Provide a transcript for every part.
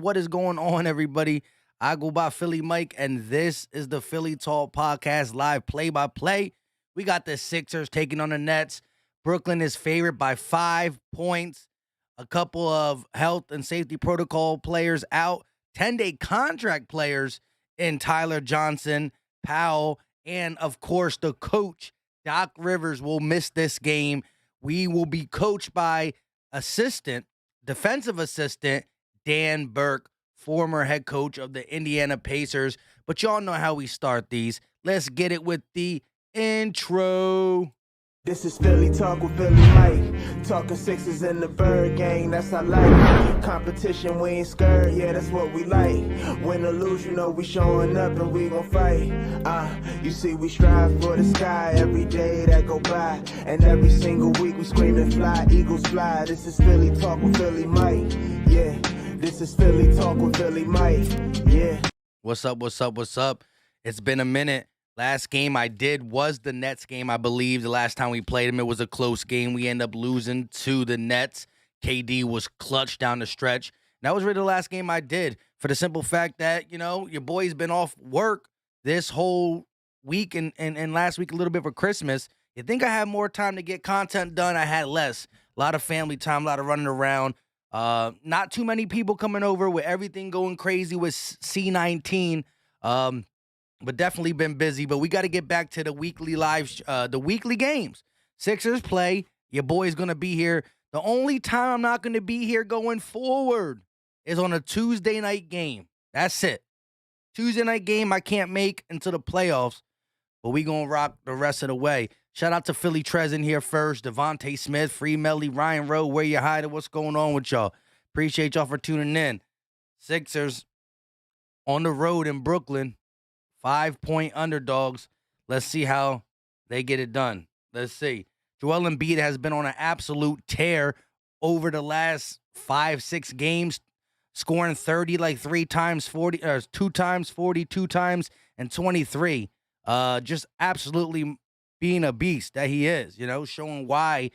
What is going on, everybody? I go by Philly Mike, and this is the Philly Talk Podcast live play-by-play. We got the Sixers taking on the Nets. Brooklyn is favored by 5 points. A couple of health and safety protocol players out. 10-day contract players in Tyler Johnson, Powell, and, of course, the coach, Doc Rivers, will miss this game. We will be coached by defensive assistant, Dan Burke, former head coach of the Indiana Pacers. But y'all know how we start these. Let's get it with the intro. This is Philly Talk with Philly Mike. Talking Sixers and the Bird Gang, that's I like. Competition, we ain't scared, yeah, that's what we like. Win or lose, you know we showing up and we gon' fight. You see we strive for the sky every day that go by. And every single week we screaming fly, Eagles fly. This is Philly Talk with Philly Mike, yeah. This is Philly Talk with Philly Mike, yeah. What's up? It's been a minute. Last game I did was the Nets game, I believe. The last time we played them, it was a close game. We ended up losing to the Nets. KD was clutch down the stretch. And that was really the last game I did, for the simple fact that, your boy's been off work this whole week and last week a little bit for Christmas. You think I had more time to get content done? I had less. A lot of family time, a lot of running around. Not too many people coming over with everything going crazy with C19. But definitely been busy. But we got to get back to the weekly the weekly games. Sixers play. Your boy's going to be here. The only time I'm not going to be here going forward is on a Tuesday night game. That's it. Tuesday night game I can't make until the playoffs. But we going to rock the rest of the way. Shout out to Philly Trez in here first. Devontae Smith, Free Melly, Ryan Rowe, where you hiding? What's going on with y'all? Appreciate y'all for tuning in. Sixers on the road in Brooklyn. 5-point underdogs. Let's see how they get it done. Let's see. Joel Embiid has been on an absolute tear over the last 5-6 games, scoring 30 like 3 times 40, 2 times 40, 2 times, and 23. Just absolutely being a beast that he is, showing why,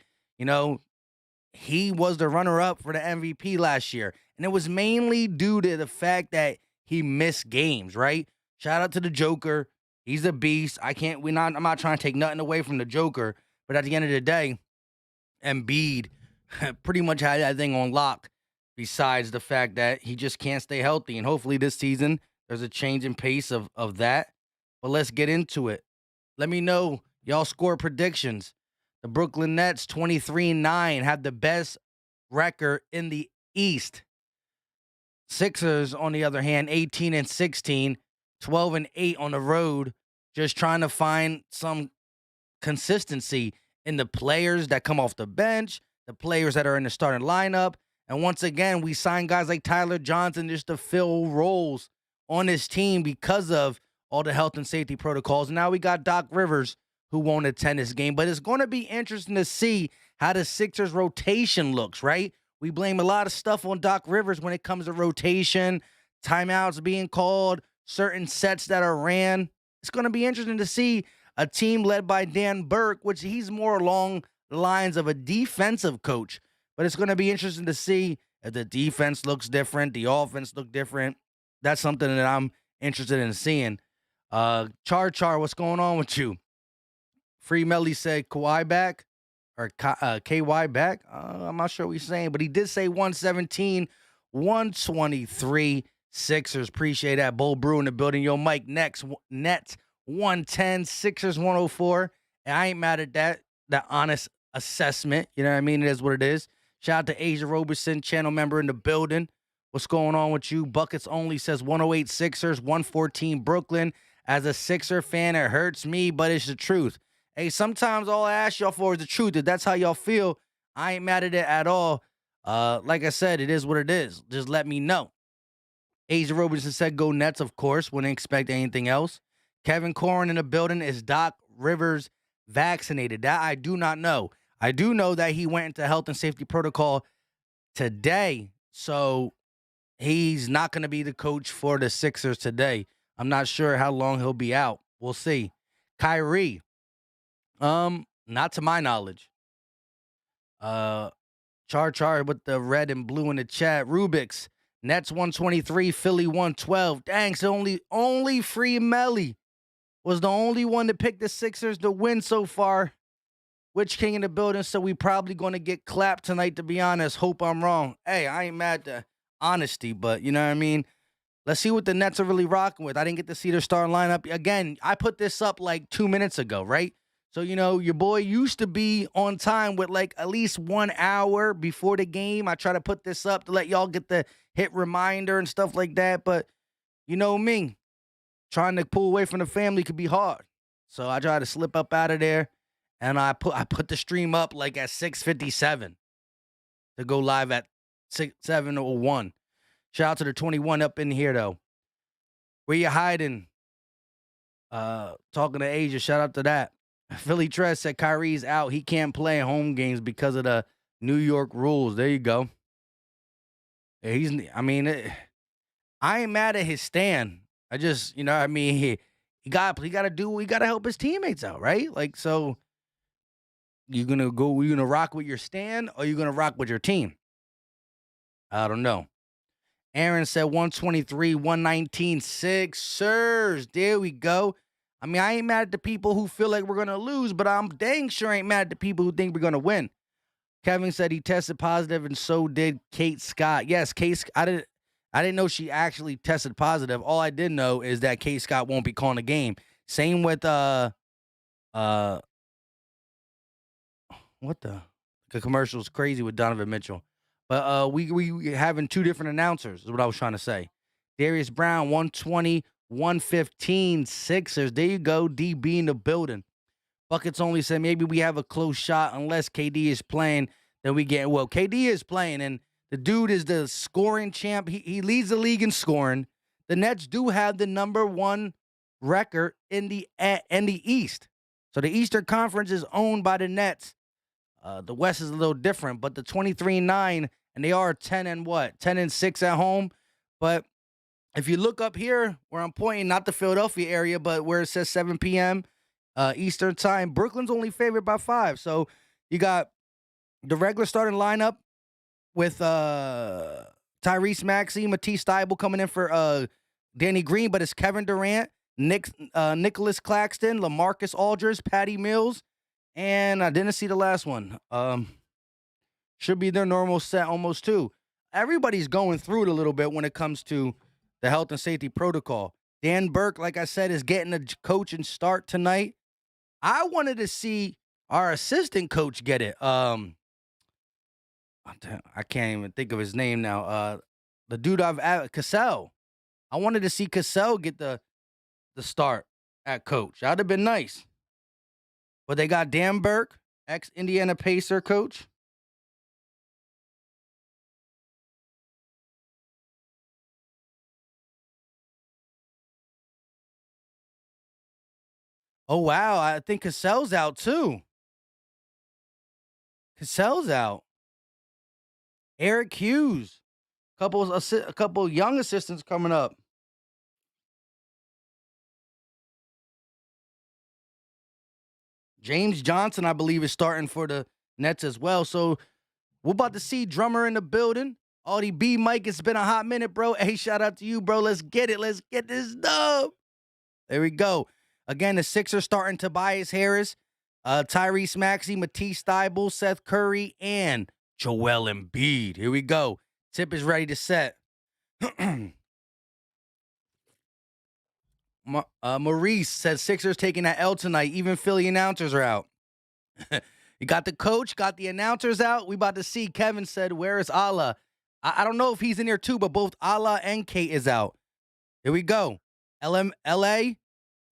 he was the runner-up for the MVP last year. And it was mainly due to the fact that he missed games, right? Shout out to the Joker. He's a beast. I'm not trying to take nothing away from the Joker, but at the end of the day, Embiid pretty much had that thing on lock, besides the fact that he just can't stay healthy. And hopefully this season there's a change in pace of that. But let's get into it. Let me know y'all score predictions. The Brooklyn Nets, 23-9, have the best record in the East. Sixers, on the other hand, 18-16. 12-8 on the road, just trying to find some consistency in the players that come off the bench, the players that are in the starting lineup. And once again, we signed guys like Tyler Johnson just to fill roles on this team because of all the health and safety protocols. And now we got Doc Rivers, who won't attend this game. But it's going to be interesting to see how the Sixers rotation looks, right? We blame a lot of stuff on Doc Rivers when it comes to rotation, timeouts being called, certain sets that are ran. It's going to be interesting to see a team led by Dan Burke, which he's more along the lines of a defensive coach. But it's going to be interesting to see if the defense looks different, the offense look different. That's something that I'm interested in seeing. Char, what's going on with you? Free Melly said Kawhi back, or KY back. I'm not sure what he's saying, but he did say 117, 123. Sixers, appreciate that. Bull Brew in the building. Yo, Mike, Nets 110, Sixers 104. And I ain't mad at that honest assessment. You know what I mean? It is what it is. Shout out to Asia Roberson, channel member in the building. What's going on with you? Buckets Only says 108 Sixers, 114 Brooklyn. As a Sixer fan, it hurts me, but it's the truth. Hey, sometimes all I ask y'all for is the truth. If that's how y'all feel, I ain't mad at it at all. Like I said, it is what it is. Just let me know. Asia Robertson said go Nets, of course. Wouldn't expect anything else. Kevin Corrin in the building. Is Doc Rivers vaccinated? That I do not know. I do know that he went into health and safety protocol today. So he's not going to be the coach for the Sixers today. I'm not sure how long he'll be out. We'll see. Kyrie. Not to my knowledge. Char with the red and blue in the chat. Rubik's Nets 123, Philly 112. Dang, so only Free Melly was the only one to pick the Sixers to win so far. Which king in the building, so we probably going to get clapped tonight, to be honest. Hope I'm wrong. Hey, I ain't mad at honesty, but you know what I mean? Let's see what the Nets are really rocking with. I didn't get to see their starting lineup. Again, I put this up like 2 minutes ago, right? So, you know, your boy used to be on time with like at least 1 hour before the game. I try to put this up to let y'all get the hit reminder and stuff like that. But you know me, trying to pull away from the family could be hard. So I try to slip up out of there. And I put the stream up like at 6:57 to go live at 7:01. Shout out to the 21 up in here though. Where you hiding? Talking to Asia. Shout out to that. Philly Trez said Kyrie's out. He can't play home games because of the New York rules. There you go. Yeah, I ain't mad at his stand. I just, you know, what I mean, he got to help his teammates out, right? Like so. You gonna rock with your stand or you gonna rock with your team? I don't know. Aaron said 123, 119, Sixers. There we go. I mean, I ain't mad at the people who feel like we're gonna lose, but I'm dang sure ain't mad at the people who think we're gonna win. Kevin said he tested positive, and so did Kate Scott. Yes, I didn't know she actually tested positive. All I did know is that Kate Scott won't be calling the game. Same with what the commercial's crazy with Donovan Mitchell. But we having two different announcers is what I was trying to say. Darius Brown, 120, 115, Sixers. There you go, DB in the building. Buckets only said maybe we have a close shot unless KD is playing. Then we get, well, KD is playing, and the dude is the scoring champ. He leads the league in scoring. The Nets do have the number one record in the East. So the Eastern Conference is owned by the Nets. The West is a little different, but the 23-9, and they are 10-6 at home. But if you look up here where I'm pointing, not the Philadelphia area, but where it says 7 p.m. Eastern time, Brooklyn's only favored by 5. So you got the regular starting lineup with Tyrese Maxey, Matisse Thybulle coming in for Danny Green, but it's Kevin Durant, Nicholas Claxton, LaMarcus Aldridge, Patty Mills, and I didn't see the last one. Should be their normal set almost too. Everybody's going through it a little bit when it comes to the health and safety protocol. Dan Burke, like I said, is getting a coaching start tonight. I wanted to see our assistant coach get it. I can't even think of his name now. The dude Cassell. I wanted to see Cassell get the start at coach. That'd have been nice. But they got Dan Burke, ex-Indiana Pacer coach. Oh, wow. I think Cassell's out, too. Cassell's out. Eric Hughes. A couple young assistants coming up. James Johnson, I believe, is starting for the Nets as well. So we're about to see Drummer in the building. Audie B, Mike, it's been a hot minute, bro. Hey, shout out to you, bro. Let's get it. Let's get this dub. There we go. Again, the Sixers starting Tobias Harris, Tyrese Maxey, Matisse Thybulle, Seth Curry, and Joel Embiid. Here we go. Tip is ready to set. Maurice says Sixers taking that L tonight. Even Philly announcers are out. You got the coach, got the announcers out. We about to see. Kevin said, where is Allah? I don't know if he's in here too, but both Allah and Kate is out. Here we go. LA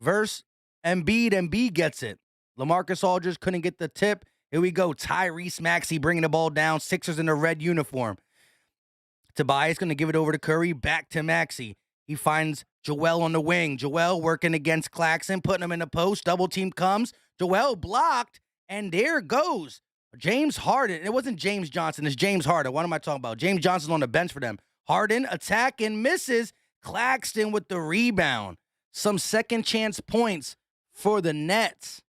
versus Embiid. Embiid gets it. LaMarcus Aldridge couldn't get the tip. Here we go. Tyrese Maxey bringing the ball down. Sixers in the red uniform. Tobias going to give it over to Curry. Back to Maxey. He finds Joel on the wing. Joel working against Claxton, putting him in the post. Double team comes. Joel blocked, and there goes James Harden. It wasn't James Johnson. It's James Harden. What am I talking about? James Johnson's on the bench for them. Harden attack and misses. Claxton with the rebound. Some second chance points for the Nets.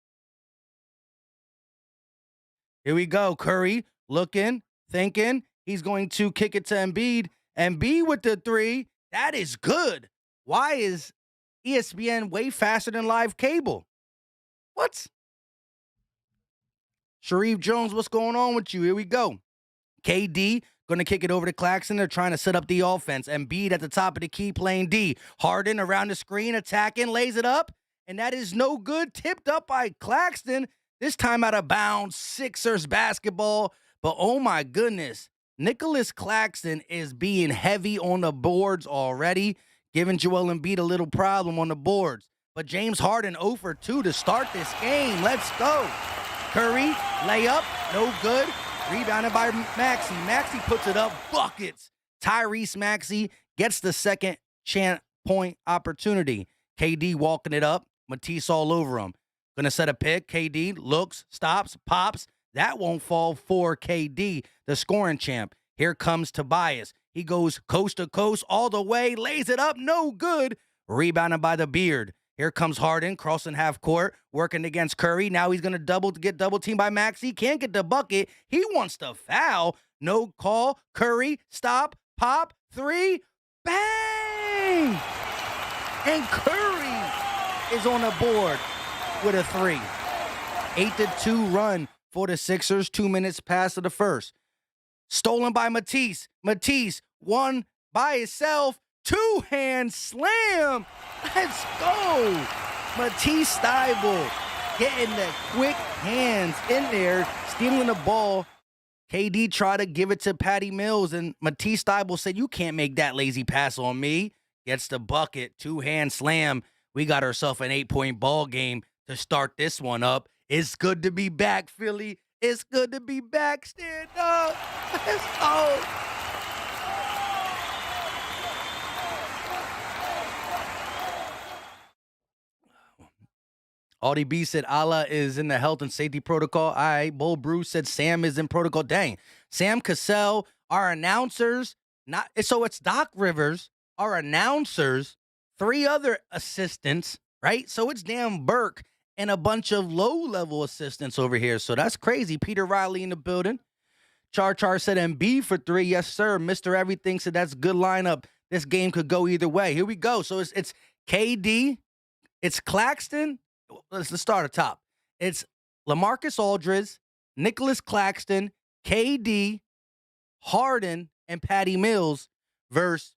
Here we go. Curry looking, thinking. He's going to kick it to Embiid. Embiid with the three. That is good. Why is ESPN way faster than live cable? What? Sharif Jones, what's going on with you? Here we go. KD going to kick it over to Claxton. They're trying to set up the offense. Embiid at the top of the key playing D. Harden around the screen attacking, lays it up, and that is no good. Tipped up by Claxton. This time out of bounds. Sixers basketball. But oh my goodness, Nicholas Claxton is being heavy on the boards already, giving Joel Embiid a little problem on the boards. But James Harden 0 for 2 to start this game. Let's go. Curry, layup, no good. Rebounded by Maxey. Maxey puts it up, buckets. Tyrese Maxey gets the second point opportunity. KD walking it up. Matisse all over him. Gonna set a pick. KD looks, stops, pops. That won't fall for KD, the scoring champ. Here comes Tobias. He goes coast to coast all the way, lays it up, no good. Rebounded by the Beard. Here comes Harden, crossing half court, working against Curry. Now he's going to get double teamed by Maxey. Can't get the bucket. He wants to foul. No call. Curry, stop, pop, three, bang! And Curry is on the board with a three. 8-2 run for the Sixers. 2 minutes past of the first. Stolen by Matisse. Matisse, one by himself. Two-hand slam. Let's go. Matisse Thybulle getting the quick hands in there, stealing the ball. KD tried to give it to Patty Mills, and Matisse Thybulle said, you can't make that lazy pass on me. Gets the bucket. Two-hand slam. We got ourselves an 8-point ball game to start this one up. It's good to be back, Philly. It's good to be back. Stand up. Let's go. Audie B said Allah is in the health and safety protocol. All right. Bull Bruce said Sam is in protocol. Dang. Sam Cassell, our announcers. So it's Doc Rivers, our announcers, 3 other assistants, right? So it's Dan Burke and a bunch of low-level assistants over here. So that's crazy. Peter Riley in the building. Char said Embiid for 3. Yes, sir. Mr. Everything said that's good lineup. This game could go either way. Here we go. So it's KD. It's Claxton. Let's start at top. It's LaMarcus Aldridge, Nicholas Claxton, KD, Harden, and Patty Mills versus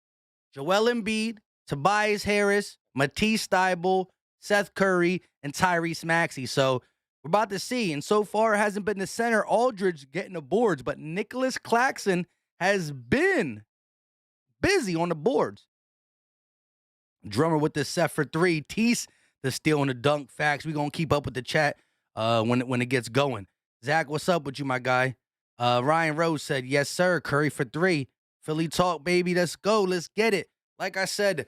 Joel Embiid, Tobias Harris, Matisse Thybulle, Seth Curry, and Tyrese Maxey. So we're about to see. And so far, it hasn't been the center Aldridge getting the boards, but Nicholas Claxton has been busy on the boards. Drummer with the set for 3. Tease the steal and the dunk. Facts. We're going to keep up with the chat when it gets going. Zach, what's up with you, my guy? Ryan Rose said, yes, sir. Curry for 3. Philly talk, baby. Let's go. Let's get it. Like I said,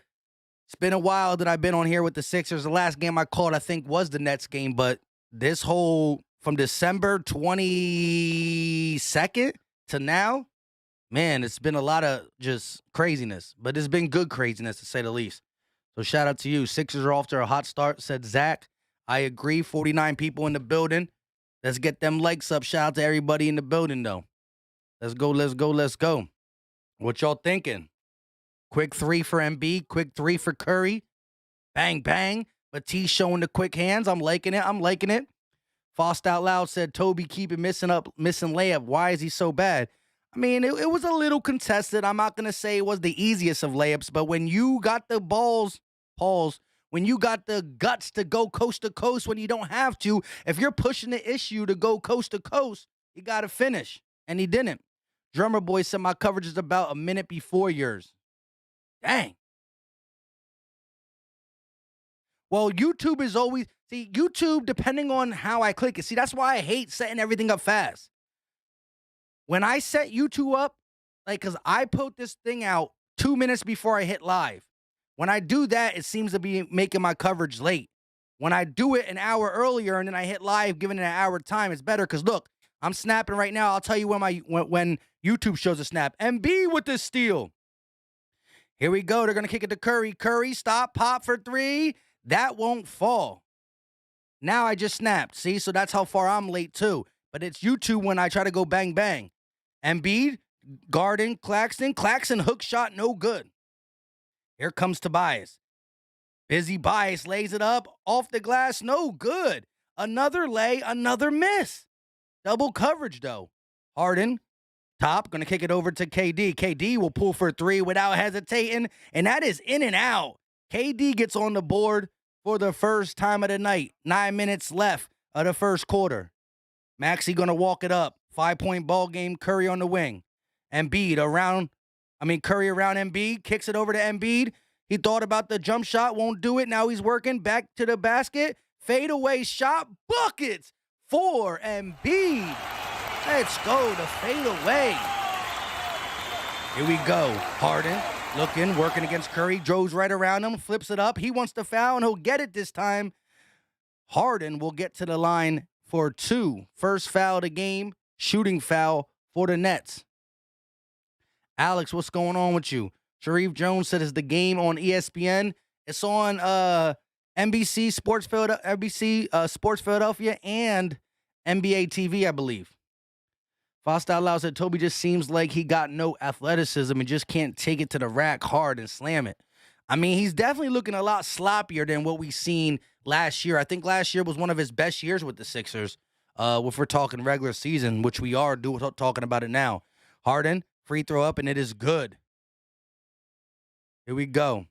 it's been a while that I've been on here with the Sixers. The last game I called, I think, was the Nets game. But this whole, from December 22nd to now, man, it's been a lot of just craziness. But it's been good craziness, to say the least. So shout out to you. Sixers are off to a hot start, said Zach. I agree. 49 people in the building. Let's get them likes up. Shout out to everybody in the building, though. Let's go, let's go, let's go. What y'all thinking? Quick 3 for Embiid. Quick 3 for Curry. Bang, bang. Matisse showing the quick hands. I'm liking it. I'm liking it. Faust Out Loud said, Toby keep it missing layup. Why is he so bad? I mean, it was a little contested. I'm not going to say it was the easiest of layups, but when you got the balls, when you got the guts to go coast to coast when you don't have to, if you're pushing the issue to go coast to coast, you got to finish. And he didn't. Drummer Boy said my coverage is about a minute before yours. Dang. Well, YouTube is always, YouTube, depending on how I click it. See, that's why I hate setting everything up fast. When I set YouTube up, because I put this thing out 2 minutes before I hit live. When I do that, it seems to be making my coverage late. When I do it an hour earlier and then I hit live, giving it an hour time, it's better. Because look, I'm snapping right now. I'll tell you when YouTube shows a snap. Embiid with the steal. Here we go. They're going to kick it to Curry. Curry, stop, pop for 3. That won't fall. Now I just snapped. See, so that's how far I'm late too. But it's YouTube when I try to go bang, bang. Embiid guarding Claxton. Claxton hook shot, no good. Here comes Tobias. Busy Bias lays it up off the glass, no good. Another lay, another miss. Double coverage, though. Harden, top, going to kick it over to KD. KD will pull for three without hesitating, and that is in and out. KD gets on the board for the first time of the night. 9 minutes left of the first quarter. Maxey going to walk it up. 5-point ball game, Curry on the wing. Curry around Embiid, kicks it over to Embiid. He thought about the jump shot, won't do it. Now he's working back to the basket. Fade away shot, buckets for Embiid. Let's go, the fade away. Here we go. Harden looking, working against Curry. Joe's right around him, flips it up. He wants to foul, and he'll get it this time. Harden will get to the line for two. First foul of the game, shooting foul for the Nets. Alex, what's going on with you? Sharif Jones said it's the game on ESPN. It's on NBC Sports Philadelphia and NBA TV, I believe. Foster Lau said Toby just seems like he got no athleticism and just can't take it to the rack hard and slam it. I mean, he's definitely looking a lot sloppier than what we've seen last year. I think last year was one of his best years with the Sixers, if we're talking regular season, which we are talking about it now. Harden, free throw up, and it is good. Here we go.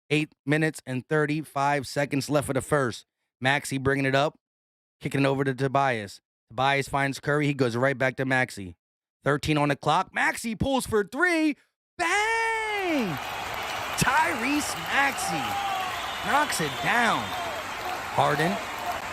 8 minutes and 35 seconds left for the first. Maxey bringing it up, kicking it over to Tobias. Tobias finds Curry. He goes right back to Maxey. 13 on the clock. Maxey pulls for three. Bang! Tyrese Maxey knocks it down. Harden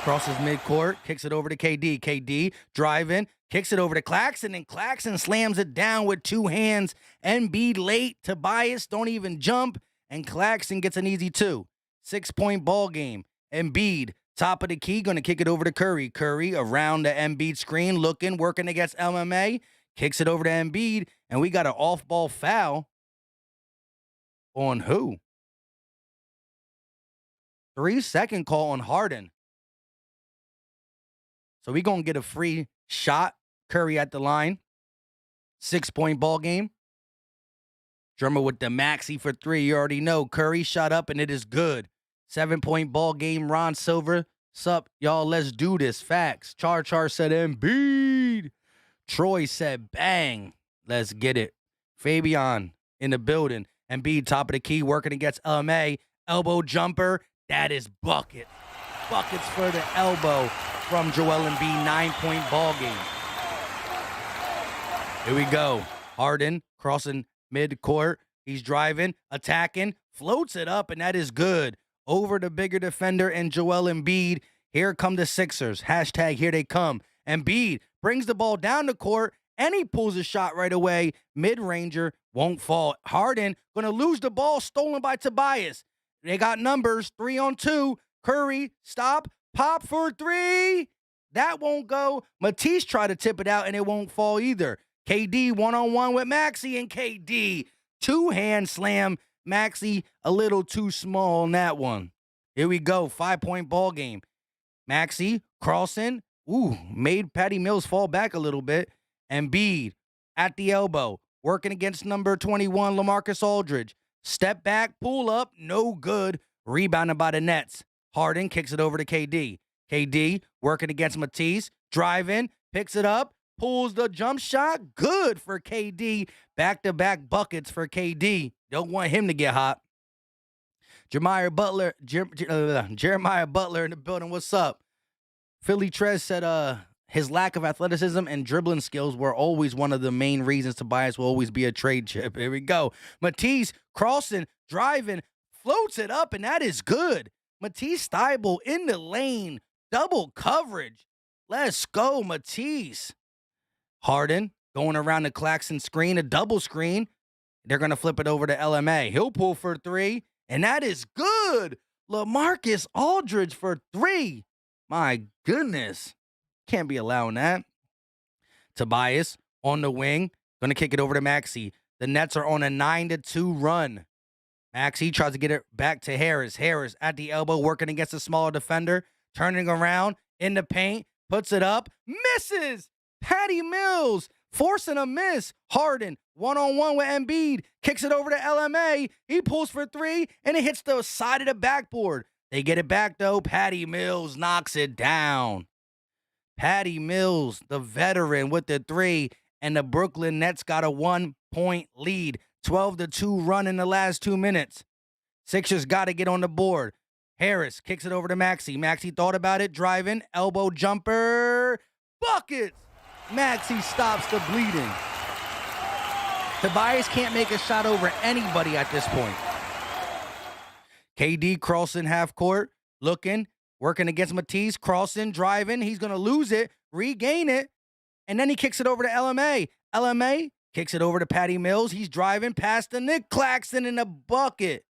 crosses midcourt, kicks it over to KD. KD driving, kicks it over to Claxton, and Claxton slams it down with two hands. Embiid late. Tobias don't even jump, and Claxton gets an easy two. 6-point ball game. Embiid, top of the key, going to kick it over to Curry. Curry around the Embiid screen, looking, working against MMA, kicks it over to Embiid, and we got an off-ball foul on who? 3-second call on Harden. So we going to get a free shot. Curry at the line. 6-point ball game. Drummer with the Maxey for three. You already know. Curry shot up, and it is good. 7-point ball game. Ron Silver. Sup, y'all? Let's do this. Facts. Char said Embiid. Troy said bang. Let's get it. Fabian in the building. Embiid, top of the key, working against LMA. Elbow jumper. That is bucket. Buckets for the elbow from Joel Embiid. 9-point ball game. Here we go. Harden crossing midcourt. He's driving, attacking, floats it up, and that is good. Over the bigger defender and Joel Embiid. Here come the Sixers. Hashtag here they come. Embiid brings the ball down the court, and he pulls a shot right away. Mid-ranger won't fall. Harden going to lose the ball, stolen by Tobias. They got numbers, 3-on-2. Curry, stop, pop for three. That won't go. Matisse tried to tip it out, and it won't fall either. KD one-on-one with Maxey, and KD two-hand slam. Maxey a little too small on that one. Here we go, 5-point ball game. Maxey crossing. Made Patty Mills fall back a little bit. Embiid at the elbow, working against number 21, LaMarcus Aldridge. Step back, pull up, no good. Rebounded by the Nets. Harden kicks it over to KD. KD working against Matisse, driving, picks it up, pulls the jump shot. Good for KD. Back-to-back buckets for KD. Don't want him to get hot. Jeremiah Butler in the building. What's up? Philly Trez said his lack of athleticism and dribbling skills were always one of the main reasons Tobias will always be a trade chip. Here we go. Matisse crossing, driving, floats it up, and that is good. Matisse Thybulle in the lane. Double coverage. Let's go, Matisse. Harden going around the Claxton screen, a double screen. They're going to flip it over to LMA. He'll pull for three, and that is good. LaMarcus Aldridge for three. My goodness. Can't be allowing that. Tobias on the wing. Going to kick it over to Maxey. The Nets are on a 9-2 run. Maxey tries to get it back to Harris. Harris at the elbow, working against a smaller defender. Turning around in the paint. Puts it up. Misses. Patty Mills forcing a miss. Harden, one-on-one with Embiid, kicks it over to LMA. He pulls for three, and it hits the side of the backboard. They get it back, though. Patty Mills knocks it down. Patty Mills, the veteran, with the three, and the Brooklyn Nets got a 1-point lead. 12-2 run in the last 2 minutes. Sixers got to get on the board. Harris kicks it over to Maxey. Maxey thought about it, driving, elbow jumper, buckets. Maxey stops the bleeding. Tobias can't make a shot over anybody at this point. KD crossing half court, looking, working against Matisse, crossing, driving. He's going to lose it, regain it, and then he kicks it over to LMA. LMA kicks it over to Patty Mills. He's driving past the Nick Claxton in the bucket.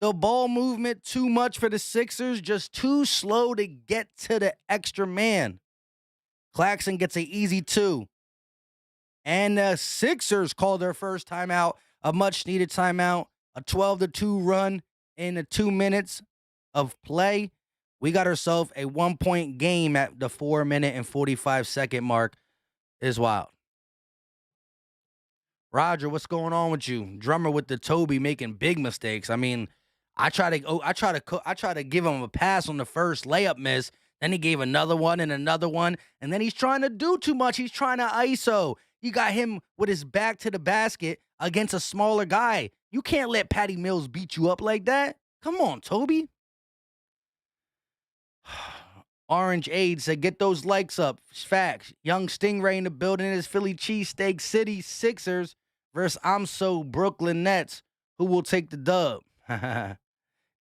The ball movement too much for the Sixers, just too slow to get to the extra man. Claxton gets an easy 2. And the Sixers call their first timeout, a much-needed timeout, a 12-2 run in the 2 minutes of play. We got ourselves a 1-point game at the 4-minute and 45-second mark. Is wild. Roger, what's going on with you? Drummer with the Toby making big mistakes. I mean, I try to give him a pass on the first layup miss. Then he gave another one, and then he's trying to do too much. He's trying to ISO. You got him with his back to the basket against a smaller guy. You can't let Patty Mills beat you up like that. Come on, Toby. Orange Aid said, get those likes up. Facts. Young Stingray in the building is Philly Cheesesteak City Sixers versus I'm So Brooklyn Nets. Who will take the dub?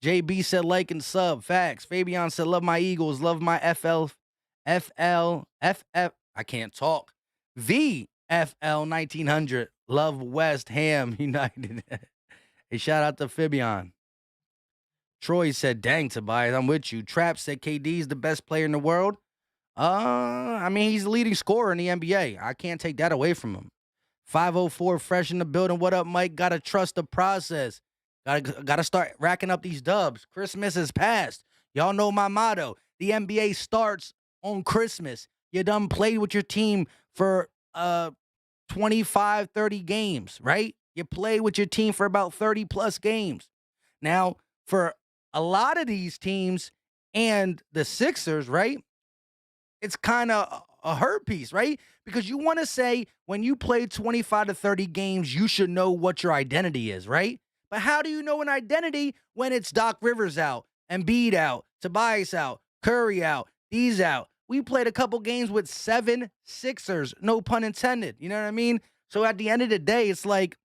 JB said, like and sub. Facts. Fabian said, love my Eagles. Love my FF. I can't talk. VFL 1900. Love West Ham United. Hey, shout out to Fabian. Troy said, dang, Tobias, I'm with you. Trap said KD's the best player in the world. I mean, he's the leading scorer in the NBA. I can't take that away from him. 504 fresh in the building. What up, Mike? Gotta trust the process. Gotta start racking up these dubs. Christmas is past. Y'all know my motto. The NBA starts on Christmas. You done played with your team for 25, 30 games, right? You play with your team for about 30-plus games. Now, for a lot of these teams and the Sixers, right, it's kind of a hurt piece, right? Because you want to say when you play 25 to 30 games, you should know what your identity is, right? But how do you know an identity when it's Doc Rivers out, Embiid out, Tobias out, Curry out, D's out? We played a couple games with 7 Sixers, no pun intended. You know what I mean? So at the end of the day, it's like,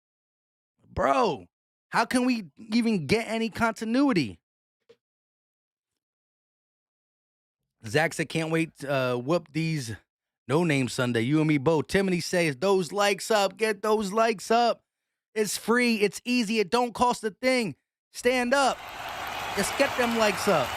bro, how can we even get any continuity? Zach said, can't wait to whoop these no-name Sunday. You and me both. Timothy says, those likes up. Get those likes up. It's free. It's easy. It don't cost a thing. Stand up. Just get them likes up.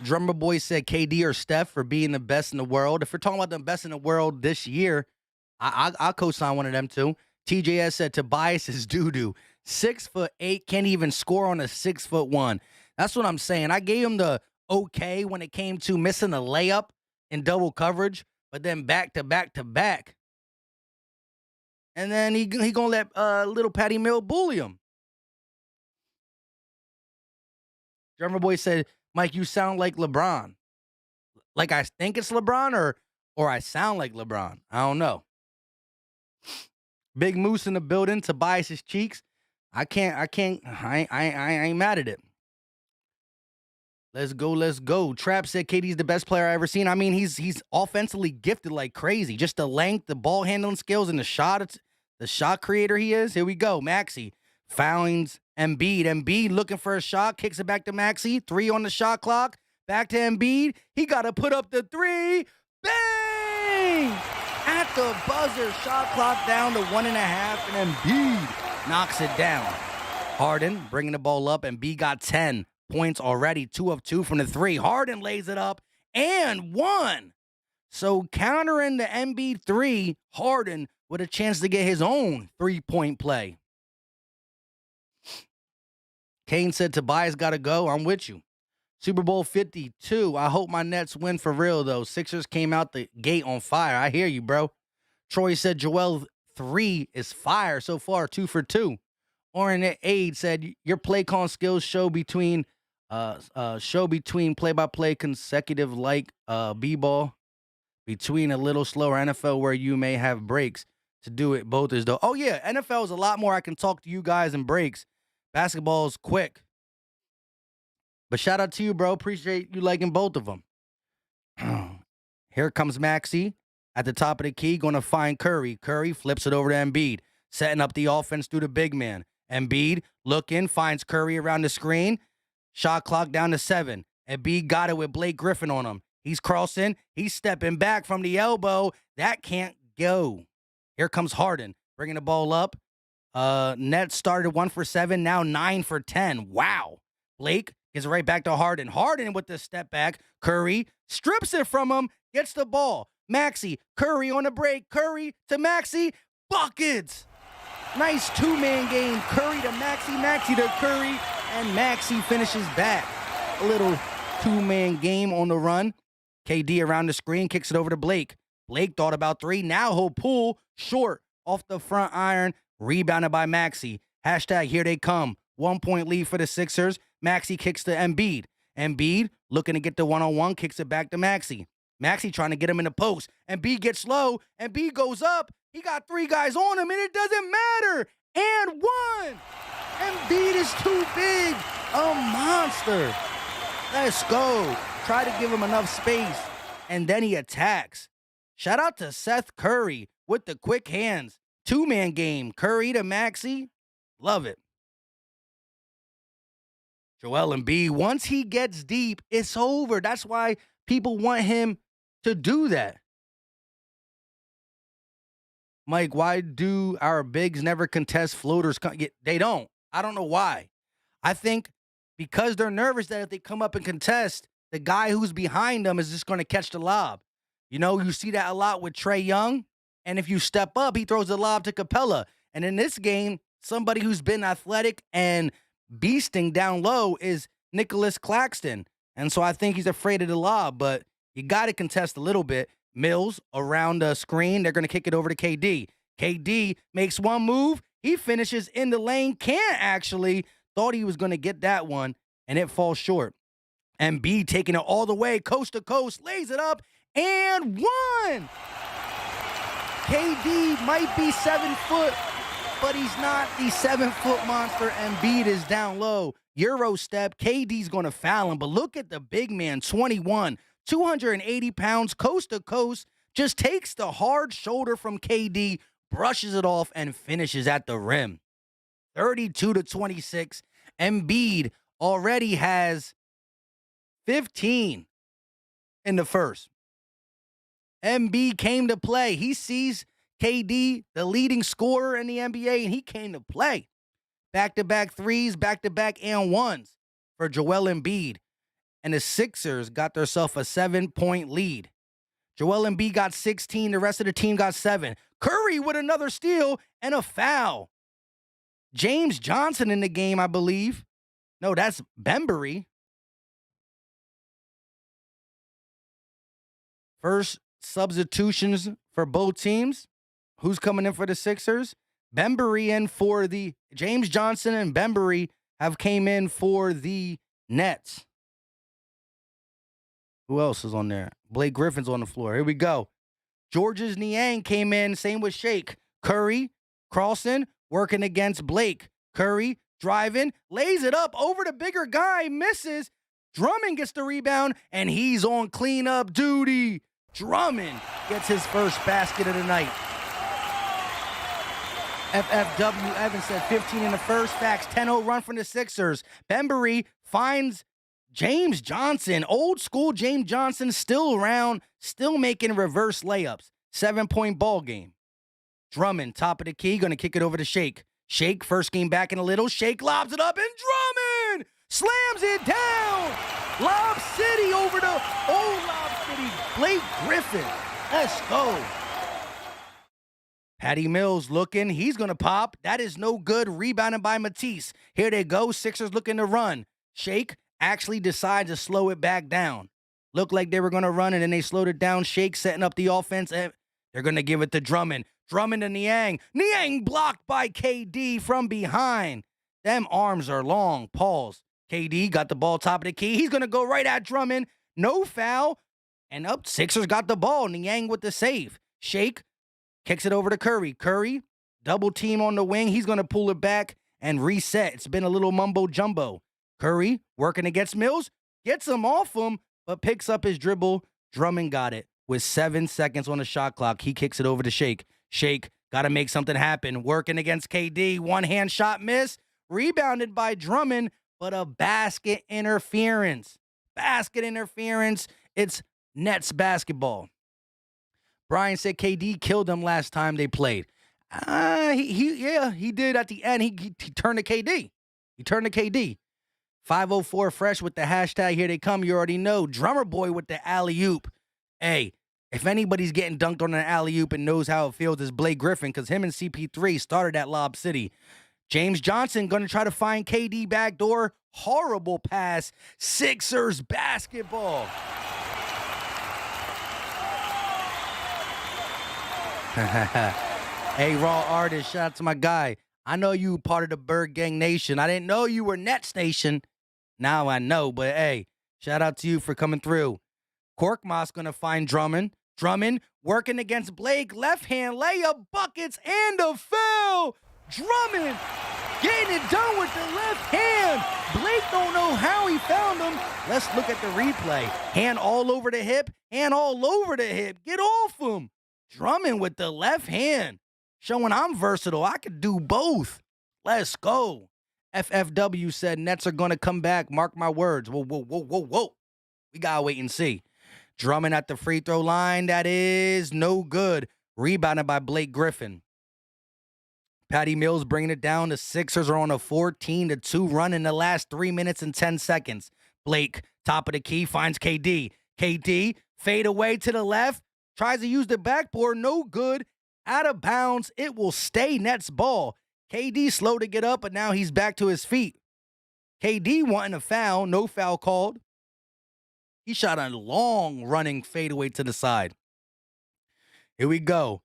Drummer Boy said KD or Steph for being the best in the world. If we're talking about the best in the world this year, I'll co-sign one of them too. TJS said Tobias is doo-doo. 6'8", can't even score on a 6'1". That's what I'm saying. I gave him the okay when it came to missing a layup in double coverage, but then back to back to back. And then he gonna let little Patty Mill bully him. Drummer Boy said, Mike, you sound like LeBron. Like I think it's LeBron or I sound like LeBron. I don't know. Big Moose in the building. Tobias's cheeks. I ain't mad at it. Let's go. Trap said KD's the best player I ever seen. I mean, he's offensively gifted like crazy. Just the length, the ball handling skills, and the shot creator he is. Here we go. Maxey finds Embiid. Embiid looking for a shot. Kicks it back to Maxey. 3 on the shot clock. Back to Embiid. He got to put up the 3. Bang! At the buzzer. Shot clock down to 1.5. And Embiid knocks it down. Harden bringing the ball up. Embiid got 10 points already. 2 of 2 from the 3. Harden lays it up and 1. So countering the Embiid 3, Harden with a chance to get his own 3-point play. Kane said Tobias got to go. I'm with you. Super Bowl 52. I hope my Nets win for real, though. Sixers came out the gate on fire. I hear you, bro. Troy said Joel 3 is fire so far, 2 for 2. Oren Aid said your play calling skills show between play-by-play consecutive like B-ball between a little slower NFL where you may have breaks to do it both is though. Oh yeah, NFL is a lot more I can talk to you guys in breaks. Basketball is quick. But shout out to you, bro. Appreciate you liking both of them. Here comes Maxey at the top of the key, going to find Curry. Curry flips it over to Embiid, setting up the offense through the big man. Embiid looking, finds Curry around the screen. Shot clock down to 7. Embiid got it with Blake Griffin on him. He's crossing. He's stepping back from the elbow. That can't go. Here comes Harden, bringing the ball up. Nets started 1 for 7, now 9 for 10. Wow. Blake gives it right back to Harden. Harden with the step back. Curry strips it from him, gets the ball. Maxey, Curry on the break. Curry to Maxey. Buckets. Nice two-man game. Curry to Maxey, Maxey to Curry, and Maxey finishes back. A little two-man game on the run. KD around the screen, kicks it over to Blake. Blake thought about 3. Now he'll pull short off the front iron. Rebounded by Maxey. Hashtag here they come. 1-point lead for the Sixers. Maxey kicks to Embiid. Embiid looking to get the one-on-one, kicks it back to Maxey. Maxey trying to get him in the post. Embiid gets low. Embiid goes up. He got 3 guys on him, and it doesn't matter. And 1. Embiid is too big. A monster. Let's go. Try to give him enough space, and then he attacks. Shout out to Seth Curry with the quick hands. Two-man game. Curry to Maxey. Love it. Joel Embiid, once he gets deep, it's over. That's why people want him to do that. Mike, why do our bigs never contest floaters? They don't. I don't know why. I think because they're nervous that if they come up and contest, the guy who's behind them is just going to catch the lob. You know, you see that a lot with Trae Young. And if you step up, he throws the lob to Capella. And in this game, somebody who's been athletic and beasting down low is Nicholas Claxton. And so I think he's afraid of the lob, but you got to contest a little bit. Mills around the screen. They're going to kick it over to KD. KD makes one move. He finishes in the lane. Can't actually. Thought he was going to get that one, and it falls short. Embiid taking it all the way, coast to coast, lays it up, and 1. KD might be 7 foot, but he's not the 7-foot monster. Embiid is down low. Euro step. KD's going to foul him, but look at the big man, 21, 280 pounds, coast to coast, just takes the hard shoulder from KD, brushes it off, and finishes at the rim. 32-26. Embiid already has 15 in the first. Embiid came to play. He sees KD, the leading scorer in the NBA, and he came to play. Back-to-back threes, back-to-back and ones for Joel Embiid. And the Sixers got themselves a 7-point lead. Joel Embiid got 16. The rest of the team got 7. Curry with another steal and a foul. James Johnson in the game, I believe. No, that's Bembury. First substitutions for both teams. Who's coming in for the Sixers? Bembury in for the James Johnson, and Bembury have came in for the Nets. Who else is on there? Blake Griffin's on the floor. Here we go. Georges Niang came in. Same with Shake. Curry, crossing, working against Blake. Curry, driving, lays it up over the bigger guy, misses. Drummond gets the rebound, and he's on cleanup duty. Drummond gets his first basket of the night. FFW Evans said 15 in the first. Facts, 10-0 run from the Sixers. Bembury finds James Johnson, old school James Johnson, still around, still making reverse layups. 7-point ball game. Drummond, top of the key, going to kick it over to Shake. Shake, first game back in a little. Shake lobs it up, and Drummond slams it down. Lob City over to old Lob City. Blake Griffin. Let's go. Patty Mills looking. He's going to pop. That is no good. Rebounded by Matisse. Here they go. Sixers looking to run. Shake actually decide to slow it back down. Looked like they were going to run it, and they slowed it down. Shake setting up the offense, and they're going to give it to Drummond. Drummond to Niang. Niang blocked by KD from behind. Them arms are long. Pause. KD got the ball top of the key. He's going to go right at Drummond. No foul. And up, Sixers got the ball. Niang with the save. Shake kicks it over to Curry. Curry, double team on the wing. He's going to pull it back and reset. It's been a little mumbo jumbo. Curry working against Mills. Gets him off him, but picks up his dribble. Drummond got it with 7 seconds on the shot clock. He kicks it over to Shake. Shake got to make something happen. Working against KD. One-hand shot miss. Rebounded by Drummond, but a basket interference. Basket interference. It's Nets basketball. Brian said KD killed them last time they played. He did at the end. He turned to KD. He turned to KD. 504 Fresh with the hashtag here they come. You already know. Drummer Boy with the alley-oop. Hey, if anybody's getting dunked on an alley-oop and knows how it feels, it's Blake Griffin, because him and CP3 started at Lob City. James Johnson going to try to find KD backdoor. Horrible pass. Sixers basketball. Hey, Raw Artist, shout out to my guy. I know you part of the Bird Gang Nation. I didn't know you were Nets Nation. Now I know, but hey, shout out to you for coming through. Korkmaz going to find Drummond. Drummond working against Blake. Left hand layup, buckets, and a foul. Drummond getting it done with the left hand. Blake don't know how he found him. Let's look at the replay. Hand all over the hip. Hand all over the hip. Get off him. Drummond with the left hand. Showing I'm versatile. I could do both. Let's go. FFW said Nets are going to come back. Mark my words. Whoa. We got to wait and see. Drummond at the free throw line. That is no good. Rebounded by Blake Griffin. Patty Mills bringing it down. The Sixers are on a 14-2 run in the last 3 minutes and 10 seconds. Blake, top of the key, finds KD. KD, fade away to the left. Tries to use the backboard. No good. Out of bounds. It will stay Nets ball. KD slow to get up, but now he's back to his feet. KD wanting a foul. No foul called. He shot a long running fadeaway to the side. Here we go.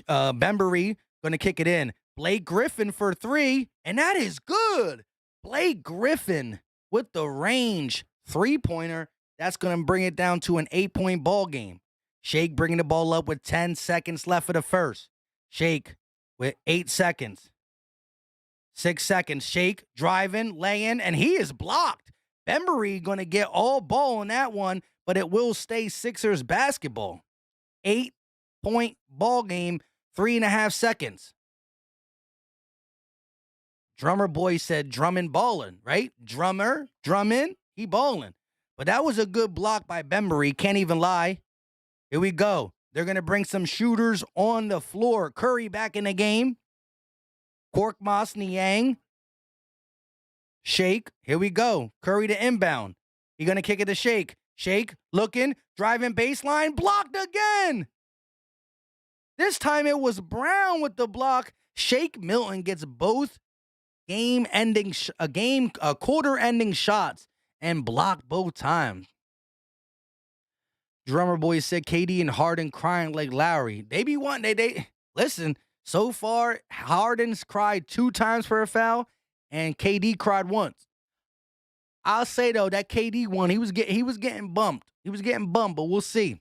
Bembury going to kick it in. Blake Griffin for three, and that is good. Blake Griffin with the range three-pointer. That's going to bring it down to an 8-point ball game. Shake bringing the ball up with 10 seconds left for the first. Shake with 8 seconds. 6 seconds. Shake driving, laying, and he is blocked. Bembury going to get all ball on that one, but it will stay Sixers basketball. 8-point ball game, 3.5 seconds. Drummer Boy said Drummond ballin', right? Drummond, he ballin'. But that was a good block by Bembury. Can't even lie. Here we go. They're going to bring some shooters on the floor. Curry back in the game. Korkmaz, Niang. Shake. Here we go. Curry to inbound. He's going to kick it to Shake. Shake, looking, driving baseline, blocked again. This time it was Brown with the block. Shake Milton gets both quarter-ending shots and blocked both times. Drummer Boy said KD and Harden crying like Lowry. They be wanting, listen, so far, Harden's cried 2 times for a foul, and KD cried once. I'll say, though, that KD one, he was getting bumped. He was getting bumped, but we'll see.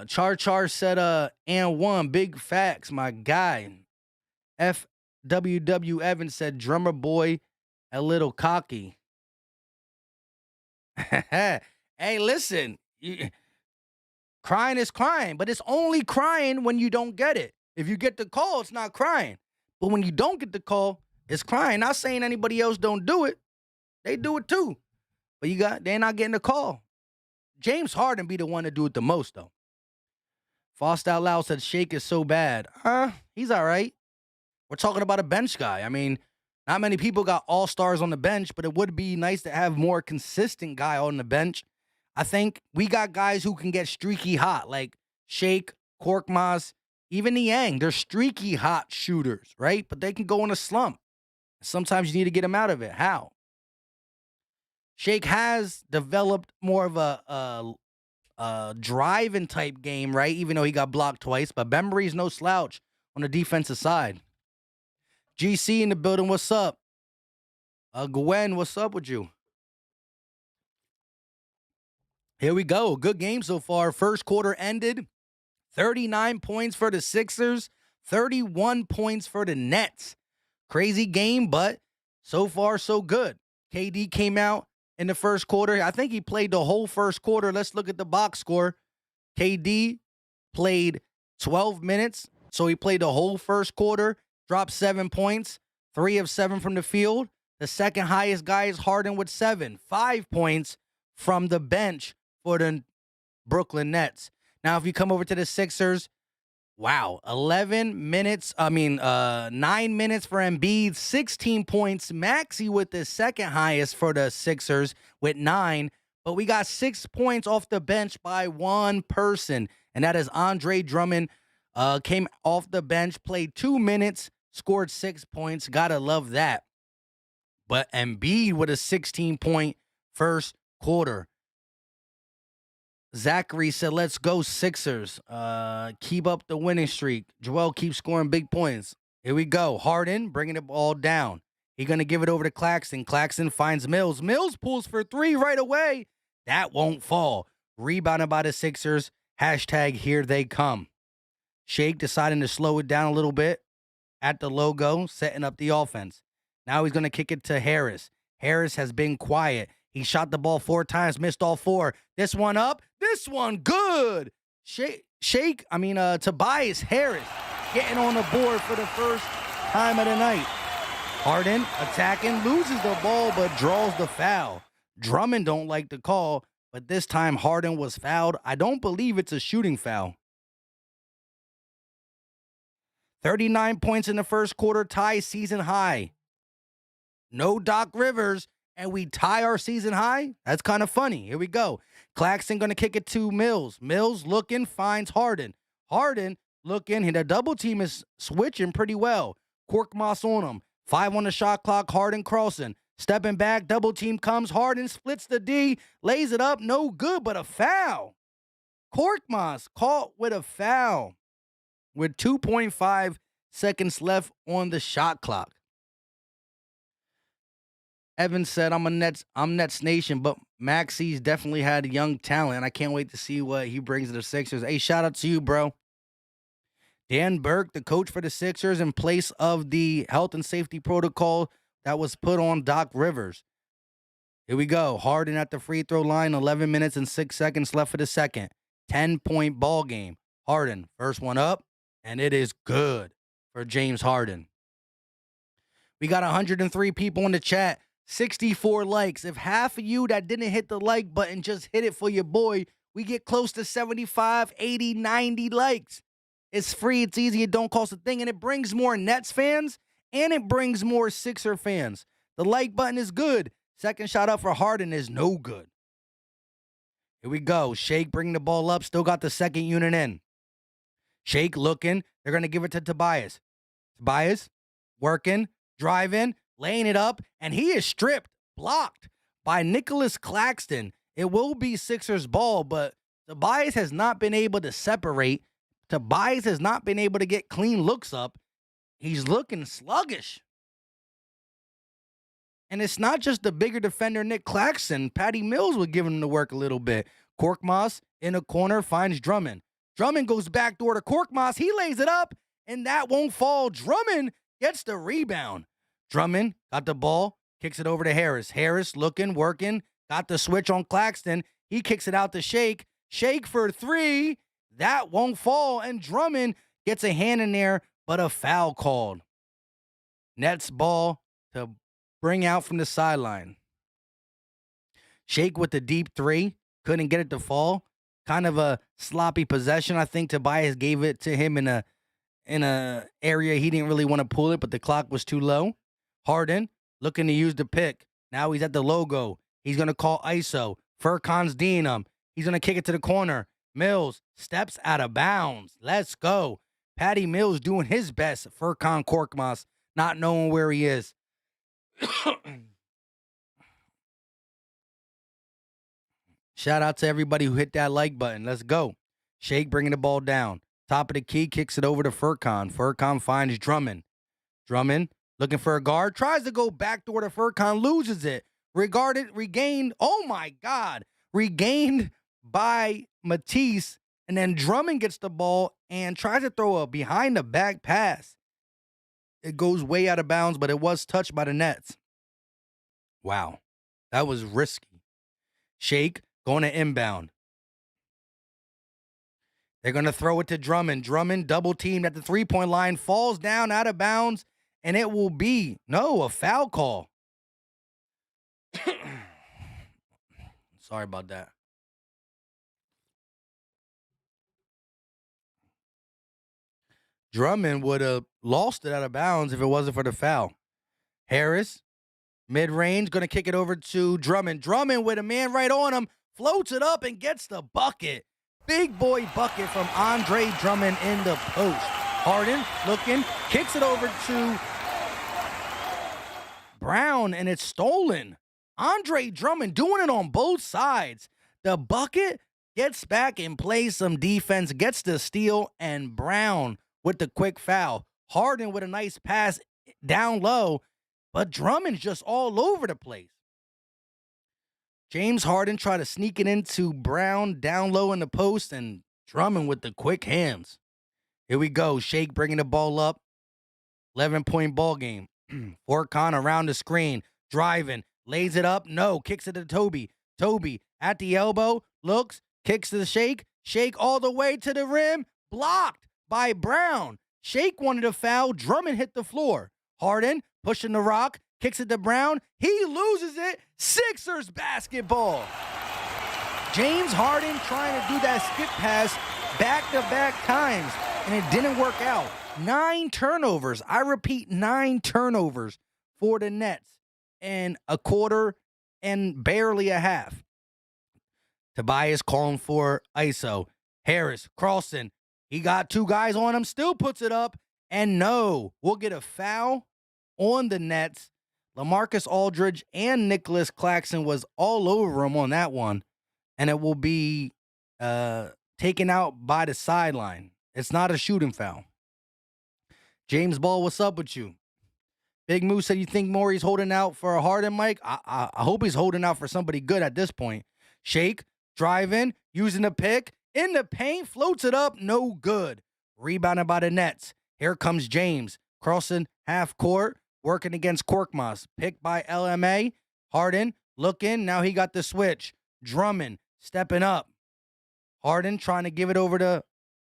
Char said, and one, big facts, my guy. FWW Evans said, Drummer Boy, a little cocky. Hey, listen, crying is crying, but it's only crying when you don't get it. If you get the call, it's not crying. But when you don't get the call, it's crying. Not saying anybody else don't do it. They do it too. But they're not getting the call. James Harden be the one to do it the most, though. Fast Out Loud said Shake is so bad. He's all right. We're talking about a bench guy. I mean, not many people got all-stars on the bench, but it would be nice to have more consistent guy on the bench. I think we got guys who can get streaky hot, like Shake, Korkmaz, even Niang. They're streaky hot shooters, right? But they can go in a slump. Sometimes you need to get him out of it. How? Shake has developed more of a driving type game, right? Even though he got blocked twice, but Bembry's no slouch on the defensive side. GC in the building, what's up? Gwen, what's up with you? Here we go. Good game so far. First quarter ended. 39 points for the Sixers, 31 points for the Nets. Crazy game, but so far so good. KD came out in the first quarter. I think he played the whole first quarter. Let's look at the box score. KD played 12 minutes, so he played the whole first quarter, dropped 7 points, 3 of 7 from the field. The second highest guy is Harden with 7, 5 points from the bench for the Brooklyn Nets. Now, if you come over to the Sixers, wow, 9 minutes for Embiid, 16 points. Maxey with the second highest for the Sixers with 9. But we got 6 points off the bench by one person, and that is Andre Drummond. Came off the bench, played 2 minutes, scored 6 points. Gotta love that. But Embiid with a 16-point first quarter. Zachary said, let's go Sixers. Keep up the winning streak. Joel keeps scoring big points. Here we go. Harden bringing the ball down. He's going to give it over to Claxton. Claxton finds Mills. Mills pulls for 3 right away. That won't fall. Rebounded by the Sixers. Hashtag here they come. Shake deciding to slow it down a little bit at the logo, setting up the offense. Now he's going to kick it to Harris. Harris has been quiet. He shot the ball 4 times, missed all 4. This one up. This one good. Tobias Harris getting on the board for the first time of the night. Harden attacking, loses the ball, but draws the foul. Drummond don't like the call, but this time Harden was fouled. I don't believe it's a shooting foul. 39 points in the first quarter, tie season high. No Doc Rivers, and we tie our season high? That's kind of funny. Here we go. Claxton going to kick it to Mills. Mills looking, finds Harden. Harden looking, and the double team is switching pretty well. Korkmaz on him. 5 on the shot clock, Harden crossing. Stepping back, double team comes. Harden splits the D, lays it up. No good, but a foul. Korkmaz caught with a foul with 2.5 seconds left on the shot clock. Evan said, I'm Nets Nation, but Maxey's definitely had young talent. I can't wait to see what he brings to the Sixers. Hey, shout out to you, bro. Dan Burke, the coach for the Sixers, in place of the health and safety protocol that was put on Doc Rivers. Here we go. Harden at the free throw line, 11 minutes and 6 seconds left for the second. 10-point ball game. Harden, first one up, and it is good for James Harden. We got 103 people in the chat. 64 likes. If half of you that didn't hit the like button just hit it for your boy, we get close to 75, 80, 90 likes. It's free, it's easy, it don't cost a thing, and it brings more Nets fans, and it brings more Sixer fans. The like button is good. Second shot up for Harden is no good. Here we go. Shake bringing the ball up, still got the second unit in. Shake looking. They're going to give it to Tobias. Tobias working, driving, laying it up, and he is stripped, blocked by Nicholas Claxton. It will be Sixers ball, but Tobias has not been able to separate. Tobias has not been able to get clean looks up. He's looking sluggish. And it's not just the bigger defender, Nick Claxton. Patty Mills would give him the work a little bit. Korkmaz in a corner finds Drummond. Drummond goes backdoor to Korkmaz. He lays it up, and that won't fall. Drummond gets the rebound. Drummond got the ball, kicks it over to Harris. Harris looking, working, got the switch on Claxton. He kicks it out to Shake. Shake for 3. That won't fall, and Drummond gets a hand in there, but a foul called. Nets ball to bring out from the sideline. Shake with the deep 3. Couldn't get it to fall. Kind of a sloppy possession. I think Tobias gave it to him in a area he didn't really want to pull it, but the clock was too low. Harden looking to use the pick. Now he's at the logo. He's going to call ISO. Furkan's D'ing him. He's going to kick it to the corner. Mills steps out of bounds. Let's go. Patty Mills doing his best. Furkan Korkmaz not knowing where he is. Shout out to everybody who hit that like button. Let's go. Shake bringing the ball down. Top of the key, kicks it over to Furkan. Furkan finds Drummond. Drummond looking for a guard. Tries to go backdoor to Furkan. Loses it. Regained. Oh, my God. Regained by Matisse. And then Drummond gets the ball and tries to throw a behind-the-back pass. It goes way out of bounds, but it was touched by the Nets. Wow. That was risky. Shake going to inbound. They're going to throw it to Drummond. Drummond double-teamed at the three-point line. Falls down out of bounds. And it will be, a foul call. Sorry about that. Drummond would have lost it out of bounds if it wasn't for the foul. Harris, mid-range, going to kick it over to Drummond. Drummond with a man right on him, floats it up and gets the bucket. Big boy bucket from Andre Drummond in the post. Harden looking, kicks it over to Brown, and it's stolen. Andre Drummond doing it on both sides. The bucket gets back and plays some defense, gets the steal, and Brown with the quick foul. Harden with a nice pass down low, but Drummond's just all over the place. James Harden tried to sneak it into Brown down low in the post, and Drummond with the quick hands. Here we go. Shake bringing the ball up. 11-point ball game. Furkan around the screen. Driving. Lays it up. No. Kicks it to Toby. Toby at the elbow. Looks. Kicks to the Shake. Shake all the way to the rim. Blocked by Brown. Shake wanted a foul. Drummond hit the floor. Harden pushing the rock. Kicks it to Brown. He loses it. Sixers basketball. James Harden trying to do that skip pass back-to-back times, and it didn't work out. 9 turnovers. I repeat, 9 turnovers for the Nets in a quarter and barely a half. Tobias calling for ISO. Harris crossing. He got 2 guys on him, still puts it up, and no, we'll get a foul on the Nets. LaMarcus Aldridge and Nicholas Claxton was all over him on that one, and it will be taken out by the sideline. It's not a shooting foul. James Ball, what's up with you? Big Moose said you think Morey's holding out for a Harden, Mike? I hope he's holding out for somebody good at this point. Shake, driving, using the pick, in the paint, floats it up, no good. Rebounded by the Nets. Here comes James, crossing half court, working against Korkmaz. Picked by LMA. Harden looking, now he got the switch. Drummond stepping up. Harden trying to give it over to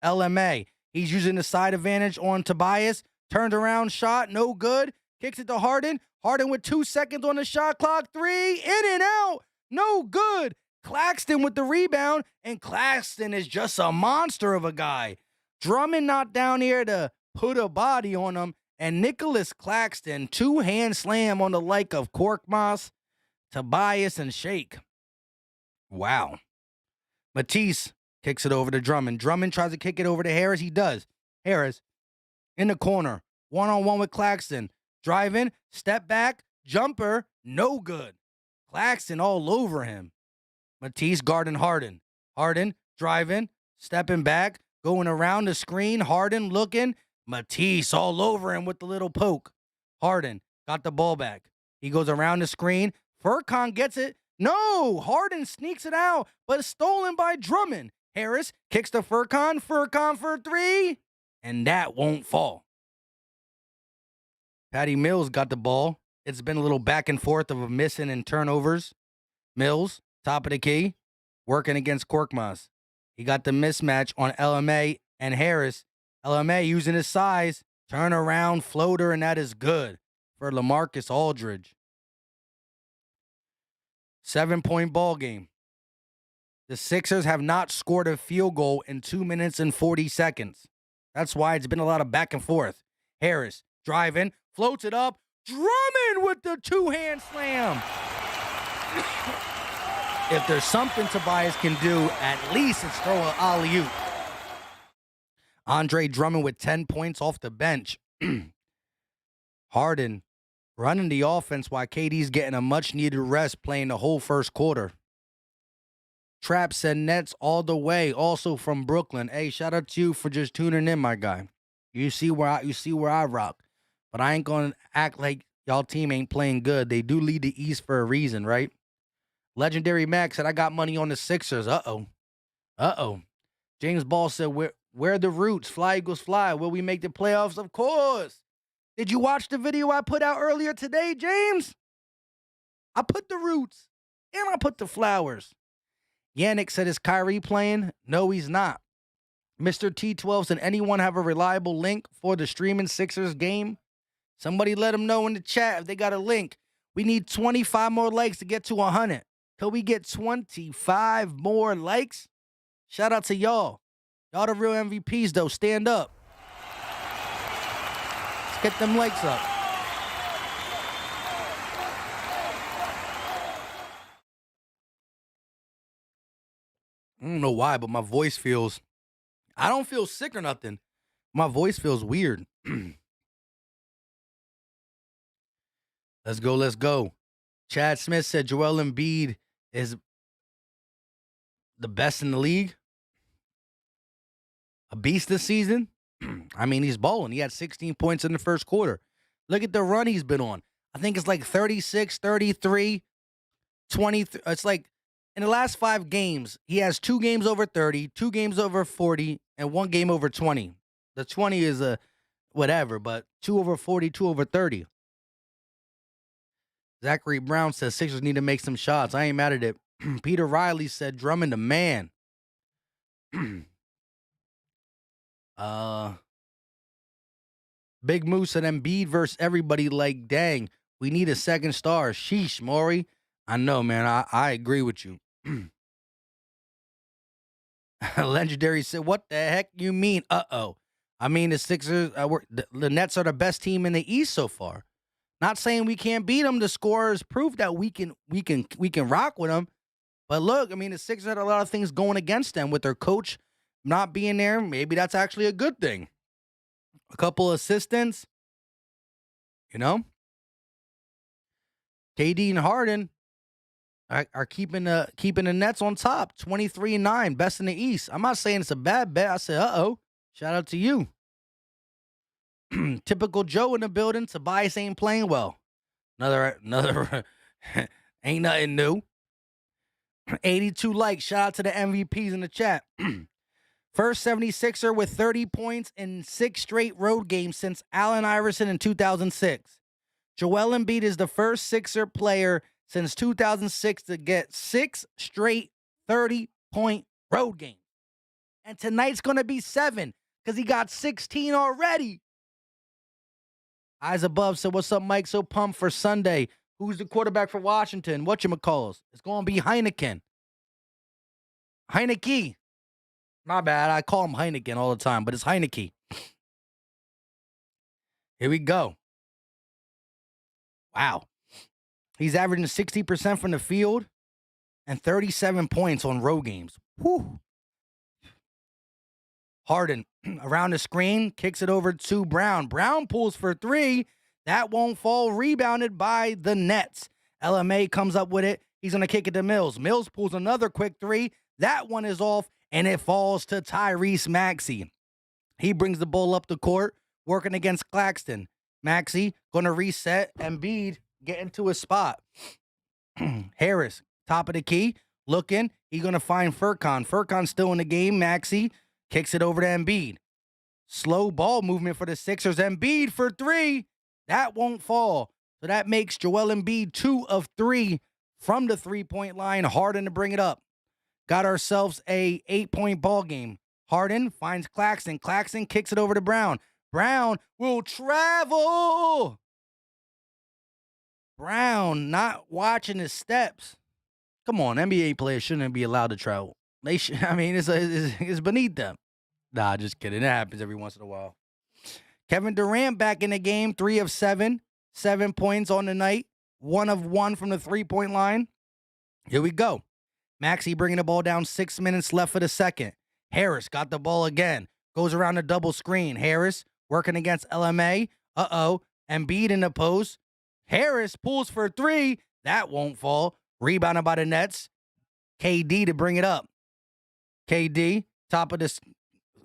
LMA. He's using the side advantage on Tobias. Turned around, shot, no good. Kicks it to Harden. Harden with 2 seconds on the shot clock. 3, in and out, no good. Claxton with the rebound, and Claxton is just a monster of a guy. Drummond not down here to put a body on him, and Nicholas Claxton, 2-hand slam on the like of Korkmaz, Tobias, and Shake. Wow. Matisse kicks it over to Drummond. Drummond tries to kick it over to Harris. He does. Harris in the corner. One-on-one with Claxton. Driving, step back, jumper, no good. Claxton all over him. Matisse guarding Harden. Harden driving, stepping back, going around the screen. Harden looking. Matisse all over him with the little poke. Harden got the ball back. He goes around the screen. Furkan gets it. No, Harden sneaks it out, but it's stolen by Drummond. Harris kicks to Furkan. Furkan for 3, and that won't fall. Patty Mills got the ball. It's been a little back and forth of a missing and turnovers. Mills, top of the key, working against Korkmaz. He got the mismatch on LMA and Harris. LMA using his size, turn around, floater, and that is good for LaMarcus Aldridge. 7-point ball game. The Sixers have not scored a field goal in 2 minutes and 40 seconds. That's why it's been a lot of back and forth. Harris driving, floats it up. Drummond with the 2-hand slam. If there's something Tobias can do, at least it's throw an alley-oop. Andre Drummond with 10 points off the bench. Harden running the offense while KD's getting a much-needed rest playing the whole first quarter. Trap said Nets all the way, also from Brooklyn. Hey, shout out to you for just tuning in, my guy. You see where I rock. But I ain't going to act like y'all team ain't playing good. They do lead the East for a reason, right? Legendary Max said, I got money on the Sixers. Uh-oh. James Ball said, where are the roots? Fly, Eagles, fly. Will we make the playoffs? Of course. Did you watch the video I put out earlier today, James? I put the roots and I put the flowers. Yannick said, is Kyrie playing? No, he's not. Mr. T12 said, anyone have a reliable link for the streaming Sixers game? Somebody let them know in the chat if they got a link. We need 25 more likes to get to 100. Could we get 25 more likes? Shout out to y'all. Y'all the real MVPs, though. Stand up. Let's get them likes up. I don't know why, but my voice feels... I don't feel sick or nothing. My voice feels weird. Let's go. Chad Smith said Joel Embiid is the best in the league. A beast this season. I mean, he's balling. He had 16 points in the first quarter. Look at the run he's been on. I think it's like 36, 33, 20. It's like in the last 5 games, he has 2 games over 30, 2 games over 40, and 1 game over 20. The 20 is a whatever, but 2 over 40, 2 over 30. Zachary Brown says Sixers need to make some shots. I ain't mad at it. Peter Riley said Drummond the man. Big Moose said Embiid versus everybody like, dang, we need a second star. Sheesh, Maury. I know, man. I agree with you. Legendary said, what the heck you mean? Uh-oh. I mean, the Sixers, the Nets are the best team in the East so far. Not saying we can't beat them. The scorers prove that we can rock with them. But look, I mean, the Sixers had a lot of things going against them with their coach not being there. Maybe that's actually a good thing. A couple assistants, you know. KD and Harden are keeping the Nets on top, 23-9, best in the East. I'm not saying it's a bad bet. I said, uh-oh. Shout out to you. Typical Joe in the building. Tobias ain't playing well. Another ain't nothing new. 82 likes. Shout out to the MVPs in the chat. First 76er with 30 points in 6 straight road games since Allen Iverson in 2006. Joel Embiid is the first Sixer player since 2006 to get 6 straight 30-point road games. And tonight's going to be 7 because he got 16 already. Eyes above said, what's up, Mike? So pumped for Sunday. Who's the quarterback for Washington? Whatchamacalls? It's going to be Heineken. Heineke. My bad. I call him Heineken all the time, but it's Heineke. Here we go. Wow. He's averaging 60% from the field and 37 points on road games. Whew. Harden around the screen, kicks it over to Brown. Brown pulls for 3. That won't fall. Rebounded by the Nets. LMA comes up with it. He's going to kick it to Mills. Mills pulls another quick 3. That one is off, and it falls to Tyrese Maxey. He brings the ball up the court, working against Claxton. Maxey going to reset. Embiid getting to his spot. Harris, top of the key, looking. He's going to find Furkan. Furkan's still in the game. Maxey kicks it over to Embiid. Slow ball movement for the Sixers. Embiid for 3. That won't fall. So that makes Joel Embiid 2 of 3 from the 3-point line. Harden to bring it up. Got ourselves a 8-point ball game. Harden finds Claxton. Claxton kicks it over to Brown. Brown will travel. Brown not watching his steps. Come on, NBA players shouldn't be allowed to travel. They should, I mean, it's beneath them. Nah, just kidding. It happens every once in a while. Kevin Durant back in the game, 3 of 7. 7 points on the night. 1 of 1 from the 3-point line. Here we go. Maxey bringing the ball down, 6 minutes left for the second. Harris got the ball again. Goes around the double screen. Harris working against LMA. Uh-oh. Embiid in the post. Harris pulls for 3. That won't fall. Rebounded by the Nets. KD to bring it up. KD, top of this.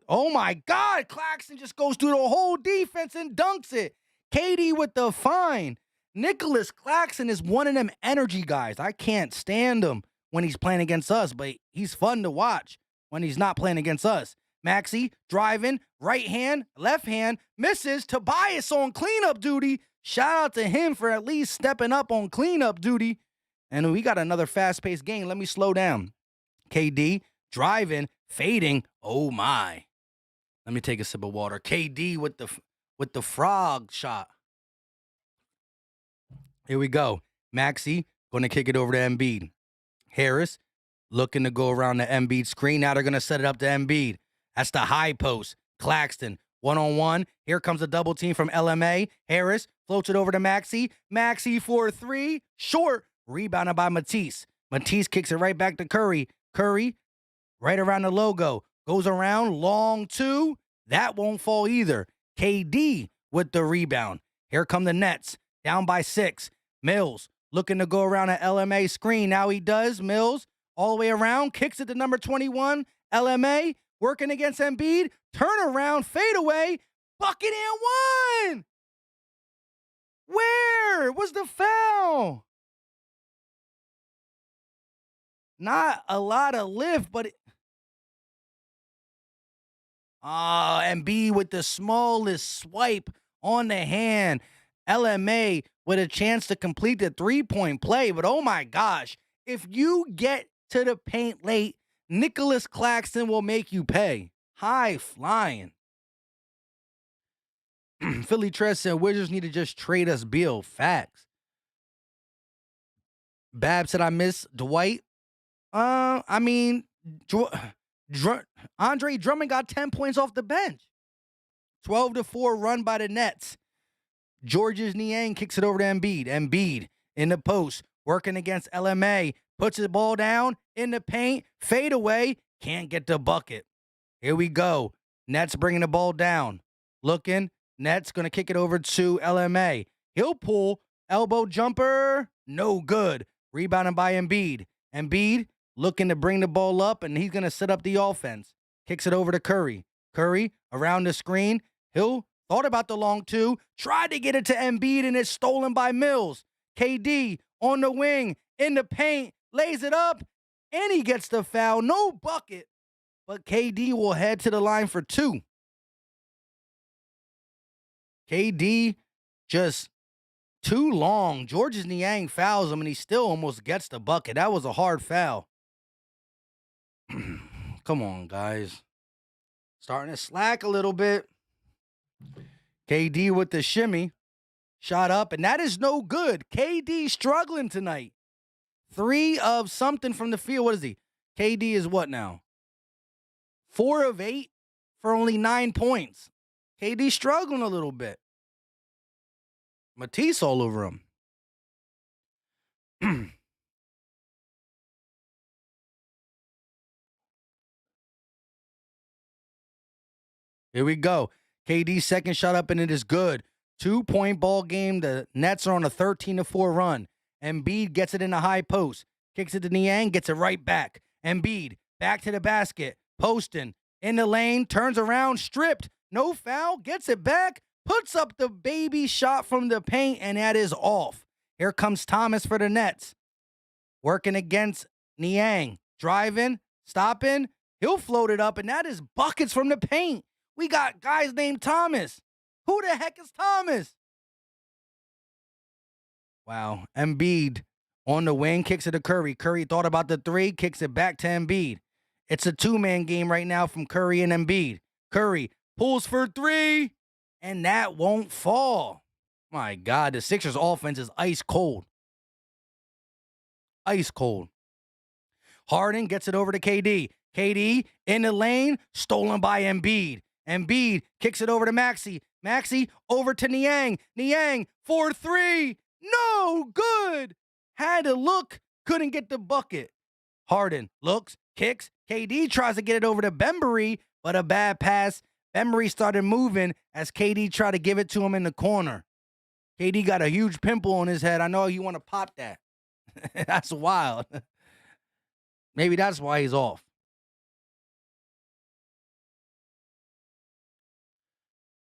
Oh, my God. Claxton just goes through the whole defense and dunks it. KD with the fine. Nicholas Claxton is one of them energy guys. I can't stand him when he's playing against us, but he's fun to watch when he's not playing against us. Maxey driving, right hand, left hand, misses. Tobias on cleanup duty. Shout out to him for at least stepping up on cleanup duty. And we got another fast-paced game. Let me slow down. KD driving, fading. Oh, my. Let me take a sip of water. KD with the frog shot. Here we go. Maxey going to kick it over to Embiid. Harris looking to go around the Embiid screen. Now they're going to set it up to Embiid. That's the high post. Claxton, one-on-one. Here comes a double team from LMA. Harris floats it over to Maxey. Maxey for 3. Short. Rebounded by Matisse. Matisse kicks it right back to Curry. Curry, right around the logo. Goes around, long 2. That won't fall either. KD with the rebound. Here come the Nets. Down by 6. Mills looking to go around an LMA screen. Now he does. Mills all the way around. Kicks it to number 21. LMA working against Embiid. Turn around. Fade away. Bucket and 1. Where was the foul? Not a lot of lift, but Embiid with the smallest swipe on the hand. LMA with a chance to complete the 3-point play, but oh my gosh, if you get to the paint late, Nicholas Claxton will make you pay. High flying. Philly Tress said Wizards need to just trade us Beal. Facts. Bab said I miss Dwight. I mean, Andre Drummond got 10 points off the bench. 12-4 run by the Nets. Georges Niang kicks it over to Embiid. Embiid in the post, working against LMA. Puts the ball down in the paint. Fade away. Can't get the bucket. Here we go. Nets bringing the ball down. Looking. Nets going to kick it over to LMA. He'll pull. Elbow jumper. No good. Rebounded by Embiid. Embiid looking to bring the ball up, and he's going to set up the offense. Kicks it over to Curry. Curry around the screen. He'll thought about the long 2. Tried to get it to Embiid, and it's stolen by Mills. KD on the wing, in the paint, lays it up, and he gets the foul. No bucket, but KD will head to the line for 2. KD just too long. Georges Niang fouls him, and he still almost gets the bucket. That was a hard foul. Come on, guys. Starting to slack a little bit. KD with the shimmy. Shot up, and that is no good. KD struggling tonight. 3 of something from the field. What is he? KD is what now? 4 of 8 for only 9 points. KD struggling a little bit. Matisse all over him. Here we go. KD's second shot up, and it is good. 2-point ball game. The Nets are on a 13-4 run. Embiid gets it in the high post. Kicks it to Niang, gets it right back. Embiid back to the basket. Posting in the lane. Turns around, stripped. No foul. Gets it back. Puts up the baby shot from the paint, and that is off. Here comes Thomas for the Nets. Working against Niang. Driving. Stopping. He'll float it up, and that is buckets from the paint. We got guys named Thomas. Who the heck is Thomas? Wow. Embiid on the wing, kicks it to Curry. Curry thought about the 3, kicks it back to Embiid. It's a 2-man game right now from Curry and Embiid. Curry pulls for 3, and that won't fall. My God, the Sixers offense is ice cold. Ice cold. Harden gets it over to KD. KD in the lane, stolen by Embiid. Embiid kicks it over to Maxey. Maxey over to Niang. Niang for 3. No good. Had to look. Couldn't get the bucket. Harden looks, kicks. KD tries to get it over to Bembry, but a bad pass. Bembry started moving as KD tried to give it to him in the corner. KD got a huge pimple on his head. I know you want to pop that. That's wild. Maybe that's why he's off.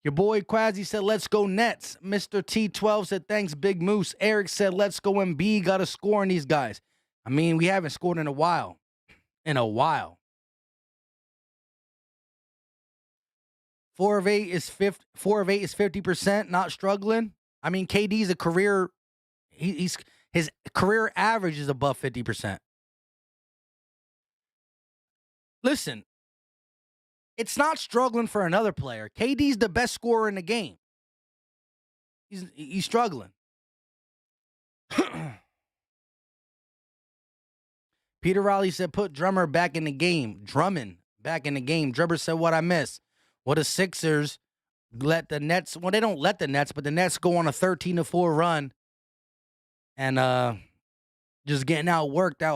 Your boy Quazzy said, let's go Nets. Mr. T12 said, thanks, Big Moose. Eric said, let's go Embiid. Got to score on these guys. I mean, we haven't scored in a while. 4 of 8 is 50%, not struggling. I mean, KD's a career. His career average is above 50%. Listen, it's not struggling for another player. KD's the best scorer in the game. He's struggling. Peter Riley said, put Drummond back in the game. Drummer said, what I miss. Well, the Sixers let the Nets, well, they don't let the Nets, but the Nets go on a 13-4 run and just getting outworked and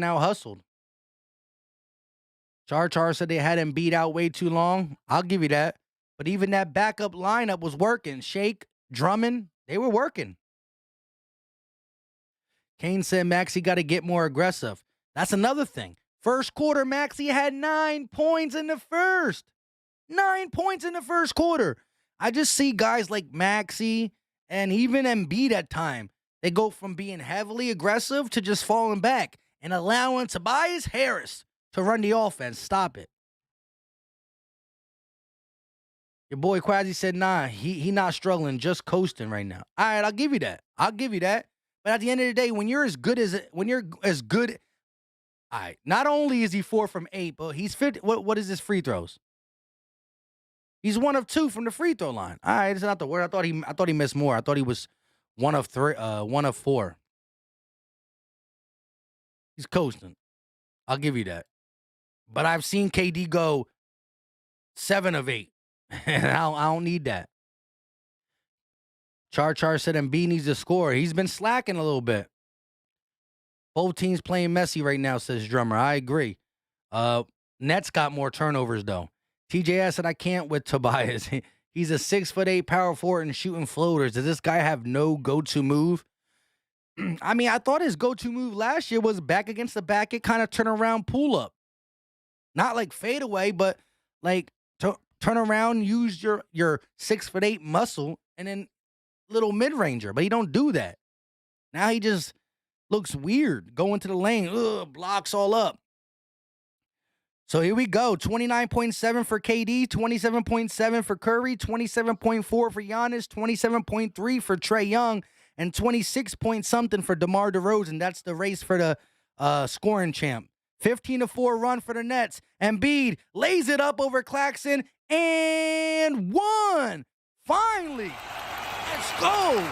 out-hustled. Char said they had him beat out way too long. I'll give you that. But even that backup lineup was working. Shake, Drummond, they were working. Kane said Maxey got to get more aggressive. That's another thing. First quarter, Maxey had 9 points in the first. 9 points in the first quarter. I just see guys like Maxey and even Embiid at time. They go from being heavily aggressive to just falling back and allowing Tobias Harris to run the offense. Stop it. Your boy Quazzy said, nah, he not struggling, just coasting right now. All right, I'll give you that. But at the end of the day, when you're as good, all right, not only is he 4 from 8, but he's 50. What is his free throws? He's 1 of 2 from the free throw line. All right, it's not the word. I thought he missed more. I thought he was 1 of 4. He's coasting. I'll give you that. But I've seen KD go 7 of 8. And I don't need that. Char said Embiid needs to score. He's been slacking a little bit. Both teams playing messy right now, says Drummer. I agree. Nets got more turnovers, though. TJS said, I can't with Tobias. He's a 6'8" power forward and shooting floaters. Does this guy have no go-to move? I mean, I thought his go-to move last year was back against the back, it kind of turn around, pull up. Not like fade away, but like turn around, use your 6'8" muscle, and then little mid-ranger. But he don't do that. Now he just looks weird going to the lane. Blocks all up. So here we go. 29.7 for KD, 27.7 for Curry, 27.4 for Giannis, 27.3 for Trae Young, and 26-point-something for DeMar DeRozan. That's the race for the scoring champ. 15-4 run for the Nets. Embiid lays it up over Claxton and 1. Finally. Let's go.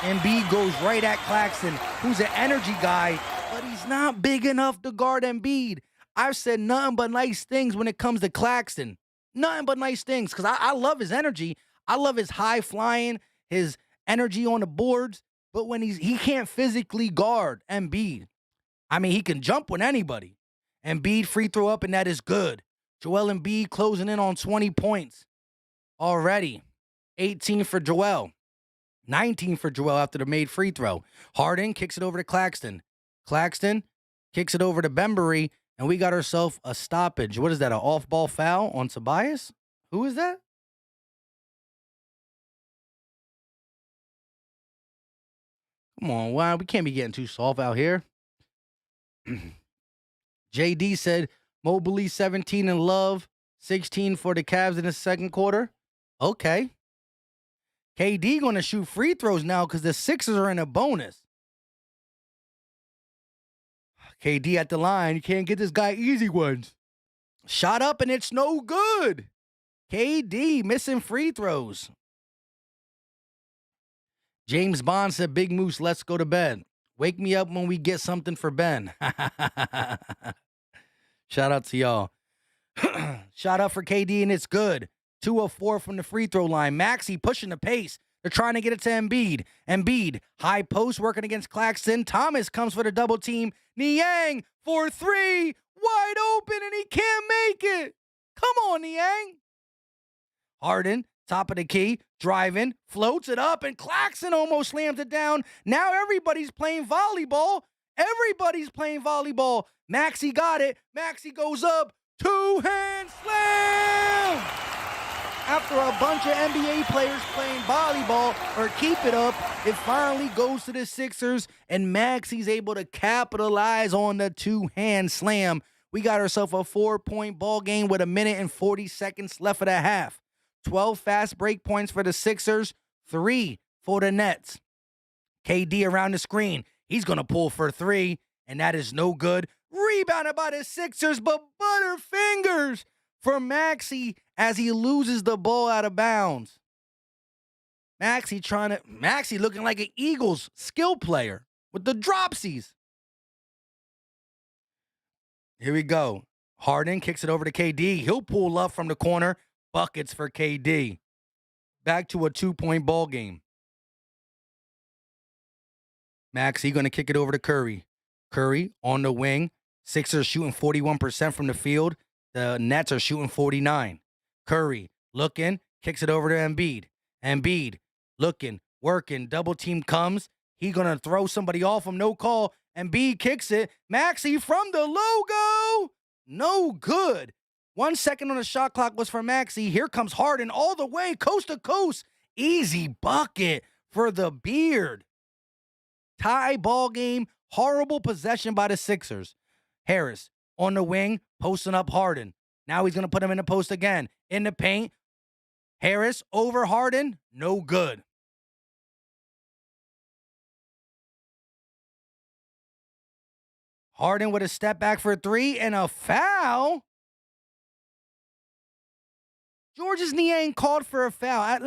Embiid goes right at Claxton, who's an energy guy, but he's not big enough to guard Embiid. I've said nothing but nice things when it comes to Claxton. Nothing but nice things, because I love his energy. I love his high flying, his energy on the boards, but when he can't physically guard Embiid. I mean, he can jump with anybody. Embiid free throw up, and that is good. Joel Embiid closing in on 20 points already. 18 for Joel. 19 for Joel after the made free throw. Harden kicks it over to Claxton. Claxton kicks it over to Bembury, and we got ourselves a stoppage. What is that, an off-ball foul on Tobias? Who is that? Come on, wow, we can't be getting too soft out here. JD said, Mobley 17 and Love 16 for the Cavs in the second quarter. Okay. KD going to shoot free throws now because the Sixers are in a bonus. KD at the line. You can't get this guy easy ones. Shot up and it's no good. KD missing free throws. James Bond said, Big Moose, let's go to bed. Wake me up when we get something for Ben. Shout out to y'all. Shot up for KD and it's good. 2 of 4 from the free throw line. Maxey pushing the pace. They're trying to get it to Embiid. Embiid, high post working against Claxton. Thomas comes for the double team. Niang for 3. Wide open and he can't make it. Come on, Niang. Harden Top of the key, driving, floats it up, and Claxton almost slams it down. Now everybody's playing volleyball. Everybody's playing volleyball. Maxey got it. Maxey goes up. Two-hand slam! After a bunch of NBA players playing volleyball or keep it up, it finally goes to the Sixers, and Maxey's able to capitalize on the two-hand slam. We got ourselves a 4-point ball game with 1:40 left of the half. 12 fast break points for the Sixers, 3 for the Nets. KD around the screen. He's going to pull for 3, and that is no good. Rebounded by the Sixers, but butterfingers for Maxey as he loses the ball out of bounds. Maxey looking like an Eagles skill player with the dropsies. Here we go. Harden kicks it over to KD. He'll pull up from the corner. Buckets for KD. Back to a 2-point ball game. Maxey going to kick it over to Curry. Curry on the wing. Sixers shooting 41% from the field. The Nets are shooting 49%. Curry looking, kicks it over to Embiid. Embiid looking, working, double team comes. He's going to throw somebody off him, no call. Embiid kicks it. Maxey from the logo. No good. 1 second on the shot clock was for Maxey. Here comes Harden all the way, coast to coast. Easy bucket for the beard. Tie ball game. Horrible possession by the Sixers. Harris on the wing, posting up Harden. Now he's going to put him in the post again. In the paint. Harris over Harden. No good. Harden with a step back for 3 and a foul. George's knee ain't called for a foul.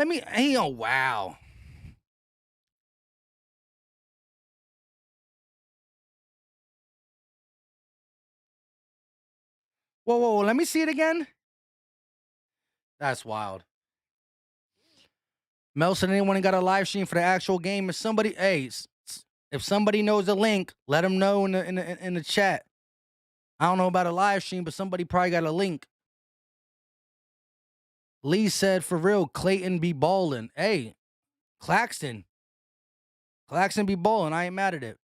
Wow. Whoa, let me see it again. That's wild. Melson, anyone got a live stream for the actual game? If somebody knows the link, let them know in the chat. I don't know about a live stream, but somebody probably got a link. Lee said, for real, Clayton be ballin'. Hey, Claxton be ballin'. I ain't mad at it.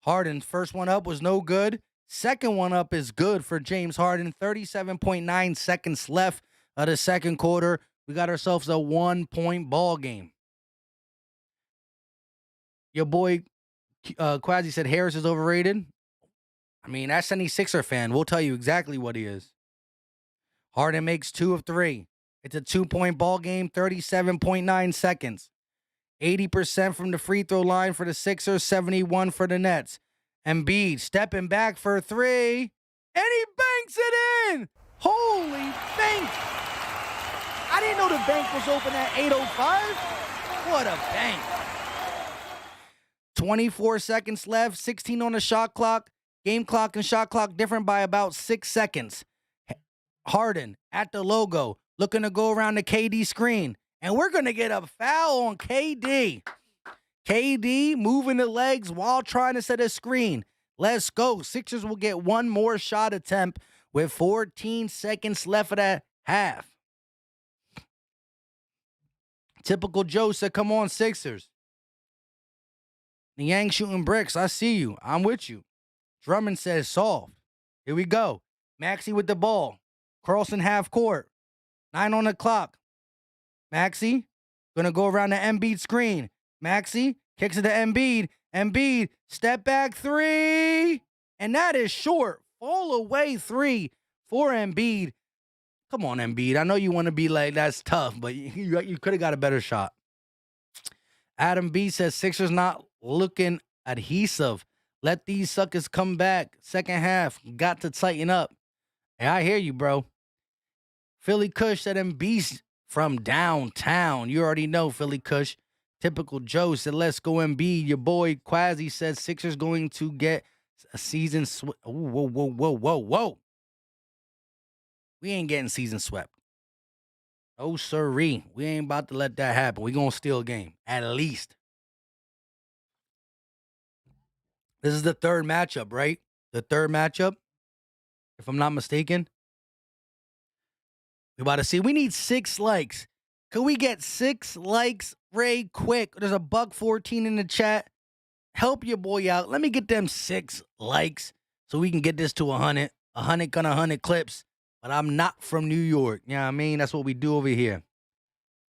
Harden, first one up was no good. Second one up is good for James Harden. 37.9 seconds left of the second quarter. We got ourselves a 1-point ball game. Your boy Quasi said Harris is overrated. I mean, that's any Sixer fan. We'll tell you exactly what he is. Harden makes 2 of 3. It's a 2-point ball game, 37.9 seconds. 80% from the free throw line for the Sixers, 71 for the Nets. Embiid stepping back for 3, and he banks it in. Holy bank. I didn't know the bank was open at 8:05. What a bank. 24 seconds left, 16 on the shot clock. Game clock and shot clock different by about 6 seconds. Harden at the logo, looking to go around the KD screen. And we're going to get a foul on KD. KD moving the legs while trying to set a screen. Let's go. Sixers will get one more shot attempt with 14 seconds left of that half. Typical Joe said, come on, Sixers. Niang shooting bricks. I see you. I'm with you. Drummond says soft. Here we go. Maxey with the ball. Carlson half court. 9 on the clock. Maxey gonna go around the Embiid screen. Maxey kicks it to Embiid. Embiid, step back 3. And that is short. Fall away 3 for Embiid. Come on, Embiid. I know you want to be like, that's tough, but you could have got a better shot. Adam B says, Sixers not looking adhesive. Let these suckers come back. Second half, got to tighten up. Hey, I hear you, bro. Philly Kush said Embiid from downtown. You already know, Philly Kush. Typical Joe said, let's go Embiid. Your boy Quasi says Sixers going to get a season swept. Whoa. We ain't getting season swept. Oh, sirree. We ain't about to let that happen. We going to steal a game, at least. This is the third matchup, right? The third matchup, if I'm not mistaken. We about to see. We need 6 likes. Could we get 6 likes, Ray, quick? There's a $1.14 in the chat. Help your boy out. Let me get them 6 likes so we can get this to 100. 100 clips. But I'm not from New York. You know what I mean? That's what we do over here.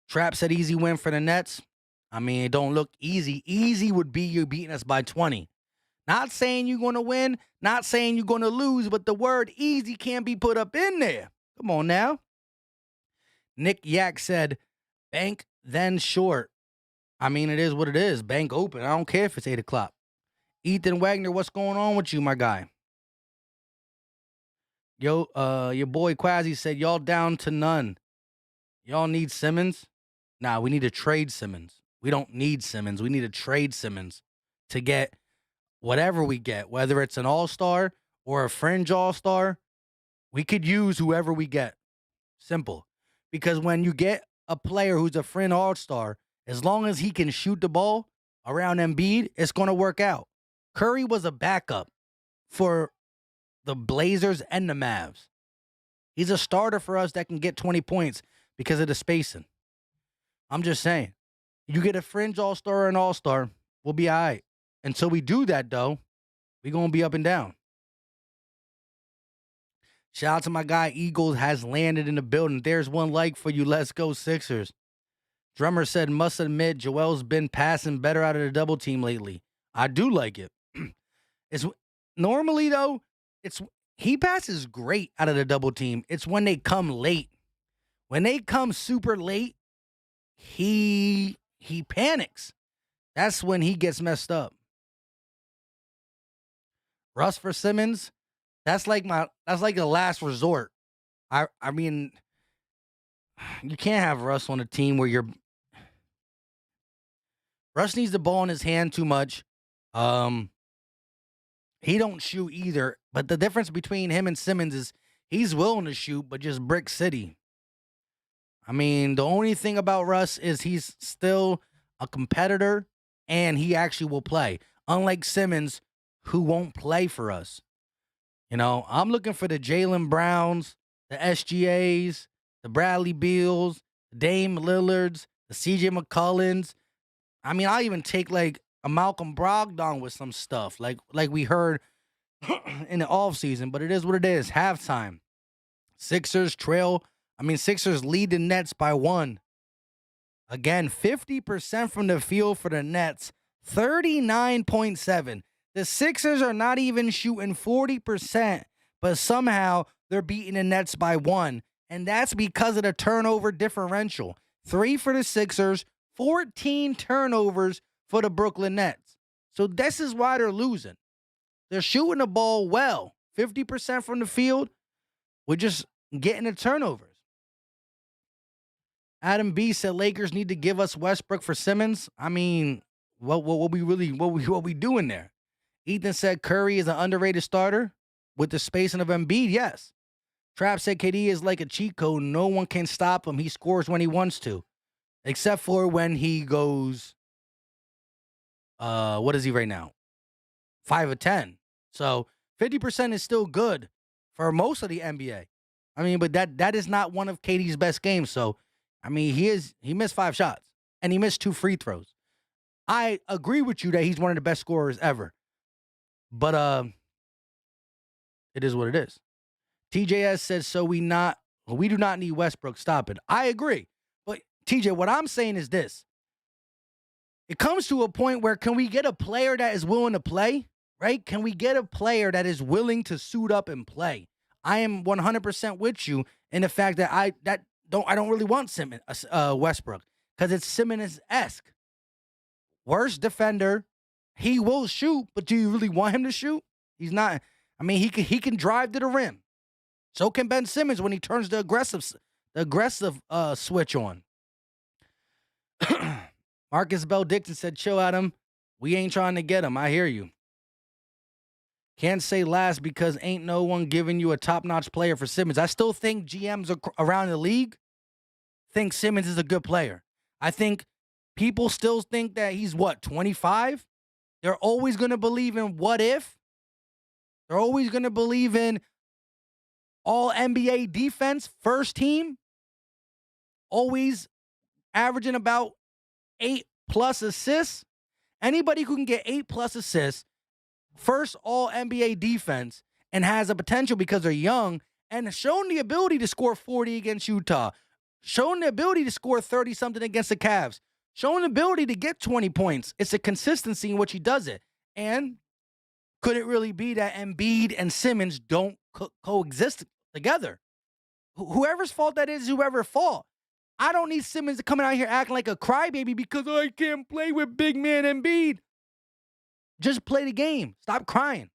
Trap said easy win for the Nets. I mean, it don't look easy. Easy would be you beating us by 20. Not saying you're going to win. Not saying you're going to lose. But the word easy can't be put up in there. Come on now. Nick Yak said, bank then short. I mean, it is what it is. Bank open. I don't care if it's 8 o'clock. Ethan Wagner, what's going on with you, my guy? Yo, your boy Quazzy said, y'all down to none. Y'all need Simmons? Nah, we need to trade Simmons. We don't need Simmons. We need to trade Simmons to get whatever we get, whether it's an all-star or a fringe all-star. We could use whoever we get. Simple. Because when you get a player who's a fringe all-star, as long as he can shoot the ball around Embiid, it's going to work out. Curry was a backup for the Blazers and the Mavs. He's a starter for us that can get 20 points because of the spacing. I'm just saying. You get a fringe all-star or an all-star, we'll be all right. Until we do that, though, we're going to be up and down. Shout out to my guy, Eagles has landed in the building. There's 1 like for you. Let's go, Sixers. Drummer said, must admit, Joel's been passing better out of the double team lately. I do like it. It's normally, though, he passes great out of the double team. It's when they come late. When they come super late, he panics. That's when he gets messed up. Russ for Simmons, that's like the last resort. I mean, you can't have Russ on a team where Russ needs the ball in his hand too much. He don't shoot either. But the difference between him and Simmons is he's willing to shoot, but just brick city. I mean, the only thing about Russ is he's still a competitor and he actually will play. Unlike Simmons, who won't play for us. You know, I'm looking for the Jaylen Browns, the SGAs, the Bradley Beals, the Dame Lillards, the CJ McCollins. I mean, I even take like a Malcolm Brogdon with some stuff, like we heard in the offseason, but it is what it is. Halftime. Sixers lead the Nets by 1. Again, 50% from the field for the Nets, 39.7. The Sixers are not even shooting 40%, but somehow they're beating the Nets by 1. And that's because of the turnover differential. 3 for the Sixers, 14 turnovers for the Brooklyn Nets. So this is why they're losing. They're shooting the ball well, 50% from the field. We're just getting the turnovers. Adam B said Lakers need to give us Westbrook for Simmons. I mean, what we doing there? Ethan said Curry is an underrated starter with the spacing of Embiid. Yes. Trap said KD is like a cheat code. No one can stop him. He scores when he wants to, except for when he goes. What is he right now? 5 of 10. So 50% is still good for most of the NBA. I mean, but that is not one of KD's best games. So, I mean, he missed 5 shots and he missed 2 free throws. I agree with you that he's one of the best scorers ever. But it is what it is. TJS says, so we do not need Westbrook. Stop it. I agree. But TJ, what I'm saying is this. It comes to a point where can we get a player that is willing to play, right? Can we get a player that is willing to suit up and play? I am 100% with you in the fact that I don't really want Westbrook because it's Simmons-esque. Worst defender. He will shoot, but do you really want him to shoot? He's not. I mean, he can drive to the rim. So can Ben Simmons when he turns the aggressive switch on. Marcus Bell Dixon said, chill, Adam. We ain't trying to get him. I hear you. Can't say last because ain't no one giving you a top-notch player for Simmons. I still think GMs around the league think Simmons is a good player. I think people still think that he's, 25? They're always going to believe in what if. They're always going to believe in all NBA defense, first team. Always averaging about 8+ assists. Anybody who can get 8+ assists, first all NBA defense, and has a potential because they're young and shown the ability to score 40 against Utah, shown the ability to score 30-something against the Cavs, shown the ability to get 20 points. It's a consistency in which he does it. And could it really be that Embiid and Simmons don't coexist together? Whoever's fault that is, whoever's fault. I don't need Simmons to come out here acting like a crybaby because I can't play with big man Embiid. Just play the game. Stop crying.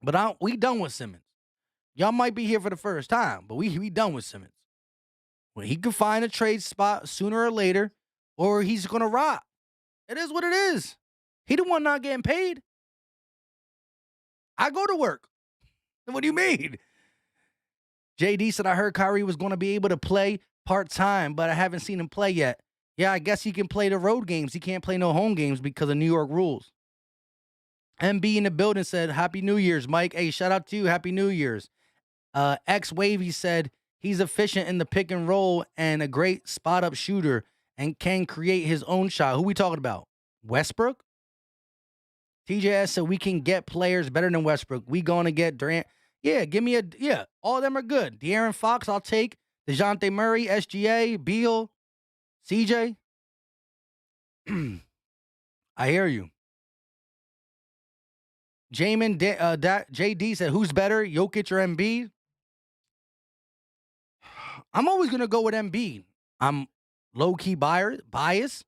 But we done with Simmons. Y'all might be here for the first time, but we done with Simmons. When he can find a trade spot sooner or later, or he's going to rot. It is what it is. He the one not getting paid. I go to work. What do you mean? JD said, I heard Kyrie was going to be able to play part-time, but I haven't seen him play yet. Yeah, I guess he can play the road games. He can't play no home games because of New York rules. MB in the building said, Happy New Year's, Mike. Hey, shout out to you. Happy New Year's. X-Wavy said, he's efficient in the pick and roll and a great spot-up shooter and can create his own shot. Who we talking about? Westbrook? TJS said, we can get players better than Westbrook. We going to get Durant. Yeah, all of them are good. De'Aaron Fox, I'll take. DeJounte Murray, SGA, Beal, CJ. I hear you. JD said, who's better, Jokic or Embiid? I'm always going to go with Embiid. I'm low-key biased.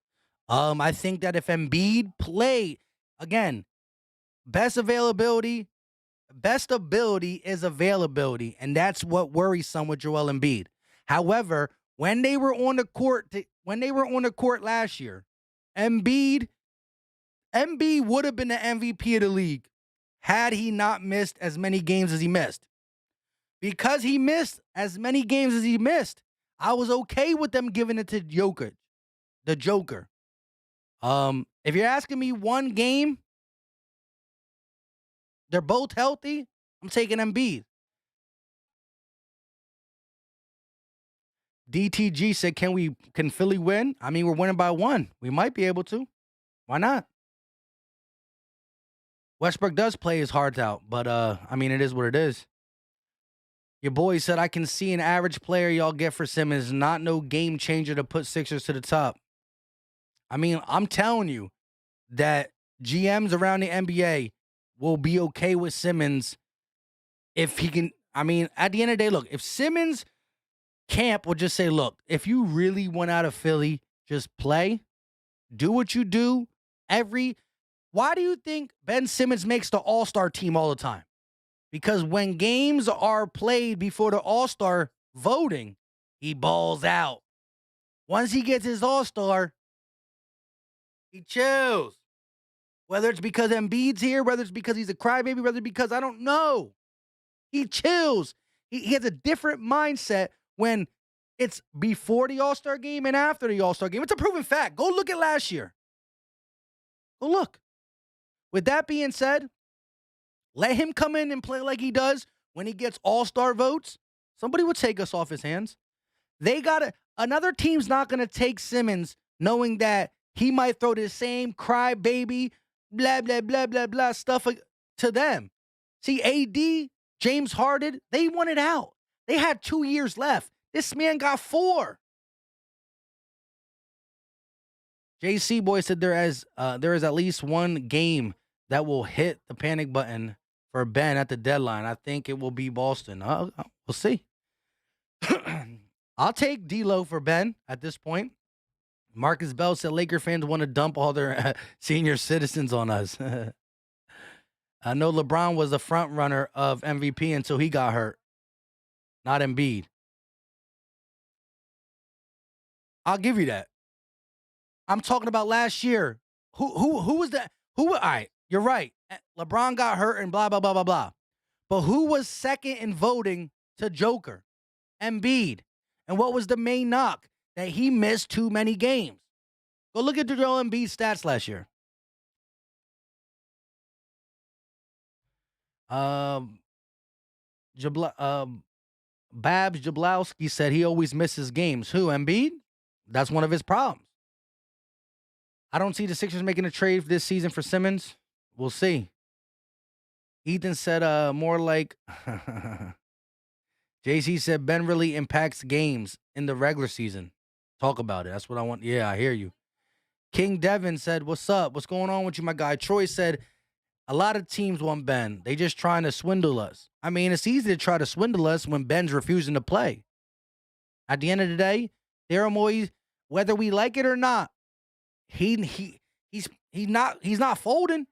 I think that if Embiid played, again, best ability is availability, and that's what worries some with Joel Embiid. However, when they were on the court last year, Embiid would have been the MVP of the league had he not missed as many games as he missed. Because he missed as many games as he missed, I was okay with them giving it to Joker, the Joker. If you're asking me one game, they're both healthy, I'm taking Embiid. DTG said, can Philly win? I mean, we're winning by 1. We might be able to. Why not? Westbrook does play his heart out, but I mean, it is what it is. Your boy said, I can see an average player y'all get for Simmons, not no game changer to put Sixers to the top. I mean, I'm telling you that GMs around the NBA will be okay with Simmons if he can. I mean, at the end of the day, look, if Simmons camp will just say, look, if you really want out of Philly, just play, do what you do. Why do you think Ben Simmons makes the All-Star team all the time? Because when games are played before the All-Star voting, he balls out. Once he gets his All-Star, he chills. Whether it's because Embiid's here, whether it's because he's a crybaby, whether it's because I don't know. He chills. He has a different mindset when it's before the All-Star game and after the All-Star game. It's a proven fact. Go look at last year. Go look. With that being said, let him come in and play like he does when he gets all-star votes. Somebody would take us off his hands. Another team's not going to take Simmons knowing that he might throw the same crybaby, blah, blah, blah, blah, blah stuff to them. See, AD, James Harden, they wanted out. They had 2 years left. This man got 4. JC Boy said there is at least one game that will hit the panic button for Ben at the deadline. I think it will be Boston. We'll see. I'll take D'Lo for Ben at this point. Marcus Bell said Laker fans want to dump all their senior citizens on us. I know LeBron was the front runner of MVP until he got hurt. Not Embiid. I'll give you that. I'm talking about last year. Who was that? All right, you're right. LeBron got hurt and blah, blah, blah, blah, blah. But who was second in voting to Joker? Embiid. And what was the main knock? That he missed too many games. Go look at Joel Embiid's stats last year. Babs Jablowski said he always misses games. Who, Embiid? That's one of his problems. I don't see the Sixers making a trade this season for Simmons. We'll see. Ethan said more like JC said Ben really impacts games in the regular season. Talk about it. That's what I want. Yeah, I hear you. King Devin said, "What's up? What's going on with you, my guy?" Troy said, "A lot of teams want Ben. They just trying to swindle us." I mean, it's easy to try to swindle us when Ben's refusing to play. At the end of the day, Daryl Morey, whether we like it or not, he's not folding.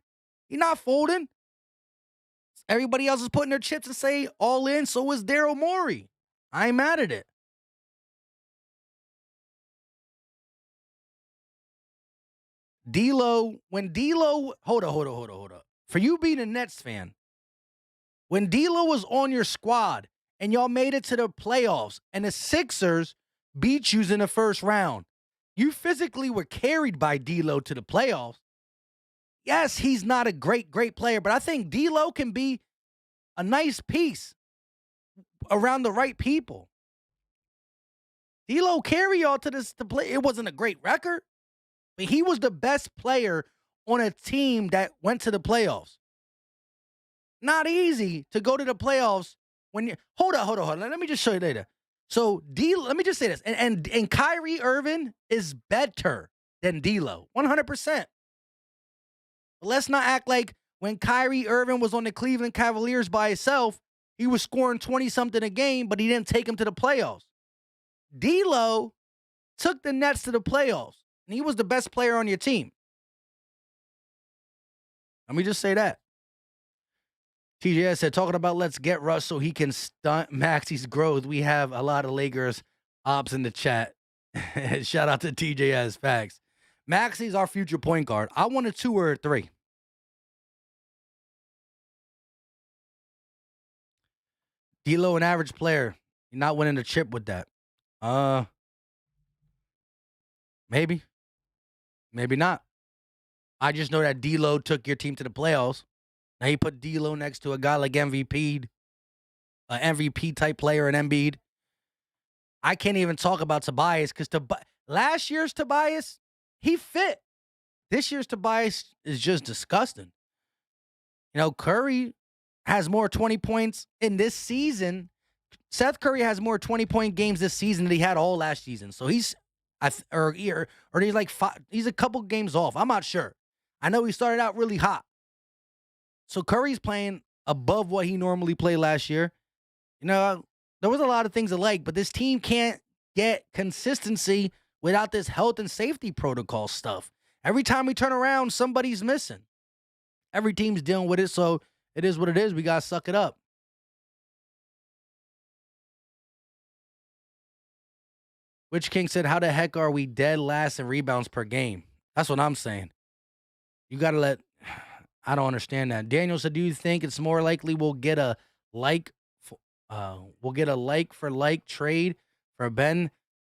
He's not folding. Everybody else is putting their chips and say all in. So is Daryl Morey. I ain't mad at it. Hold up. For you being a Nets fan, when D'Lo was on your squad and y'all made it to the playoffs and the Sixers beat you in the first round, you physically were carried by D'Lo to the playoffs. Yes, he's not a great player, but I think D'Lo can be a nice piece around the right people. D'Lo carry y'all to play. It wasn't a great record, but he was the best player on a team that went to the playoffs. Not easy to go to the playoffs when you hold on. Let me just show you later. So let me just say this. And Kyrie Irving is better than D'Lo. 100%. But let's not act like when Kyrie Irving was on the Cleveland Cavaliers by himself, he was scoring 20-something a game, but he didn't take him to the playoffs. D'Lo took the Nets to the playoffs, and he was the best player on your team. Let me just say that. TJS said, talking about let's get Russ so he can stunt Maxey's growth. We have a lot of Lakers ops in the chat. Shout out to TJS. Facts. Maxey's our future point guard. I want a 2 or a 3. D'Lo, an average player. You're not winning a chip with that. Maybe. Maybe not. I just know that D'Lo took your team to the playoffs. Now you put D'Lo next to a guy like MVP, an MVP type player in Embiid. I can't even talk about Tobias because last year's Tobias, he fit. This year's Tobias is just disgusting. You know, Curry has more 20 points in this season. Seth Curry has more 20-point games this season than he had all last season. So he's he's a couple games off. I'm not sure. I know he started out really hot. So Curry's playing above what he normally played last year. You know, there was a lot of things I like, but this team can't get consistency without this health and safety protocol stuff. Every time we turn around, somebody's missing. Every team's dealing with it, so it is what it is. We got to suck it up. Witch King said, how the heck are we dead last in rebounds per game? That's what I'm saying. You got to I don't understand that. Daniel said, do you think it's more likely we'll get a like for like trade for Ben?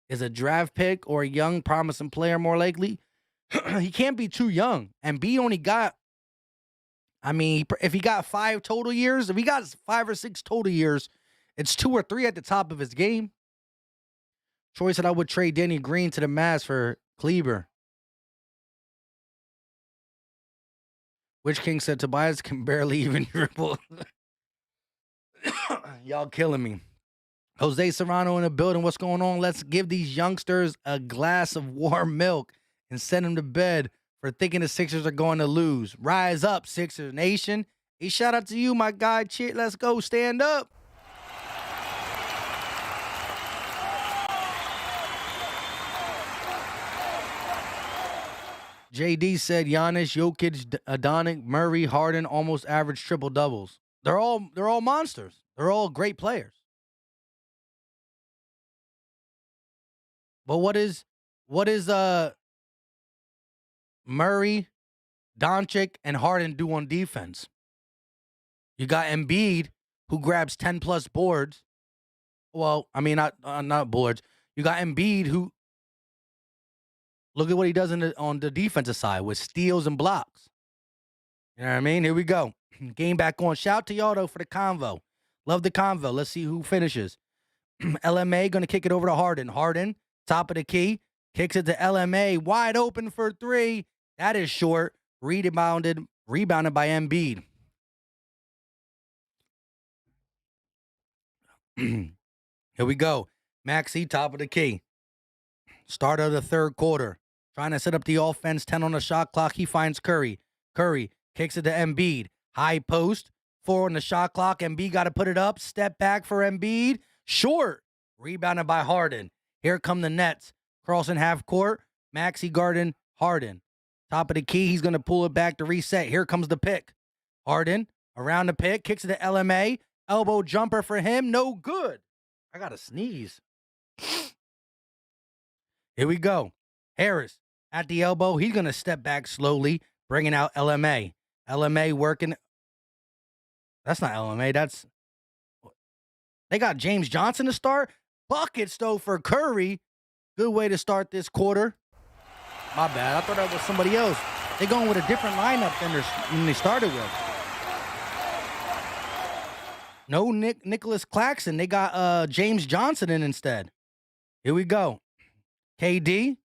Is a draft pick or a young promising player more likely? He can't be too young. And B only got, if he got 5 total years, if he got 5 or 6 total years, it's 2 or 3 at the top of his game. Troy said I would trade Danny Green to the Mavs for Kleber. Witch King said Tobias can barely even dribble. Y'all killing me. Jose Serrano in the building. What's going on? Let's give these youngsters a glass of warm milk and send them to bed for thinking the Sixers are going to lose. Rise up, Sixers Nation. Hey, shout out to you, my guy. Cheer, let's go. Stand up. JD said Giannis, Jokic, Adonis, Murray, Harden almost average triple doubles. They're all monsters. They're all great players. But what is Murray, Doncic, and Harden do on defense? You got Embiid, who grabs 10+ boards. Well, not boards. You got Embiid, who look at what he does on the defensive side with steals and blocks. You know what I mean? Here we go. Game back on. Shout out to y'all, though, for the convo. Love the convo. Let's see who finishes. LMA going to kick it over to Harden. Harden, top of the key. Kicks it to LMA. Wide open for three. That is short. Rebounded by Embiid. Here we go. Maxey, top of the key. Start of the third quarter. Trying to set up the offense. 10 on the shot clock. He finds Curry. Curry kicks it to Embiid. High post. 4 on the shot clock. Embiid got to put it up. Step back for Embiid. Short. Rebounded by Harden. Here come the Nets. Crossing half court. Maxey guarding Harden. Top of the key. He's going to pull it back to reset. Here comes the pick. Harden around the pick. Kicks it to LMA. Elbow jumper for him. No good. I got to sneeze. Here we go. Harris at the elbow. He's going to step back slowly, bringing out LMA. LMA working. That's not LMA. They got James Johnson to start. Buckets, though, for Curry. Good way to start this quarter. My bad. I thought that was somebody else. They're going with a different lineup than they started with. No Nicholas Claxton. They got James Johnson in instead. Here we go. KD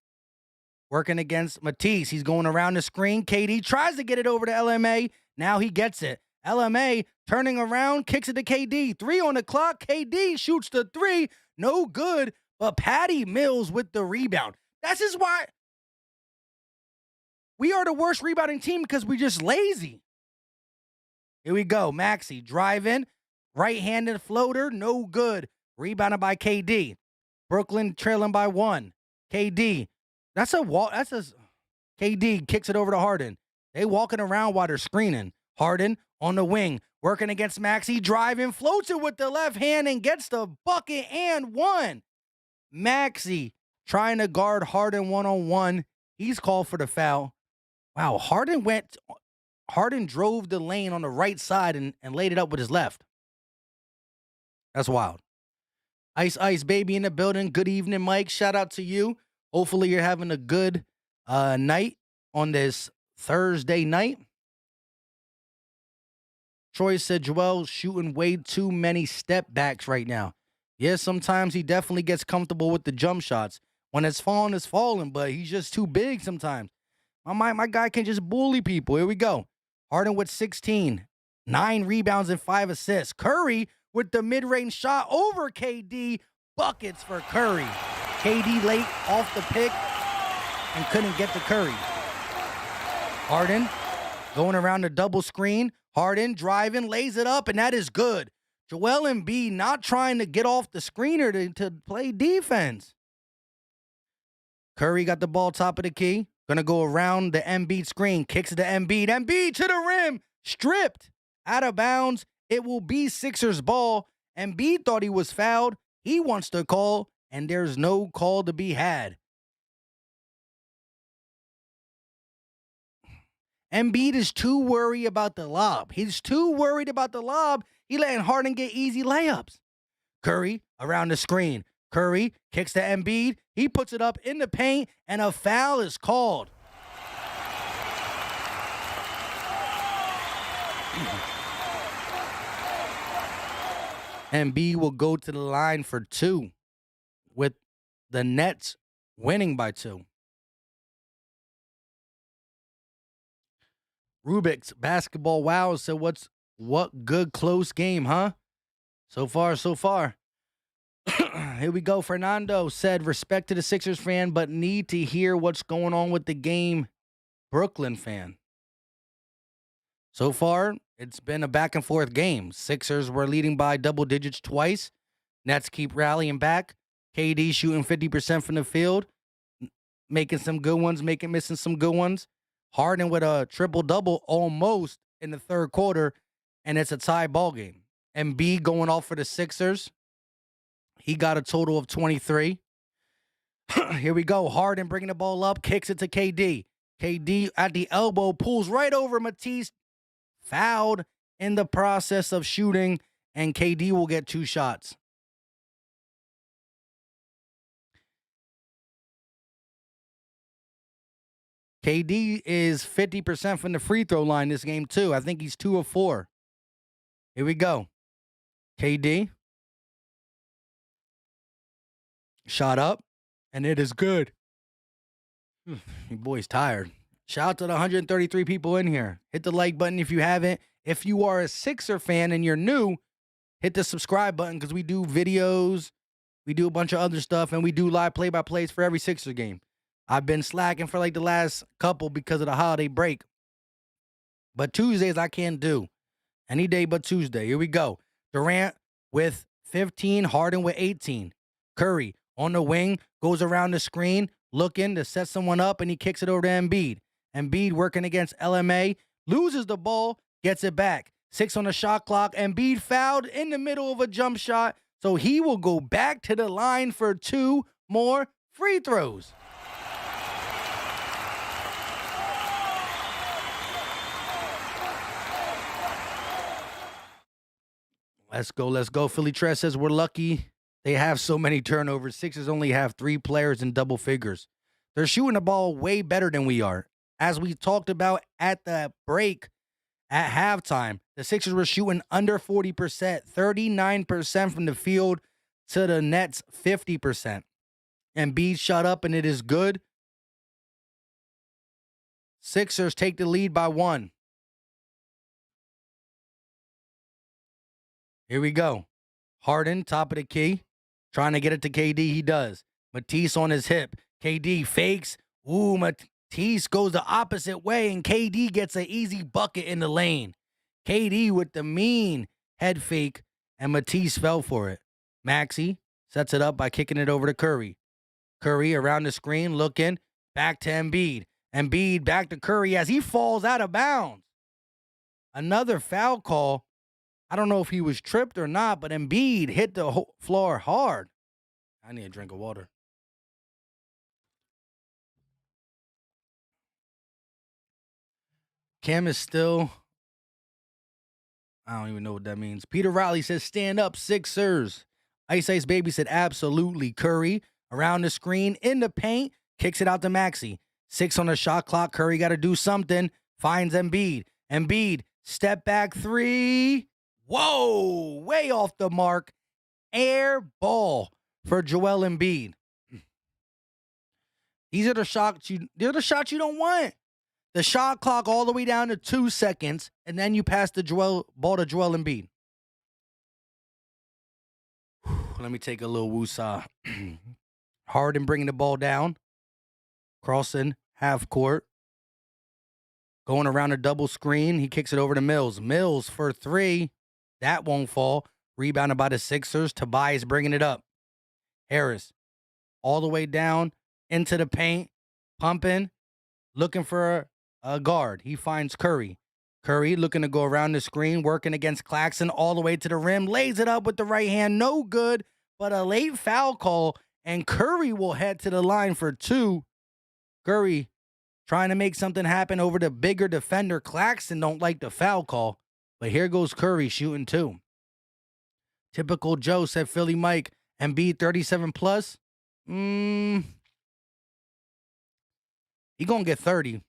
working against Matisse. He's going around the screen. KD tries to get it over to LMA. Now he gets it. LMA turning around, kicks it to KD. 3 on the clock. KD shoots the 3. No good, but Patty Mills with the rebound. This is why we are the worst rebounding team, because we're just lazy. Here we go. Maxey driving. Right-handed floater. No good. Rebounded by KD. Brooklyn trailing by 1. KD. KD kicks it over to Harden. They walking around while they're screening. Harden on the wing. Working against Maxey. Driving. Floats it with the left hand and gets the bucket and 1. Maxey trying to guard Harden one-on-one. He's called for the foul. Wow, Harden drove the lane on the right side and laid it up with his left. That's wild. Ice baby in the building. Good evening, Mike. Shout out to you. Hopefully you're having a good night on this Thursday night. Troy said Joel's shooting way too many step backs right now. Yeah, sometimes he definitely gets comfortable with the jump shots. When it's falling, but he's just too big sometimes. My guy can just bully people. Here we go. Harden with 16. 9 rebounds and 5 assists. Curry with the mid-range shot over KD. Buckets for Curry. KD late off the pick and couldn't get to Curry. Harden going around the double screen. Harden driving, lays it up, and that is good. Joel Embiid not trying to get off the screener to play defense. Curry got the ball top of the key. Going to go around the Embiid screen. Kicks it to Embiid. Embiid to the rim. Stripped. Out of bounds. It will be Sixers ball. Embiid thought he was fouled. He wants to call, and there's no call to be had. Embiid is too worried about the lob. He's too worried about the lob. He letting Harden get easy layups. Curry around the screen. Curry kicks to Embiid. He puts it up in the paint, and a foul is called. Embiid will go to the line for 2, with the Nets winning by 2. Rubik's Basketball Wow said, what good close game, huh? So far. Here we go. Fernando said, respect to the Sixers fan, but need to hear what's going on with the game, Brooklyn fan. So far, it's been a back and forth game. Sixers were leading by double digits twice. Nets keep rallying back. KD shooting 50% from the field, making some good ones, missing some good ones. Harden with a triple-double almost in the third quarter, and it's a tie ball game. Embiid going off for the Sixers. He got a total of 23. Here we go. Harden bringing the ball up, kicks it to KD. KD at the elbow, pulls right over Matisse. Fouled in the process of shooting, and KD will get 2 shots. KD is 50% from the free throw line this game, too. I think he's 2 of 4. Here we go. KD. Shot up, and it is good. Your boy's tired. Shout out to the 133 people in here. Hit the like button if you haven't. If you are a Sixer fan and you're new, hit the subscribe button because we do videos, we do a bunch of other stuff, and we do live play-by-plays for every Sixer game. I've been slacking for like the last couple because of the holiday break. But Tuesdays I can't do. Any day but Tuesday. Here we go. Durant with 15, Harden with 18. Curry on the wing, goes around the screen, looking to set someone up, and he kicks it over to Embiid. Embiid working against LMA, loses the ball, gets it back. 6 on the shot clock. Embiid fouled in the middle of a jump shot, so he will go back to the line for 2 more free throws. Let's go. Philly Tress says we're lucky they have so many turnovers. Sixers only have 3 players in double figures. They're shooting the ball way better than we are. As we talked about at the break at halftime, the Sixers were shooting under 40%, 39% from the field to the Nets 50%. Embiid shot up, and it is good. Sixers take the lead by 1. Here we go. Harden, top of the key, trying to get it to KD. He does. Matisse on his hip. KD fakes. Ooh, Matisse goes the opposite way, and KD gets an easy bucket in the lane. KD with the mean head fake, and Matisse fell for it. Maxey sets it up by kicking it over to Curry. Curry around the screen, looking. Back to Embiid. Embiid back to Curry as he falls out of bounds. Another foul call. I don't know if he was tripped or not, but Embiid hit the floor hard. I need a drink of water. Cam is still, I don't even know what that means. Peter Riley says, stand up, Sixers. Ice Ice Baby said, absolutely. Curry around the screen in the paint, kicks it out to Maxey. 6 on the shot clock. Curry got to do something. Finds Embiid. Embiid, step back 3. Whoa, way off the mark. Air ball for Joel Embiid. These are the shots you don't want. The shot clock all the way down to 2 seconds, and then you pass the ball to Joel Embiid. Let me take a little woosah. Harden bringing the ball down. Crossing half court. Going around a double screen. He kicks it over to Mills. Mills for 3. That won't fall. Rebounded by the Sixers. Tobias bringing it up. Harris all the way down into the paint. Pumping. Looking for a guard. He finds Curry. Curry looking to go around the screen. Working against Claxton all the way to the rim. Lays it up with the right hand. No good. But a late foul call. And Curry will head to the line for 2. Curry trying to make something happen over the bigger defender. Claxton don't like the foul call. But here goes Curry shooting 2. Typical Joe said Philly Mike. Embiid 37 plus. He gonna get 30.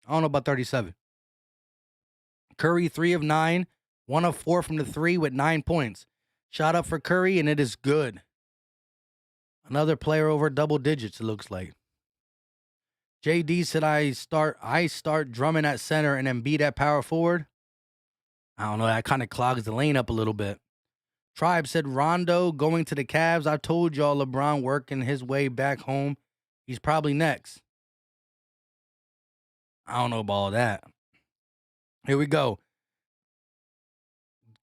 I don't know about 37. Curry 3 of 9. 1 of 4 from the 3 with 9 points. Shot up for Curry, and it is good. Another player over double digits, it looks like. JD said I start drumming at center and Embiid at power forward. I don't know. That kind of clogs the lane up a little bit. Tribe said Rondo going to the Cavs. I told y'all LeBron working his way back home. He's probably next. I don't know about all that. Here we go.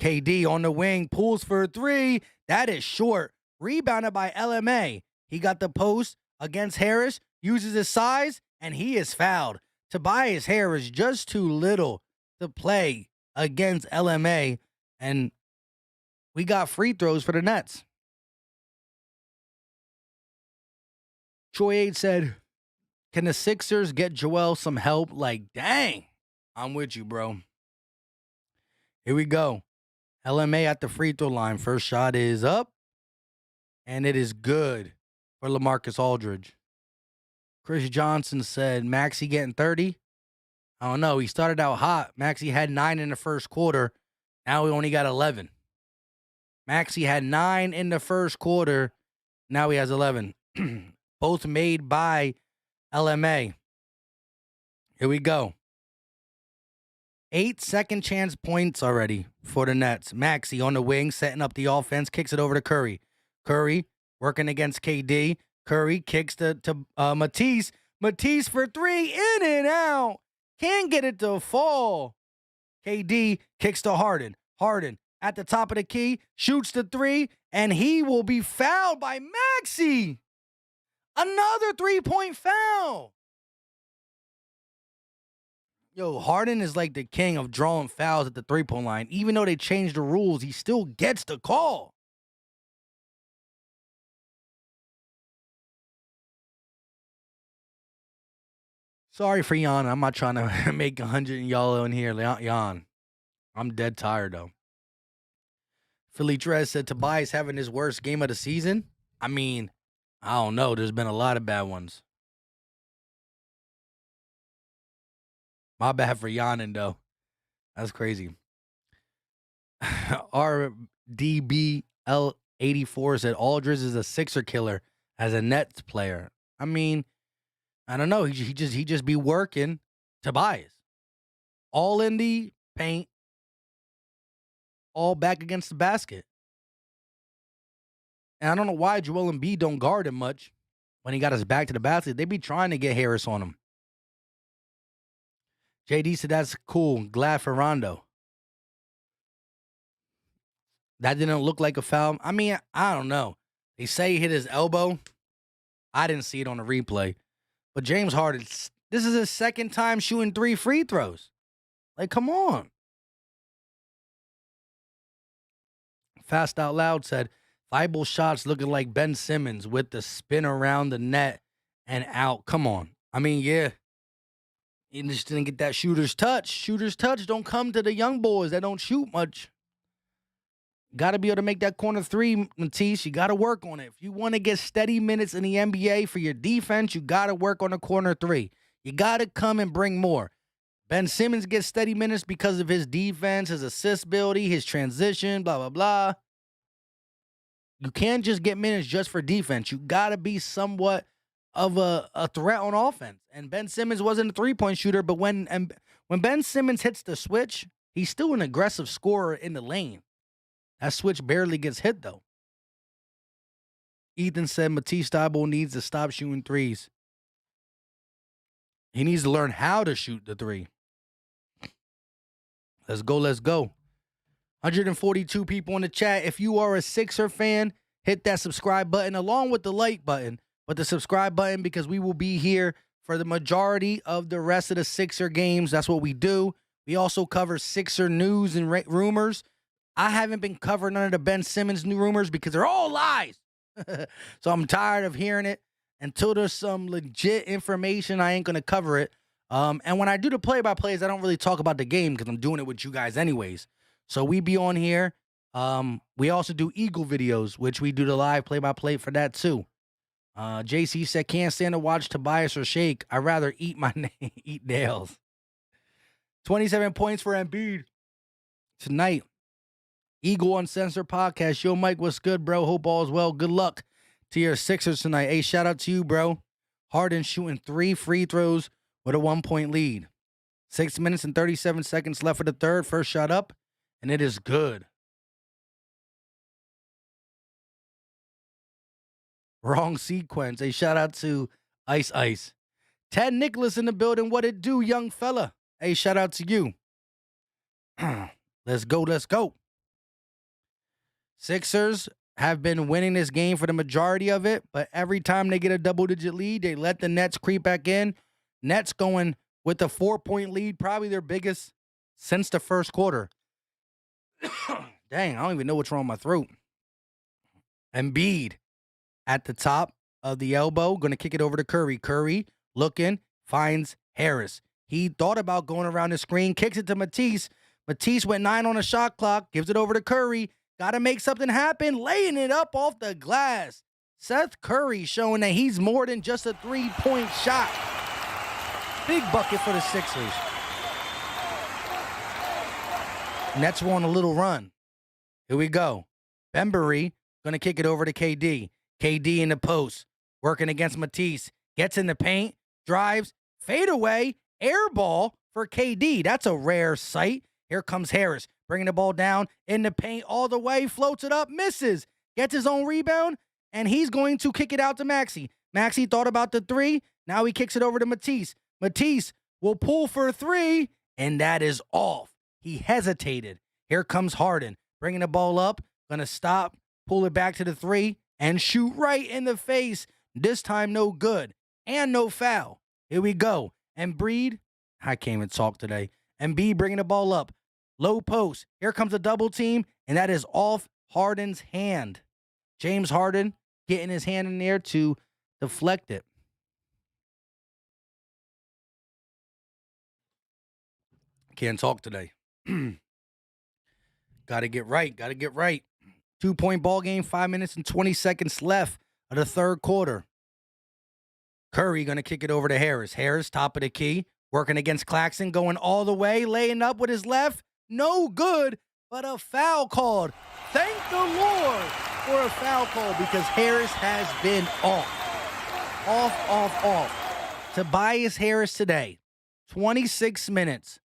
KD on the wing. Pulls for 3. That is short. Rebounded by LMA. He got the post against Harris. Uses his size. And he is fouled. Tobias Harris just too little to play against LMA, and we got free throws for the Nets. Troy 8 said, can the Sixers get Joel some help? Like, dang, I'm with you, bro. Here we go. LMA at the free throw line. First shot is up, and it is good for LaMarcus Aldridge. Chris Johnson said, Maxey getting 30? I don't know. He started out hot. Maxey had 9 in the first quarter. Now he only got 11. Maxey had 9 in the first quarter. Now he has 11. Both made by LMA. Here we go. 8 second chance points already for the Nets. Maxey on the wing, setting up the offense, kicks it over to Curry. Curry working against KD. Curry kicks to Matisse. Matisse for three, in and out. Can't get it to fall. KD kicks to Harden. Harden at the top of the key, shoots the three, and he will be fouled by Maxey. Another 3-point foul. Yo, Harden is like the king of drawing fouls at the three-point line. Even though they changed the rules, he still gets the call. Sorry for yawning. I'm not trying to make 100 and y'all in here yawn. I'm dead tired, though. Philly Trez said Tobias having his worst game of the season. I mean, I don't know. There's been a lot of bad ones. My bad for yawning, though. That's crazy. RDBL84 said Aldridge is a Sixer killer as a Nets player. I mean, I don't know. He just be working Tobias. All in the paint. All back against the basket. And I don't know why Joel Embiid don't guard him much when he got his back to the basket. They be trying to get Harris on him. JD said that's cool. Glad for Rondo. That didn't look like a foul. I mean, I don't know. They say he hit his elbow. I didn't see it on the replay. But James Harden, this is his second time shooting 3 free throws. Like, come on. Fast Out Loud said, Thibault shots looking like Ben Simmons with the spin around the net and out. Come on. I mean, yeah. He just didn't get that shooter's touch. Shooter's touch don't come to the young boys that don't shoot much. Got to be able to make that corner three, Matisse. You got to work on it. If you want to get steady minutes in the NBA for your defense, you got to work on the corner three. You got to come and bring more. Ben Simmons gets steady minutes because of his defense, his assist ability, his transition, blah, blah, blah. You can't just get minutes just for defense. You got to be somewhat of a threat on offense. And Ben Simmons wasn't a three-point shooter, but when Ben Simmons hits the switch, he's still an aggressive scorer in the lane. That switch barely gets hit, though. Ethan said Matisse Thybulle needs to stop shooting threes. He needs to learn how to shoot the three. Let's go, let's go. 142 people in the chat. If you are a Sixer fan, hit that subscribe button along with the like button. But the subscribe button, because we will be here for the majority of the rest of the Sixer games. That's what we do. We also cover Sixer news and rumors. I haven't been covering none of the Ben Simmons new rumors because they're all lies. So I'm tired of hearing it. Until there's some legit information, I ain't going to cover it. And when I do the play-by-plays, I don't really talk about the game because I'm doing it with you guys anyways. So we be on here. We also do Eagle videos, which we do the live play-by-play for that too. JC said, can't stand to watch Tobias or Shake. I'd rather eat eat nails. 27 points for Embiid tonight. Eagle Uncensored Podcast. Yo, Mike, what's good, bro? Hope all is well. Good luck to your Sixers tonight. Hey, shout out to you, bro. Harden shooting 3 free throws with a 1-point lead. 6 minutes and 37 seconds left for the third. First shot up, and it is good. Wrong sequence. A shout out to Ice Ice. Ted Nicholas in the building. What it do, young fella? Hey, shout out to you. Let's go, let's go. Sixers have been winning this game for the majority of it, but every time they get a double-digit lead, they let the Nets creep back in. Nets going with a 4-point lead, probably their biggest since the first quarter. Dang, I don't even know what's wrong with my throat. Embiid at the top of the elbow, going to kick it over to Curry. Curry looking, finds Harris. He thought about going around the screen, kicks it to Matisse. Matisse went 9 on the shot clock, gives it over to Curry. Got to make something happen, laying it up off the glass. Seth Curry showing that he's more than just a 3-point shot. Big bucket for the Sixers. Nets were on a little run. Here we go. Bembury going to kick it over to KD. KD in the post, working against Matisse. Gets in the paint, drives, fadeaway, air ball for KD. That's a rare sight. Here comes Harris, bringing the ball down in the paint all the way, floats it up, misses, gets his own rebound, and he's going to kick it out to Maxey. Maxey thought about the three. Now he kicks it over to Matisse. Matisse will pull for a three, and that is off. He hesitated. Here comes Harden, bringing the ball up, going to stop, pull it back to the three, and shoot right in the face. This time, no good, and no foul. Here we go. Embiid, I can't even talk today. Embiid bringing the ball up. Low post. Here comes a double team, and that is off Harden's hand. James Harden getting his hand in there to deflect it. Can't talk today. Gotta get right. 2-point ball game, 5 minutes and 20 seconds left of the third quarter. Curry going to kick it over to Harris. Harris, top of the key, working against Claxton, going all the way, laying up with his left. No good, but a foul called. Thank the Lord for a foul call because Harris has been off. Tobias Harris today, 26 minutes,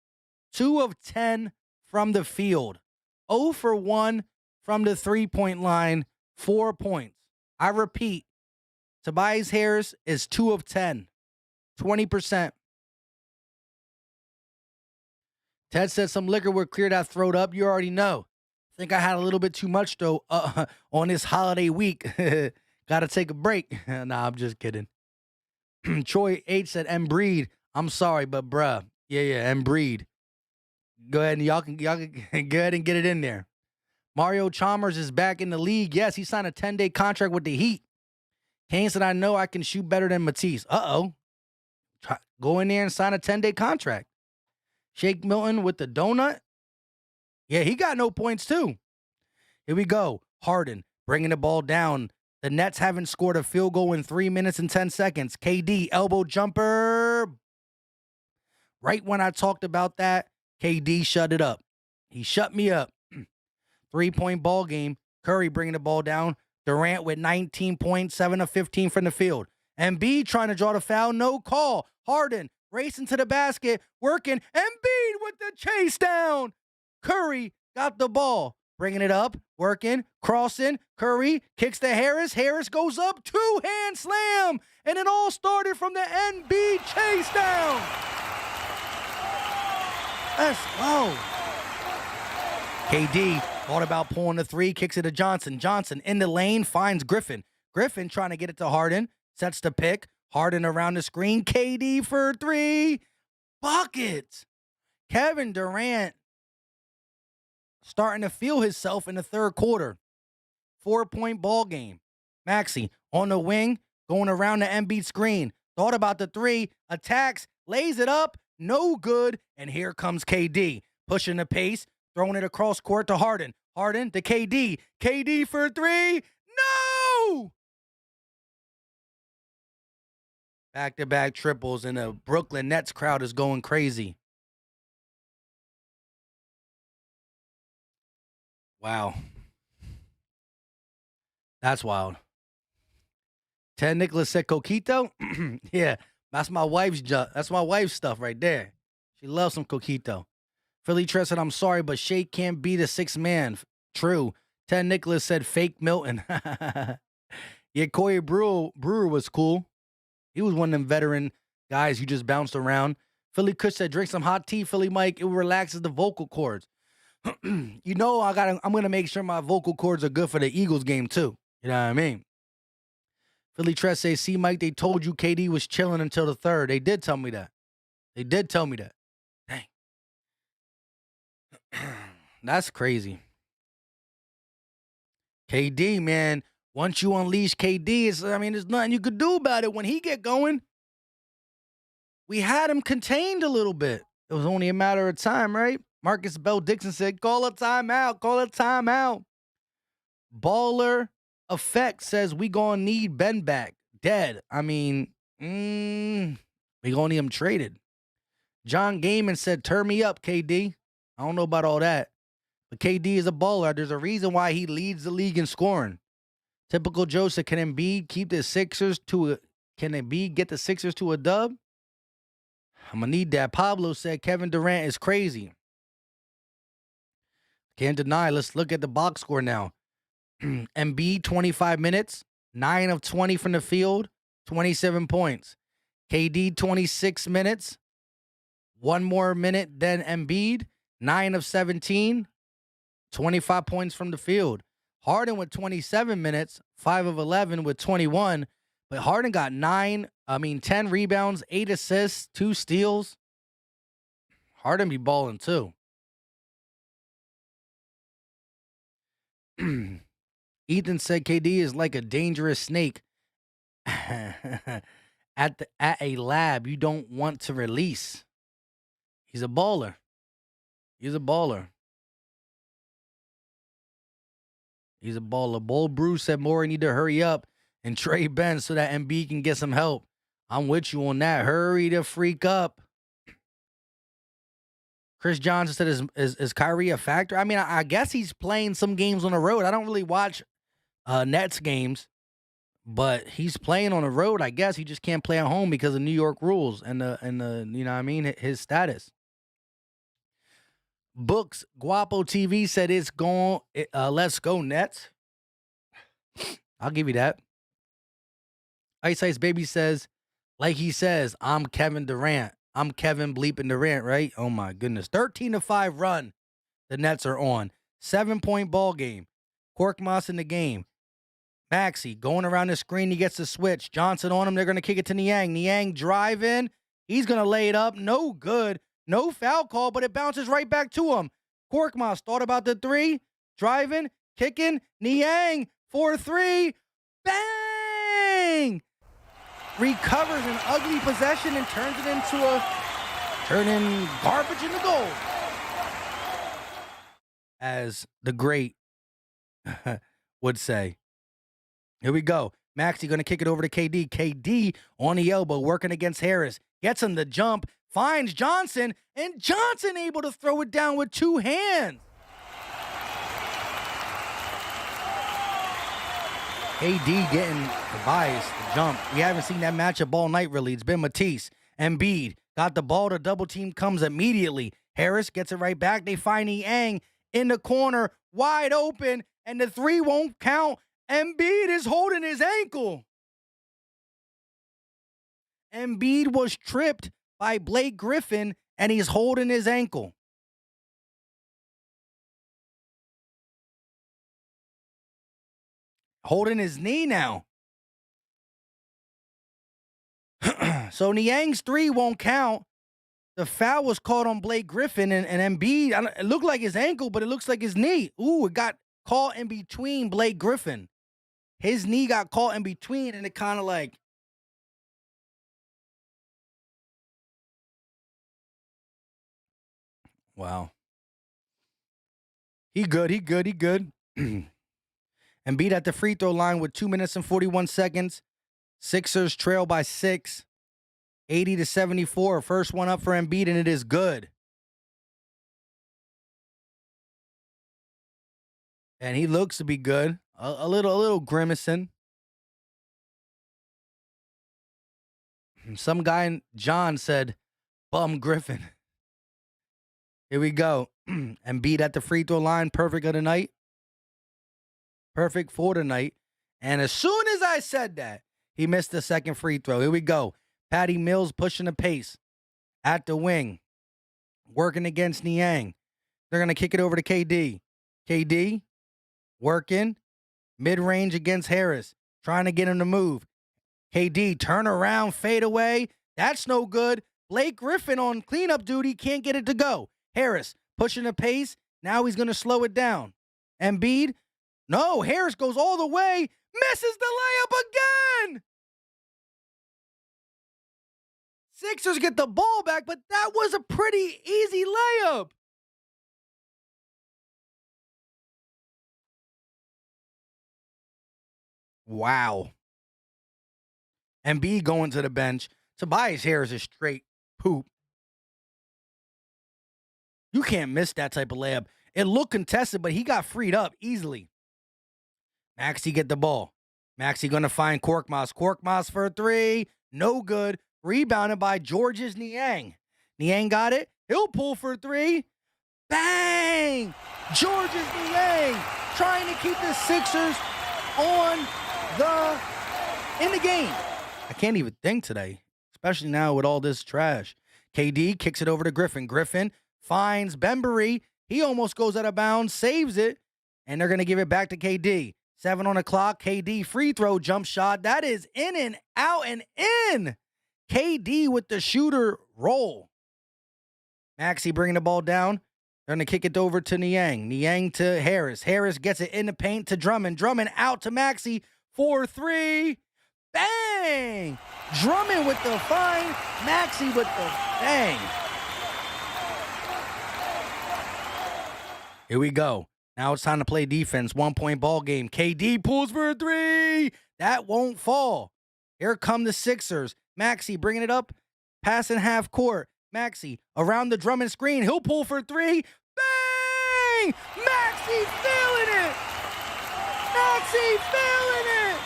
2 of 10 from the field, 0 for 1 from the three-point line, 4 points. I repeat, Tobias Harris is 2 of 10, 20%. Ted said some liquor would clear that throat up. You already know. Think I had a little bit too much, though, on this holiday week. Got to take a break. Nah, I'm just kidding. Troy H said, Embiid. I'm sorry, but bruh. Yeah, Embiid. Go ahead and y'all can go ahead and get it in there. Mario Chalmers is back in the league. Yes, he signed a 10-day contract with the Heat. Kane said, I know I can shoot better than Matisse. Uh-oh. Go in there and sign a 10-day contract. Shake Milton with the donut. Yeah, he got no points too. Here we go. Harden bringing the ball down. The Nets haven't scored a field goal in 3 minutes and 10 seconds. KD, elbow jumper. Right when I talked about that, KD shut it up. He shut me up. 3-point ball game. Curry bringing the ball down. Durant with 19 points, 7 of 15 from the field. Embiid trying to draw the foul. No call. Harden racing to the basket. Working. Embiid with the chase down. Curry got the ball. Bringing it up. Working. Crossing. Curry kicks to Harris. Harris goes up. 2-hand slam. And it all started from the Embiid chase down. Let's go. KD thought about pulling the three, kicks it to Johnson. Johnson in the lane, finds Griffin. Griffin trying to get it to Harden, sets the pick. Harden around the screen. KD for three. Buckets. Kevin Durant starting to feel himself in the third quarter. 4-point ball game. Maxey on the wing, going around the Embiid screen. Thought about the three, attacks, lays it up, no good, and here comes KD. Pushing the pace, throwing it across court to Harden. Harden to KD. KD for three. No! Back-to-back triples, and the Brooklyn Nets crowd is going crazy. Wow. That's wild. Ted Nicholas said Coquito. Yeah, that's my wife's stuff right there. She loves some Coquito. Philly Tress said, I'm sorry, but Shake can't be the sixth man. True. Ted Nicholas said fake Milton. Yeah, Corey Brewer was cool. He was one of them veteran guys who just bounced around. Philly Kush said, drink some hot tea, Philly Mike. It relaxes the vocal cords. You know, I'm gonna make sure my vocal cords are good for the Eagles game too. You know what I mean? Philly Tress says, see, Mike, they told you KD was chilling until the third. They did tell me that. Dang. That's crazy. KD, man. Once you unleash KD, there's nothing you could do about it when he get going. We had him contained a little bit. It was only a matter of time, right? Marcus Bell Dixon said, call a timeout. Baller Effect says, we gonna need Ben back. Dead. We gonna need him traded. John Gaiman said, turn me up, KD. I don't know about all that. But KD is a baller. There's a reason why he leads the league in scoring. Typical Joe said, can Embiid get the Sixers to a dub? I'm going to need that. Pablo said Kevin Durant is crazy. Can't deny. Let's look at the box score now. Embiid, 25 minutes, 9 of 20 from the field, 27 points. KD, 26 minutes, 1 more minute than Embiid, 9 of 17, 25 points from the field. Harden with 27 minutes, 5 of 11 with 21. But Harden got 10 rebounds, 8 assists, 2 steals. Harden be balling too. Ethan said KD is like a dangerous snake at a lab you don't want to release. He's a baller. He's a baller. He's a baller. Bold Bruce said Morey need to hurry up and trade Ben so that Embiid can get some help. I'm with you on that. Hurry the freak up. Chris Johnson said, is Kyrie a factor? I mean, I guess he's playing some games on the road. I don't really watch Nets games, but he's playing on the road. I guess he just can't play at home because of New York rules and the you know what I mean, his status. Books Guapo TV said it's gone. Let's go Nets. I'll give you that. Ice Ice Baby says, like he says, I'm Kevin Durant. I'm Kevin bleeping Durant, right? Oh my goodness. 13-5 run. The Nets are on. 7-point ball game. Korkmaz in the game. Maxey going around the screen. He gets the switch. Johnson on him. They're going to kick it to Niang. Niang drive in. He's going to lay it up. No good. No foul call, but it bounces right back to him. Korkmaz thought about the three. Driving. Kicking. Niang for 3. Bang! Recovers an ugly possession and turns it into turning garbage into gold. As the great would say. Here we go. Maxey going to kick it over to KD. KD on the elbow, working against Harris. Gets him the jump, finds Johnson, and Johnson able to throw it down with 2 hands. KD getting Tobias the jump. We haven't seen that matchup all night, really. It's been Matisse. Embiid got the ball. The double team comes immediately. Harris gets it right back. They find Niang in the corner, wide open, and the 3 won't count. Embiid is holding his ankle. Embiid was tripped by Blake Griffin, and he's holding his ankle. Holding his knee now. So Niang's 3 won't count. The foul was called on Blake Griffin and Embiid. It looked like his ankle, but it looks like his knee. Ooh, it got caught in between Blake Griffin. His knee got caught in between, and it kind of like. Wow. He good. Embiid at the free throw line with 2 minutes and 41 seconds. Sixers trail by 6. 80-74. First one up for Embiid, and it is good. And he looks to be good. A little grimacing. Some guy, John, said, bum Griffin. Here we go. Embiid at the free throw line. Perfect of the night. Perfect for tonight. And as soon as I said that, he missed the second free throw. Here we go. Patty Mills pushing the pace at the wing. Working against Niang. They're going to kick it over to KD. KD working. Mid-range against Harris. Trying to get him to move. KD, turn around, fade away. That's no good. Blake Griffin on cleanup duty can't get it to go. Harris pushing the pace. Now he's going to slow it down. Embiid. No, Harris goes all the way. Misses the layup again. Sixers get the ball back, but that was a pretty easy layup. Wow. Embiid going to the bench. Tobias Harris is straight poop. You can't miss that type of layup. It looked contested, but he got freed up easily. Maxey get the ball. Maxey going to find Korkmaz. Korkmaz for 3. No good. Rebounded by Georges Niang. Niang got it. He'll pull for three. Bang! George's Niang trying to keep the Sixers in the game. I can't even think today, especially now with all this trash. KD kicks it over to Griffin. Griffin finds Bembury. He almost goes out of bounds, saves it, and they're going to give it back to KD. 7 on the clock. KD free throw jump shot. That is in and out and in. KD with the shooter roll. Maxey bringing the ball down. They're going to kick it over to Niang. Niang to Harris. Harris gets it in the paint to Drummond. Drummond out to Maxey for three. Bang! Drummond with the find. Maxey with the bang. Here we go. Now it's time to play defense. 1-point ball game. KD pulls for a three. That won't fall. Here come the Sixers. Maxey bringing it up. Passing half court. Maxey around the Drummond screen. He'll pull for three. Bang! Maxey feeling it. Maxey feeling it.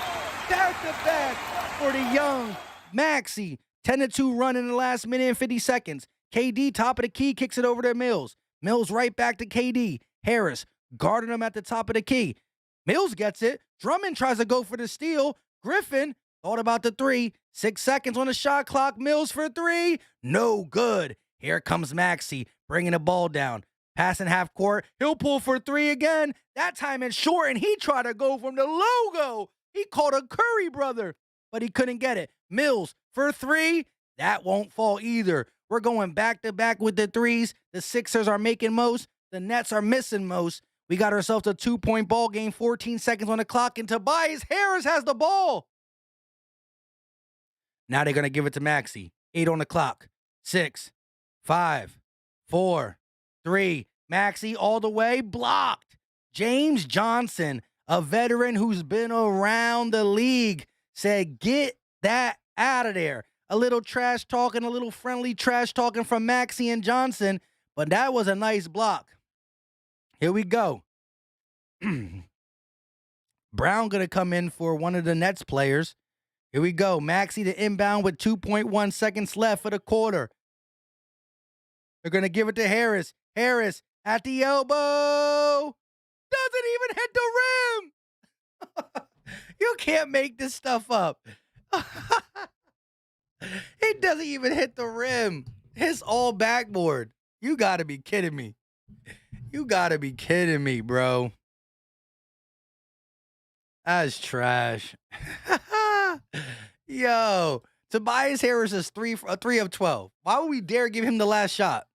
Back to back for the young Maxey. 10-2 run in the last minute and 50 seconds. KD top of the key kicks it over to Mills. Mills right back to KD. Harris guarding him at the top of the key. Mills gets it. Drummond tries to go for the steal. Griffin thought about the three. 6 seconds on the shot clock. Mills for three. No good. Here comes Maxey bringing the ball down. Passing half court. He'll pull for three again. That time it's short, and he tried to go from the logo. He called a Curry brother, but he couldn't get it. Mills for three. That won't fall either. We're going back-to-back with the threes. The Sixers are making most. The Nets are missing most. We got ourselves a 2-point ball game, 14 seconds on the clock, and Tobias Harris has the ball. Now they're going to give it to Maxey. 8 on the clock. 6, 5, 4, 3. Maxey all the way. Blocked. James Johnson, a veteran who's been around the league, said, get that out of there. A little trash talking, a little friendly trash talking from Maxey and Johnson, but that was a nice block. Here we go. Brown going to come in for one of the Nets players. Here we go. Maxey to inbound with 2.1 seconds left for the quarter. They're going to give it to Harris. Harris at the elbow. Doesn't even hit the rim. You can't make this stuff up. It doesn't even hit the rim. It's all backboard. You got to be kidding me. You got to be kidding me, bro. That's trash. Yo, Tobias Harris is 3 of 12. Why would we dare give him the last shot?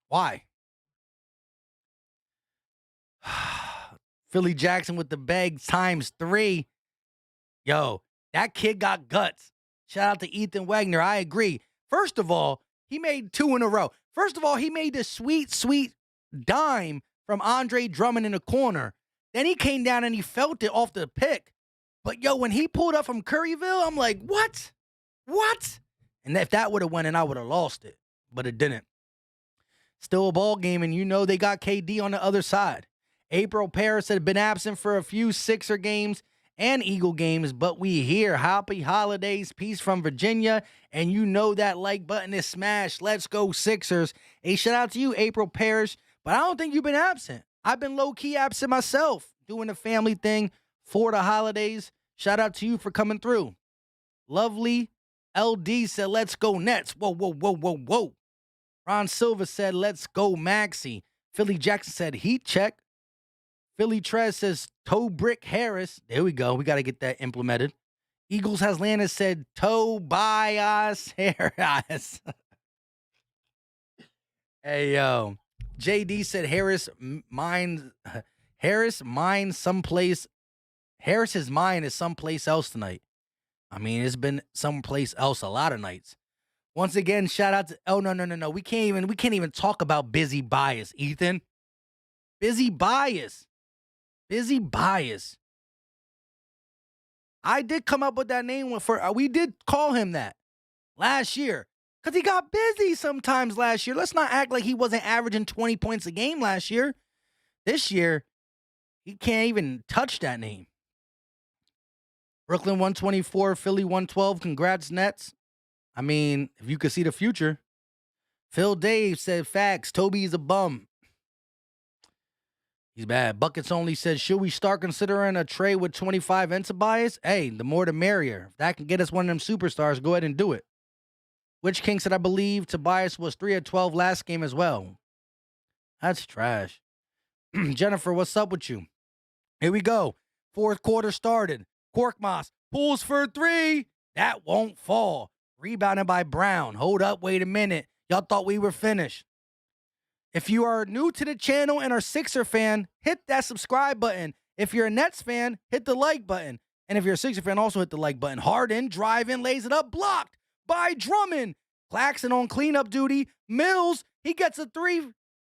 Why? Philly Jackson with the bag ×3. Yo, that kid got guts. Shout out to Ethan Wagner. I agree. First of all, he made 2 in a row. First of all, he made the sweet dime from Andre Drummond in the corner. Then he came down and he felt it off the pick. But, yo, when he pulled up from Curryville, I'm like, what? What? And if that would have went in, I would have lost it. But it didn't. Still a ball game, and you know they got KD on the other side. April Paris had been absent for a few Sixer games and Eagle games, but we hear happy holidays, peace from Virginia, and you know that like button is smashed. Let's go Sixers. A shout out to you, April Parrish, but I don't think you've been absent. I've been low-key absent myself, doing the family thing for the holidays. Shout out to you for coming through. Lovely LD said, let's go Nets. Whoa. Ron Silva said, let's go Maxey. Philly Jackson said, heat check. Philly Trez says, toe brick Harris. There we go. We got to get that implemented. Eagles has landed said, Tobias Harris. Hey, yo. JD said, Harris's mind is someplace else tonight. I mean, it's been someplace else a lot of nights. Once again, shout out to, oh, no. We can't even talk about Busy Bias, Ethan. Busy Bias. I did come up with that name we did call him that last year because he got busy sometimes last year. Let's not act like he wasn't averaging 20 points a game last year. This year, he can't even touch that name. Brooklyn 124, Philly 112. Congrats, Nets. I mean, if you could see the future. Phil Dave said, facts, Toby's a bum. He's bad. Buckets Only said, should we start considering a trade with 25 and Tobias? Hey, the more the merrier. If that can get us one of them superstars, go ahead and do it. Which King said, I believe Tobias was 3 of 12 last game as well. That's trash. Jennifer, what's up with you? Here we go. Fourth quarter started. Korkmaz pulls for 3. That won't fall. Rebounded by Brown. Hold up, wait a minute. Y'all thought we were finished. If you are new to the channel and are Sixer fan, hit that subscribe button. If you're a Nets fan, hit the like button. And if you're a Sixer fan, also hit the like button. Harden, driving, lays it up, blocked by Drummond. Claxton on cleanup duty. Mills, he gets a 3,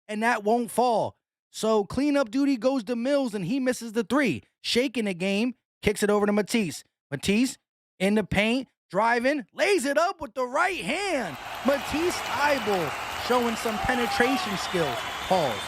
and that won't fall. So cleanup duty goes to Mills, and he misses the 3. Shaking the game, kicks it over to Matisse. Matisse in the paint, driving, lays it up with the right hand. Matisse eyeball. Showing some penetration skills. Pause.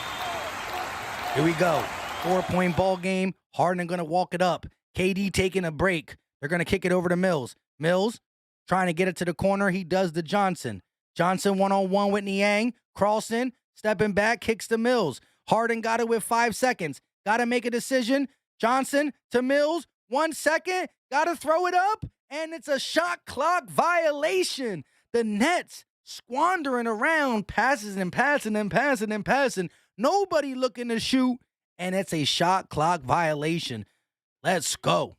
Here we go. 4-point ball game. Harden going to walk it up. KD taking a break. They're going to kick it over to Mills. Mills trying to get it to the corner. He does the Johnson. Johnson one-on-one with Niang. Crossing. Stepping back. Kicks to Mills. Harden got it with 5 seconds. Got to make a decision. Johnson to Mills. 1 second. Got to throw it up. And it's a shot clock violation. The Nets squandering around, passes and passing and passing and passing. Nobody looking to shoot, and it's a shot clock violation. Let's go.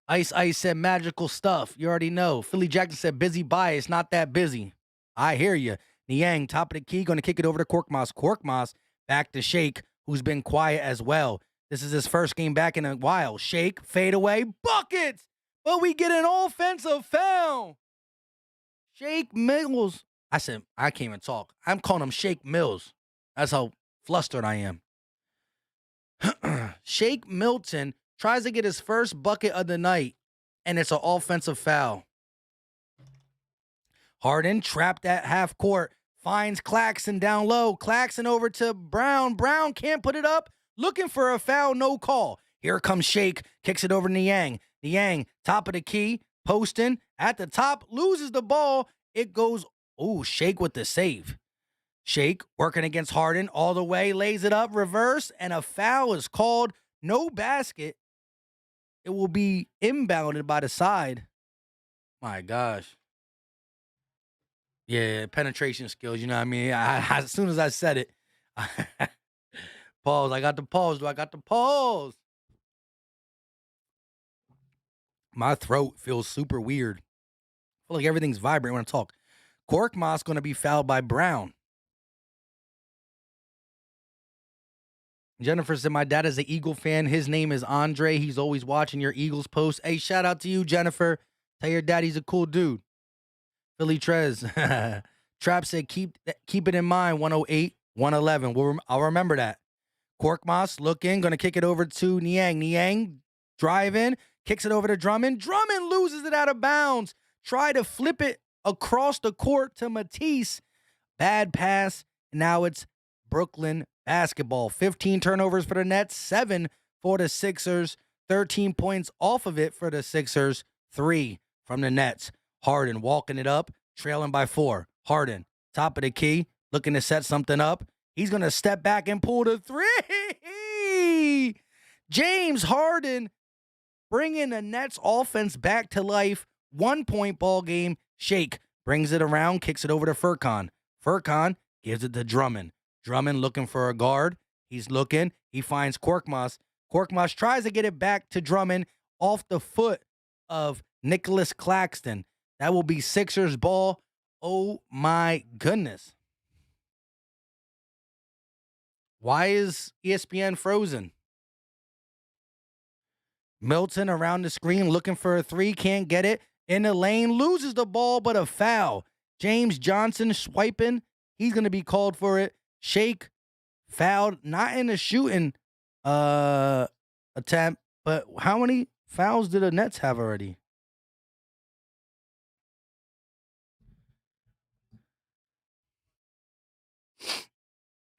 Ice said magical stuff. You already know. Philly Jackson said busy bias, not that busy. I hear you. Niang, top of the key, going to kick it over to Korkmaz. Korkmaz back to Shake, who's been quiet as well. This is his first game back in a while. Shake, fade away, buckets, but we get an offensive foul. Shake Mills. I said, I can't even talk. I'm calling him Shake Mills. That's how flustered I am. Shake Milton tries to get his first bucket of the night, and it's an offensive foul. Harden trapped at half court, finds Claxton down low. Claxton over to Brown. Brown can't put it up. Looking for a foul, no call. Here comes Shake, kicks it over to Niang. Niang, top of the key. Poston at the top, loses the ball. It goes, Shake with the save. Shake working against Harden all the way, lays it up, reverse, and a foul is called. No basket. It will be inbounded by the side. My gosh. Yeah, penetration skills, you know what I mean? As soon as I said it, pause. I got the pause. Do I got the pause? My throat feels super weird. I feel like everything's vibrant when I talk. Korkmaz going to be fouled by Brown. Jennifer said, my dad is an Eagle fan. His name is Andre. He's always watching your Eagles posts. Hey, shout out to you, Jennifer. Tell your dad he's a cool dude. Philly Trez. Trap said, keep it in mind, 108, 111. I'll remember that. Korkmaz looking, going to kick it over to Niang. Niang driving. Kicks it over to Drummond. Drummond loses it out of bounds. Try to flip it across the court to Matisse. Bad pass. Now it's Brooklyn basketball. 15 turnovers for the Nets. 7 for the Sixers. 13 points off of it for the Sixers. 3 from the Nets. Harden walking it up. Trailing by 4. Harden, top of the key. Looking to set something up. He's going to step back and pull the 3. James Harden bringing the Nets offense back to life. 1-point ball game. Shake brings it around, kicks it over to Furkan. Furkan gives it to Drummond. Drummond looking for a guard. He's looking. He finds Korkmaz. Korkmaz tries to get it back to Drummond off the foot of Nicholas Claxton. That will be Sixers ball. Oh, my goodness. Why is ESPN frozen? Milton around the screen looking for a 3, can't get it. In the lane, loses the ball, but a foul. James Johnson swiping. He's going to be called for it. Shake fouled, not in the shooting attempt, but how many fouls did the Nets have already?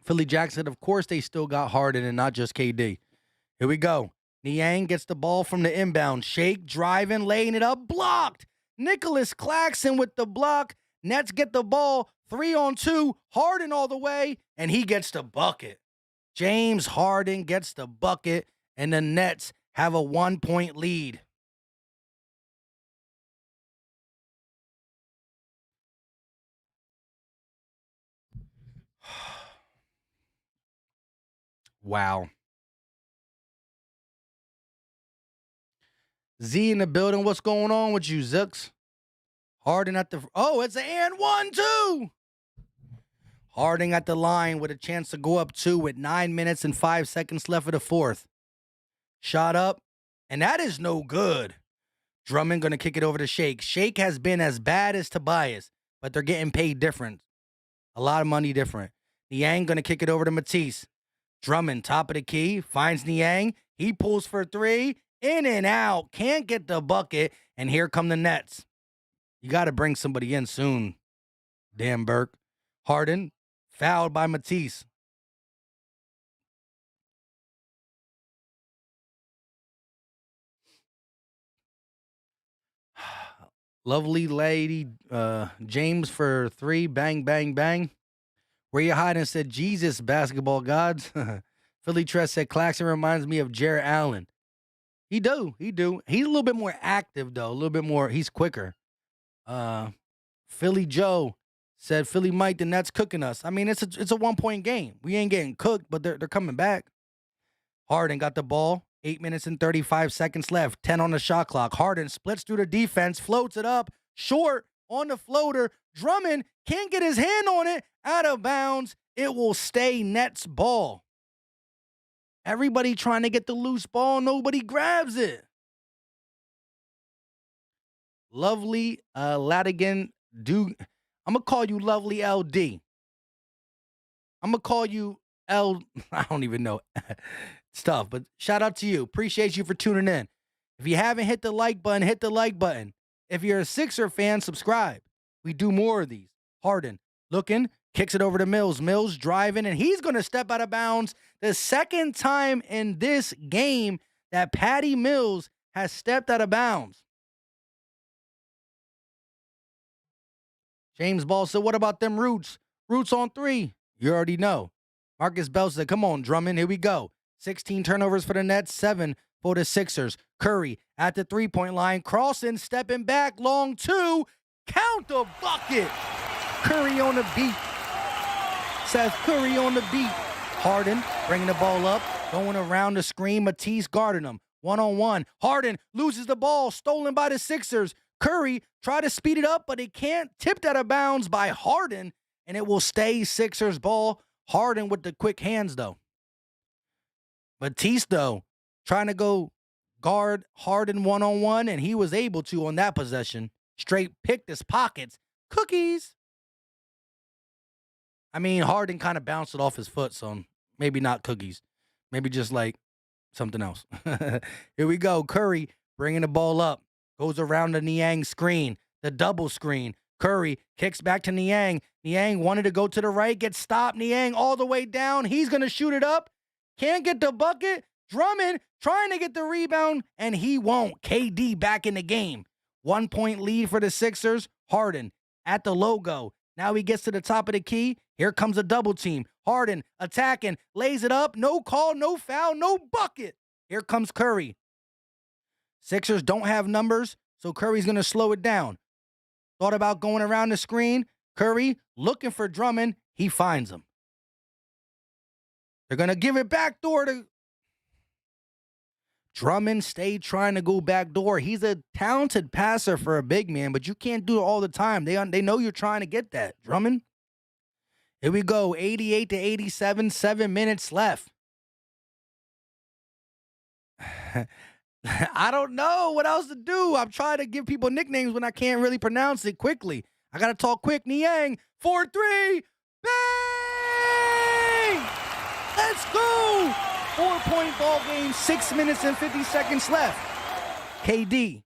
Philly Jackson, of course, they still got Harden and not just KD. Here we go. Niang gets the ball from the inbound. Shake driving, laying it up, blocked. Nicholas Claxton with the block. Nets get the ball, 3-on-2, Harden all the way, and he gets the bucket. James Harden gets the bucket, and the Nets have a 1-point lead. Wow. Z in the building. What's going on with you, Zooks? Harden at the... Oh, it's an and 1-2. Harden at the line with a chance to go up 2 with 9 minutes and 5 seconds left of the fourth. Shot up, and that is no good. Drummond going to kick it over to Shake. Shake has been as bad as Tobias, but they're getting paid different. A lot of money different. Niang going to kick it over to Matisse. Drummond, top of the key, finds Niang. He pulls for 3. In and out. Can't get the bucket. And here come the Nets. You got to bring somebody in soon. Damn, Burke. Harden, fouled by Matisse. Lovely lady. James for 3. Bang, bang, bang. Where you hiding? Said, Jesus, basketball gods. Philly Tress said, Claxton reminds me of Jarrett Allen. He do. He's a little bit more active, though. A little bit more. He's quicker. Philly Joe said, Philly Mike, the Nets cooking us. I mean, it's a 1-point game. We ain't getting cooked, but they're coming back. Harden got the ball. 8 minutes and 35 seconds left. 10 on the shot clock. Harden splits through the defense, floats it up, short on the floater. Drummond can't get his hand on it. Out of bounds. It will stay Nets ball. Everybody trying to get the loose ball. Nobody grabs it. Lovely Ladigan. I'm going to call you Lovely LD. I'm going to call you L. I don't even know stuff, but shout out to you. Appreciate you for tuning in. If you haven't hit the like button, hit the like button. If you're a Sixer fan, subscribe. We do more of these. Harden looking, kicks it over to Mills. Mills driving, and he's going to step out of bounds. The second time in this game that Patty Mills has stepped out of bounds. James Ball said, what about them roots? Roots on 3. You already know. Marcus Bell said, come on, Drummond, here we go. 16 turnovers for the Nets, 7 for the Sixers. Curry at the 3-point line. Crossing, stepping back, long 2. Count the bucket. Curry on the beat. Seth Curry on the beat. Harden bringing the ball up, going around the screen. Matisse guarding him. 1-on-1. Harden loses the ball, stolen by the Sixers. Curry tried to speed it up, but it can't. Tipped out of bounds by Harden, and it will stay Sixers ball. Harden with the quick hands, though. Matisse, though, trying to go guard Harden 1-on-1, and he was able to on that possession. Straight picked his pockets. Cookies. I mean, Harden kind of bounced it off his foot, so maybe not cookies. Maybe just like something else. Here we go. Curry bringing the ball up. Goes around the Niang screen. The double screen. Curry kicks back to Niang. Niang wanted to go to the right. Gets stopped. Niang all the way down. He's going to shoot it up. Can't get the bucket. Drummond trying to get the rebound, and he won't. KD back in the game. 1-point lead for the Sixers. Harden at the logo. Now he gets to the top of the key. Here comes a double team. Harden attacking. Lays it up. No call, no foul, no bucket. Here comes Curry. Sixers don't have numbers, so Curry's going to slow it down. Thought about going around the screen. Curry looking for Drummond. He finds him. They're going to give it back door to Drummond. Stayed trying to go back door. He's a talented passer for a big man, but you can't do it all the time. They know you're trying to get that. Drummond. Here we go. 88-87, 7 minutes left. I don't know what else to do. I'm trying to give people nicknames when I can't really pronounce it quickly. I got to talk quick. Niang, 4-3. Bang! Let's go! 4-point ball game, 6 minutes and 50 seconds left. KD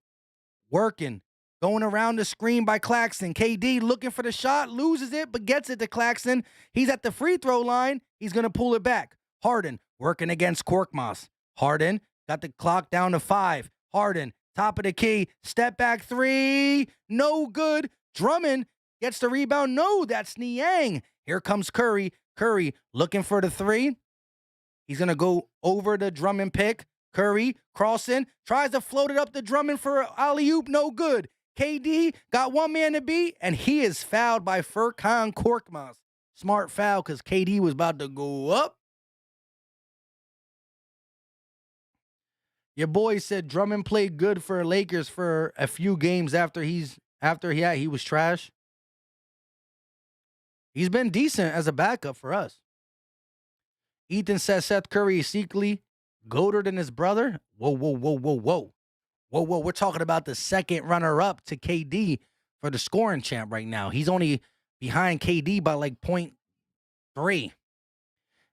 working, going around the screen by Claxton. KD looking for the shot, loses it, but gets it to Claxton. He's at the free throw line. He's going to pull it back. Harden working against Korkmaz. Harden got the clock down to 5. Harden, top of the key, step back 3. No good. Drummond Gets the rebound. No, that's Niang. Here comes Curry. Curry looking for the three. He's going to go over the Drummond pick. Curry crossing. Tries to float it up the Drummond for alley-oop. No good. KD got one man to beat, and he is fouled by Furkan Korkmaz. Smart foul because KD was about to go up. Your boy said Drummond played good for Lakers for a few games after he was trash. He's been decent as a backup for us. Ethan says Seth Curry is secretly goater than his brother. Whoa. We're talking about the second runner-up to KD for the scoring champ right now. He's only behind KD by like 0.3.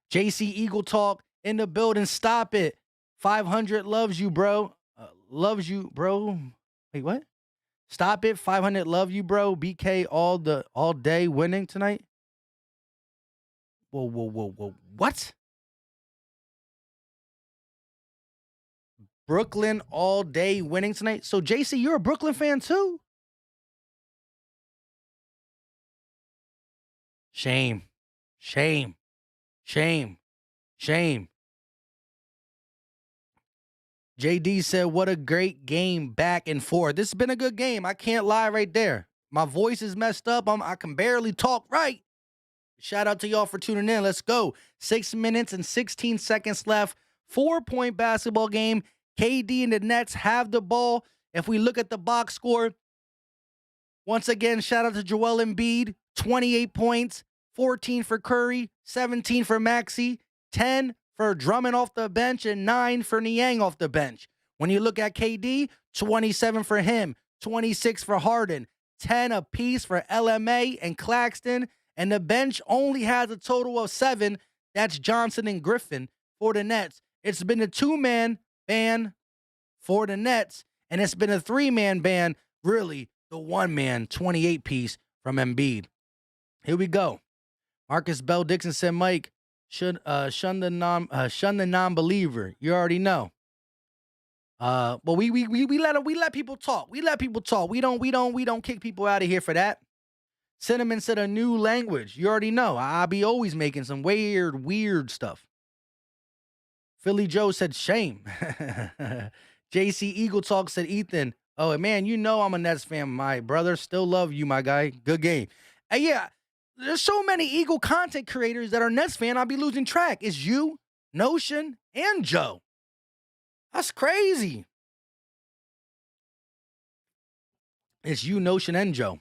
JC Eagle Talk in the building. Stop it. 500 loves you, bro. Loves you, bro. Wait, what? Stop it. 500 love you, bro. BK all day winning tonight. Whoa. What? Brooklyn all day winning tonight. So, JC, you're a Brooklyn fan too? Shame. JD said, what a great game back and forth. This has been a good game. I can't lie right there. My voice is messed up. I can barely talk right. Shout out to y'all for tuning in. Let's go. 6 minutes and 16 seconds left. 4-point basketball game. KD and the Nets have the ball. If we look at the box score, once again, shout out to Joel Embiid. 28 points, 14 for Curry, 17 for Maxey, 10 for Drummond off the bench, and 9 for Niang off the bench. When you look at KD, 27 for him, 26 for Harden, 10 apiece for LMA and Claxton, and the bench only has a total of 7. That's Johnson and Griffin for the Nets. It's been a 2-man ban for the Nets, and it's been a 3-man ban, really, the 1-man 28-piece from Embiid. Here we go. Marcus Bell Dixon said, Mike, should shun the non-believer. You already know. Well, we let people talk. We let people talk. We don't kick people out of here for that. Cinnamon said a new language. You already know. I be always making some weird stuff. Philly Joe said shame. JC Eagle Talk said Ethan. Oh man, you know I'm a Nets fan, my brother. Still love you, my guy. Good game. Yeah, there's so many Eagle content creators that are Nets fan. I'll be losing track. It's you, Notion, and Joe. That's crazy. It's you, Notion, and Joe.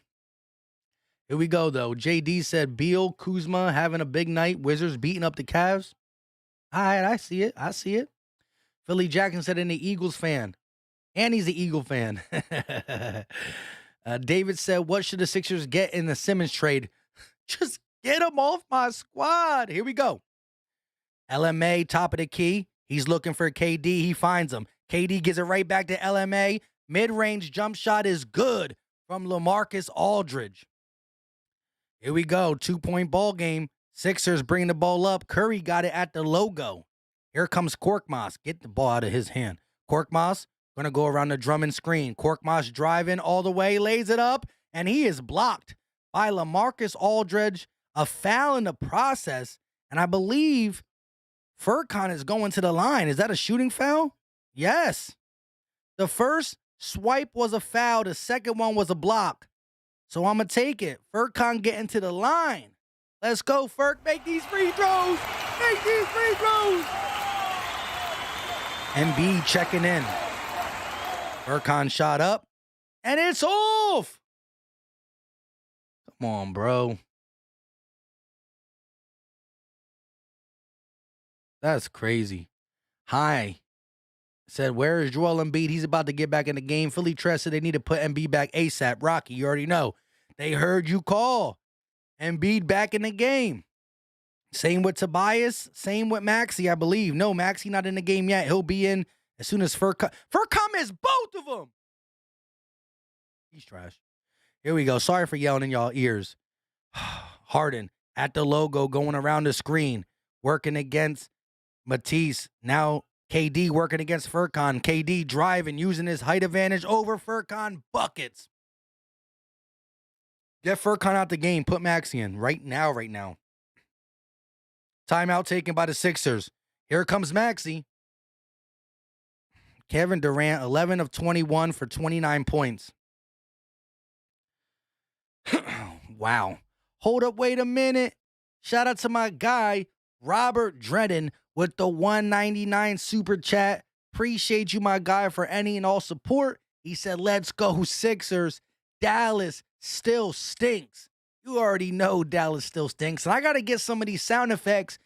Here we go, though. JD said Beal, Kuzma having a big night. Wizards beating up the Cavs. All right, I see it. Philly Jackson said, in the Eagles fan. And he's an Eagle fan. David said, what should the Sixers get in the Simmons trade? Just get him off my squad. Here we go. LMA, top of the key. He's looking for KD. He finds him. KD gives it right back to LMA. Mid-range jump shot is good from LaMarcus Aldridge. Here we go. 2-point ball game. Sixers bringing the ball up. Curry got it at the logo. Here comes Korkmaz. Get the ball out of his hand. Korkmaz going to go around the Drummond screen. Korkmaz driving all the way, lays it up, and he is blocked by LaMarcus Aldridge. A foul in the process, and I believe Furkan is going to the line. Is that a shooting foul? Yes. The first swipe was a foul. The second one was a block. So I'm going to take it. Furkan getting to the line. Let's go, Furk. Make these free throws. Make these free throws. Embiid checking in. Furkan shot up. And it's off. Come on, bro. That's crazy. Hi. Said, where is Joel Embiid? He's about to get back in the game. Philly Tress said they need to put Embiid back ASAP. Rocky, you already know. They heard you call. Embiid back in the game. Same with Tobias. Same with Maxey, I believe. No, Maxey not in the game yet. He'll be in as soon as Furkan is both of them. He's trash. Here we go. Sorry for yelling in y'all ears. Harden at the logo going around the screen. Working against Matisse. Now KD working against Furkan. KD driving, using his height advantage over Furkan. Buckets. Get Furkan out the game. Put Maxey in right now. Timeout taken by the Sixers. Here comes Maxey. Kevin Durant, 11 of 21 for 29 points. Wow. Hold up, wait a minute. Shout out to my guy, Robert Dredden, with the $1.99 super chat. Appreciate you, my guy, for any and all support. He said, let's go Sixers. Dallas still stinks. You already know Dallas still stinks. And I got to get some of these sound effects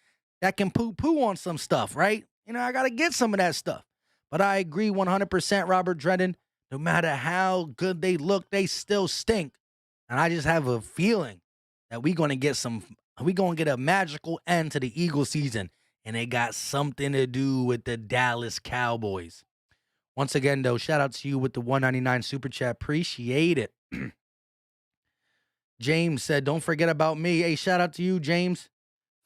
that can poo-poo on some stuff, right? You know, I got to get some of that stuff. But I agree 100%, Robert Dredden. No matter how good they look, they still stink. And I just have a feeling that we're going to get a magical end to the Eagles season. And it got something to do with the Dallas Cowboys. Once again, though, shout out to you with the $1.99 super chat. Appreciate it. James said, don't forget about me. Hey, shout out to you, James.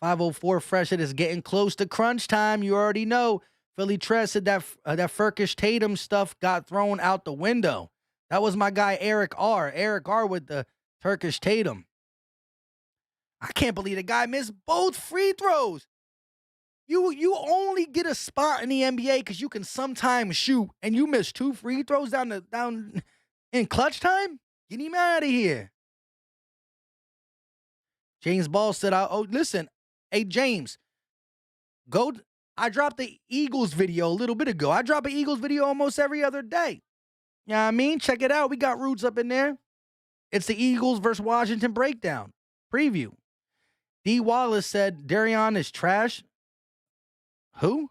504 Fresh. It is getting close to crunch time. You already know. Philly Trez said that Furkish Tatum stuff got thrown out the window. That was my guy, Eric R. Eric R. with the Turkish Tatum. I can't believe the guy missed both free throws. You only get a spot in the NBA because you can sometimes shoot, and you miss 2 free throws down in clutch time? Get him out of here. James Ball said, listen, hey, James, I dropped the Eagles video a little bit ago. I drop an Eagles video almost every other day. You know what I mean? Check it out. We got roots up in there. It's the Eagles versus Washington breakdown preview. D. Wallace said, Darion is trash. Who?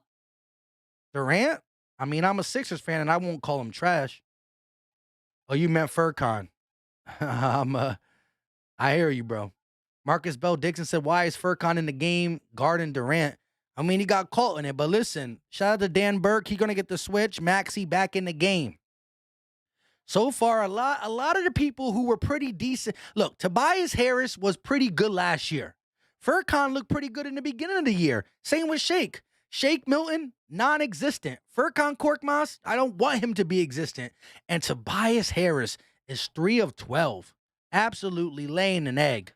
Durant? I mean, I'm a Sixers fan, and I won't call him trash. Oh, you meant Furkan. I hear you, bro. Marcus Bell Dixon said, why is Furkan in the game guarding Durant? I mean, he got caught in it, but listen, shout out to Dan Burke. He's going to get the switch. Maxey back in the game. So far, a lot of the people who were pretty decent. Look, Tobias Harris was pretty good last year. Furkan looked pretty good in the beginning of the year. Same with Shake. Shake Milton, non-existent. Furkan Korkmaz, I don't want him to be existent. And Tobias Harris is 3 of 12. Absolutely laying an egg.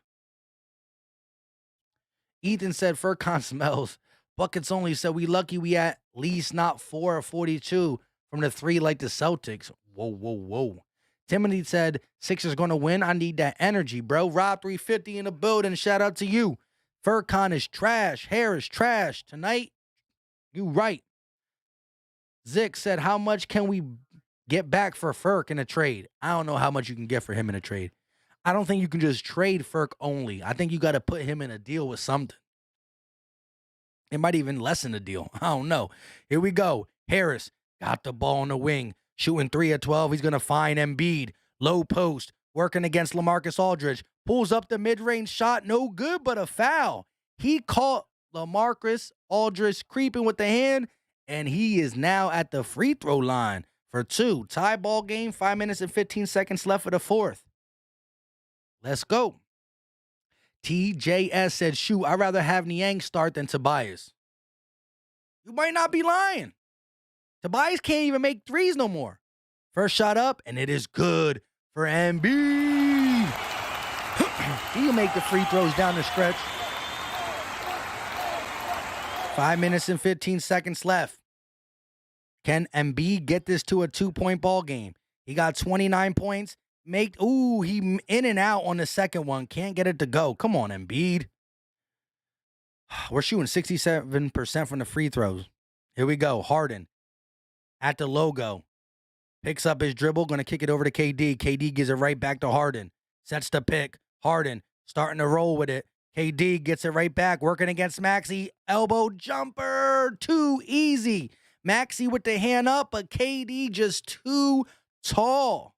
Ethan said Furkan smells. Buckets only said we lucky we at least not 4 of 42 from the 3 like the Celtics. Whoa. Timothy said Sixers going to win. I need that energy, bro. Rob 350 in the building. Shout out to you. Furkan is trash. Harris trash. Tonight, you right. Zick said, how much can we get back for Furk in a trade? I don't know how much you can get for him in a trade. I don't think you can just trade Furk only. I think you got to put him in a deal with something. It might even lessen the deal. I don't know. Here we go. Harris got the ball on the wing. Shooting 3 of 12. He's going to find Embiid. Low post. Working against LaMarcus Aldridge. Pulls up the mid-range shot. No good, but a foul. He caught LaMarcus Aldridge creeping with the hand, and he is now at the free throw line for 2. Tie ball game. 5 minutes and 15 seconds left for the 4th. Let's go. TJS said, shoot, I'd rather have Niang start than Tobias. You might not be lying. Tobias can't even make threes no more. First shot up, and it is good for Embiid. He'll make the free throws down the stretch. 5 minutes and 15 seconds left. Can Embiid get this to a 2-point ball game? He got 29 points. He in and out on the second one. Can't get it to go. Come on, Embiid. We're shooting 67% from the free throws. Here we go. Harden at the logo. Picks up his dribble. Going to kick it over to KD. KD gives it right back to Harden. Sets the pick. Harden starting to roll with it. KD gets it right back. Working against Maxey. Elbow jumper. Too easy. Maxey with the hand up, but KD just too tall.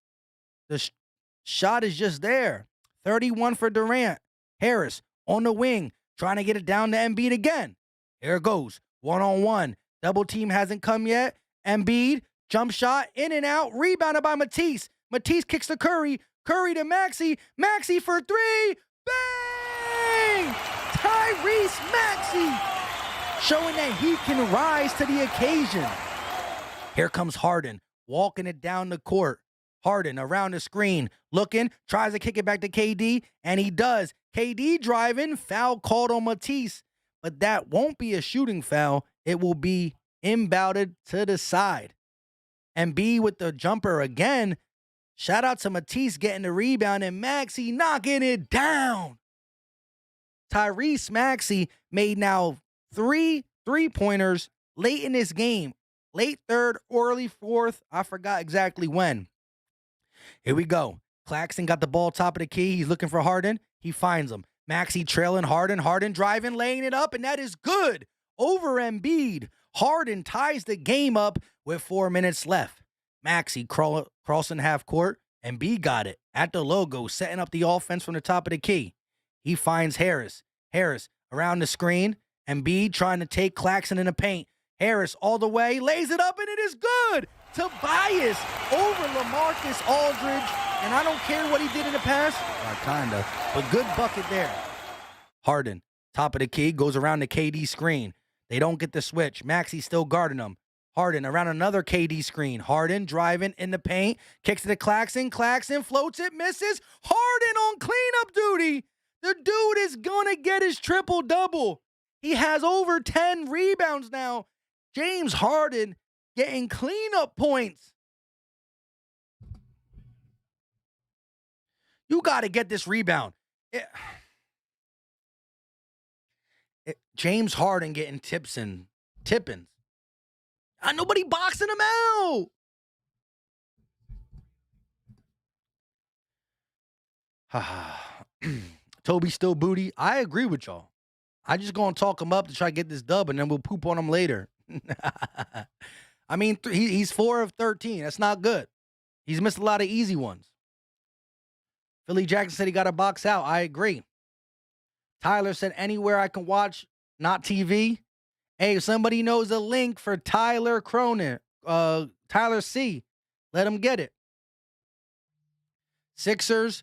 The shot is just there. 31 for Durant. Harris on the wing, trying to get it down to Embiid again. Here it goes. 1-on-1. Double team hasn't come yet. Embiid, jump shot, in and out. Rebounded by Matisse. Matisse kicks to Curry. Curry to Maxey. Maxey for 3. Bang! Tyrese Maxey showing that he can rise to the occasion. Here comes Harden, walking it down the court. Harden around the screen, looking, tries to kick it back to KD, and he does. KD driving, foul called on Matisse, but that won't be a shooting foul. It will be inbounded to the side. Embiid with the jumper again. Shout out to Matisse getting the rebound, and Maxey knocking it down. Tyrese Maxey made now 3 3-pointers late in this game. Late third, early fourth. I forgot exactly when. Here we go. Claxton got the ball top of the key. He's looking for Harden. He finds him. Maxey trailing Harden. Harden driving, laying it up, and that is good. Over Embiid. Harden ties the game up with 4 minutes left. Maxey crossing half court. Embiid got it at the logo, setting up the offense from the top of the key. He finds Harris. Harris around the screen. Embiid trying to take Claxton in the paint. Harris all the way, lays it up, and it is good. Tobias over LaMarcus Aldridge, and I don't care what he did in the past. Kinda, but good bucket there. Harden, top of the key, goes around the KD screen. They don't get the switch. Maxey's still guarding them. Harden around another KD screen. Harden driving in the paint, kicks it to Claxton. Claxton floats it, misses. Harden on cleanup duty. The dude is gonna get his triple-double. He has over 10 rebounds now. James Harden getting cleanup points. You got to get this rebound. James Harden getting tippings. Nobody boxing him out. Toby still booty. I agree with y'all. I just going to talk him up to try to get this dub, and then we'll poop on him later. I mean, he's 4 of 13. That's not good. He's missed a lot of easy ones. Philly Jackson said he got to box out. I agree. Tyler said anywhere I can watch, not TV. Hey, if somebody knows a link for Tyler Cronin, Tyler C., let him get it. Sixers,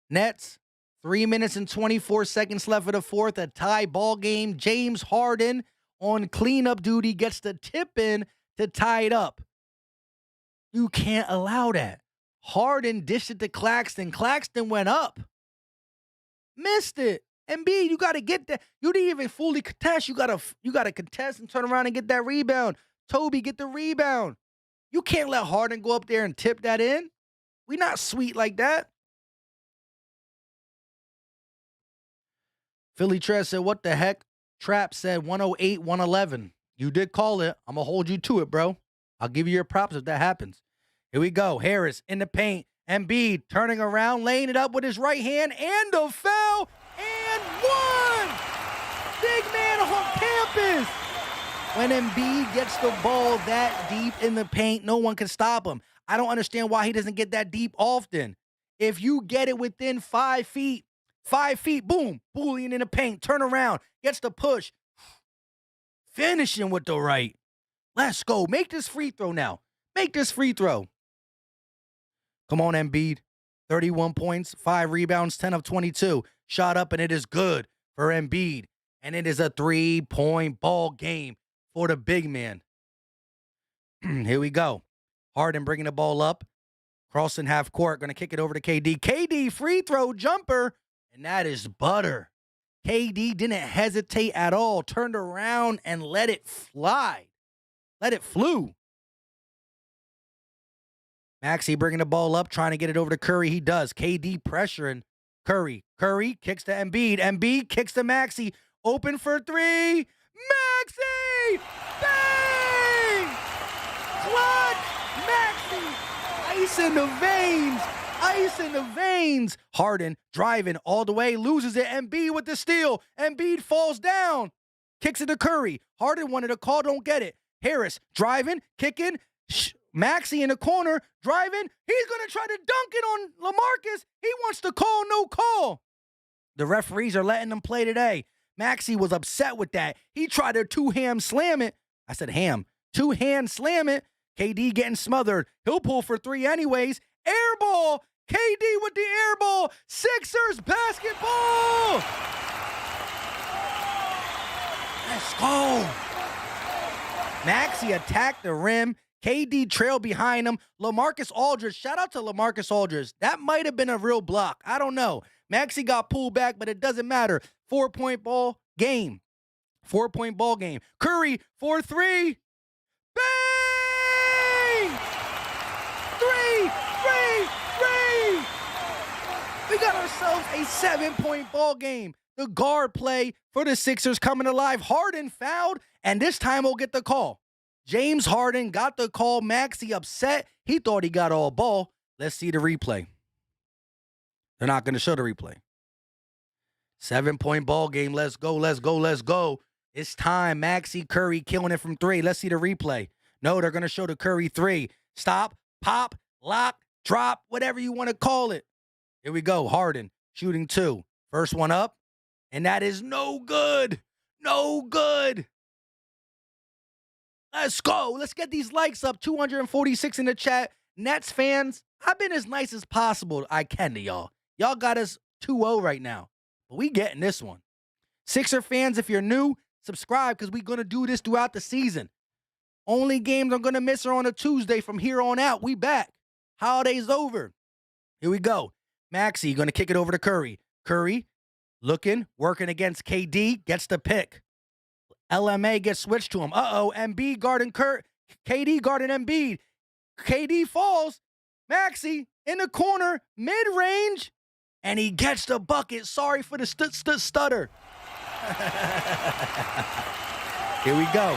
Nets, 3 minutes and 24 seconds left of the fourth, a tie ball game. James Harden on cleanup duty gets the tip in to tie it up. You can't allow that. Harden dished it to Claxton. Claxton went up. Missed it. Embiid, you got to get that. You didn't even fully contest. You got to contest and turn around and get that rebound. Toby, get the rebound. You can't let Harden go up there and tip that in. We not sweet like that. Philly Trez said, what the heck? Trap said 108, 111. You did call it. I'm going to hold you to it, bro. I'll give you your props if that happens. Here we go. Harris in the paint. Embiid turning around, laying it up with his right hand, and a foul, and one! Big man on campus! When Embiid gets the ball that deep in the paint, no one can stop him. I don't understand why he doesn't get that deep often. If you get it within 5 feet, boom, bullying in the paint, turn around, gets the push, finishing with the right. Let's go. Make this free throw now. Make this free throw. Come on, Embiid. 31 points, 5 rebounds, 10 of 22. Shot up, and it is good for Embiid. And it is a 3-point ball game for the big man. Here we go. Harden bringing the ball up. Crossing half court. Going to kick it over to KD. KD free throw jumper. And that is butter. KD didn't hesitate at all. Turned around and let it fly. Let it flew. Maxey bringing the ball up, trying to get it over to Curry. He does. KD pressuring Curry. Curry kicks to Embiid. Embiid kicks to Maxey. Open for 3. Maxey! Bang! Clutch! Maxey! Ice in the veins! Ice in the veins! Harden driving all the way, loses it. Embiid with the steal. Embiid falls down. Kicks it to Curry. Harden wanted a call, don't get it. Harris driving, kicking. Maxey in the corner, driving. He's going to try to dunk it on LaMarcus. He wants to call, no call. The referees are letting them play today. Maxey was upset with that. He tried to two-hand slam it. I said ham. Two-hand slam it. KD getting smothered. He'll pull for 3 anyways. Air ball. KD with the air ball. Sixers basketball. Let's go. Maxey attacked the rim. KD trailed behind him. LaMarcus Aldridge, shout out to LaMarcus Aldridge. That might have been a real block. I don't know. Maxey got pulled back, but it doesn't matter. 4-point ball game. 4-point ball game. Curry, 4-3. Bang! 3! We got ourselves a 7-point ball game. The guard play for the Sixers coming alive. Harden fouled, and this time we'll get the call. James Harden got the call. Maxey upset. He thought he got all ball. Let's see the replay. They're not going to show the replay. 7-point ball game. Let's go, let's go, let's go. It's time. Maxey, Curry killing it from 3. Let's see the replay. No, they're going to show the Curry 3. Stop, pop, lock, drop, whatever you want to call it. Here we go. Harden shooting 2. First one up, and that is no good. No good. Let's go. Let's get these likes up. 246 in the chat. Nets fans, I've been as nice as possible I can to y'all. Y'all got us 2-0 right now, but we getting this one. Sixer fans, if you're new, subscribe because we're going to do this throughout the season. Only games I'm going to miss are on a Tuesday. From here on out, we back. Holiday's over. Here we go. Maxey going to kick it over to Curry. Curry looking, working against KD, gets the pick. LMA gets switched to him. Embiid guarding KD guarding Embiid. KD falls. Maxey in the corner, mid-range, and he gets the bucket. Sorry for the stutter. Here we go.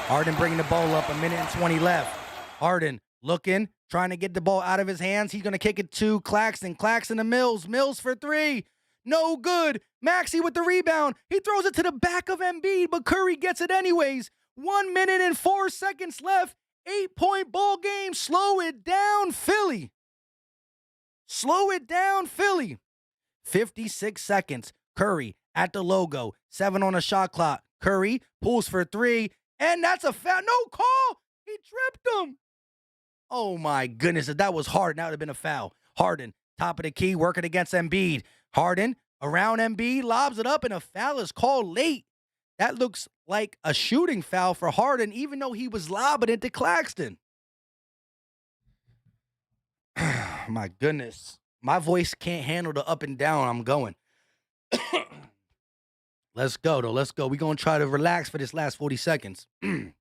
Harden bringing the ball up, 1 minute and 20 left. Harden looking, trying to get the ball out of his hands. He's going to kick it to Claxton. Claxton to Mills. Mills for 3. No good. Maxey with the rebound. He throws it to the back of Embiid, but Curry gets it anyways. 1 minute and 4 seconds left. 8-point ball game. Slow it down, Philly. Slow it down, Philly. 56 seconds. Curry at the logo. 7 on the shot clock. Curry pulls for 3, and that's a foul. No call. He tripped him. Oh, my goodness. If that was Harden, that would have been a foul. Harden, top of the key, working against Embiid. Harden, around Embiid, lobs it up, and a foul is called late. That looks like a shooting foul for Harden, even though he was lobbing it to Claxton. My goodness. My voice can't handle the up and down I'm going. Let's go, though. Let's go. We're going to try to relax for this last 40 seconds. I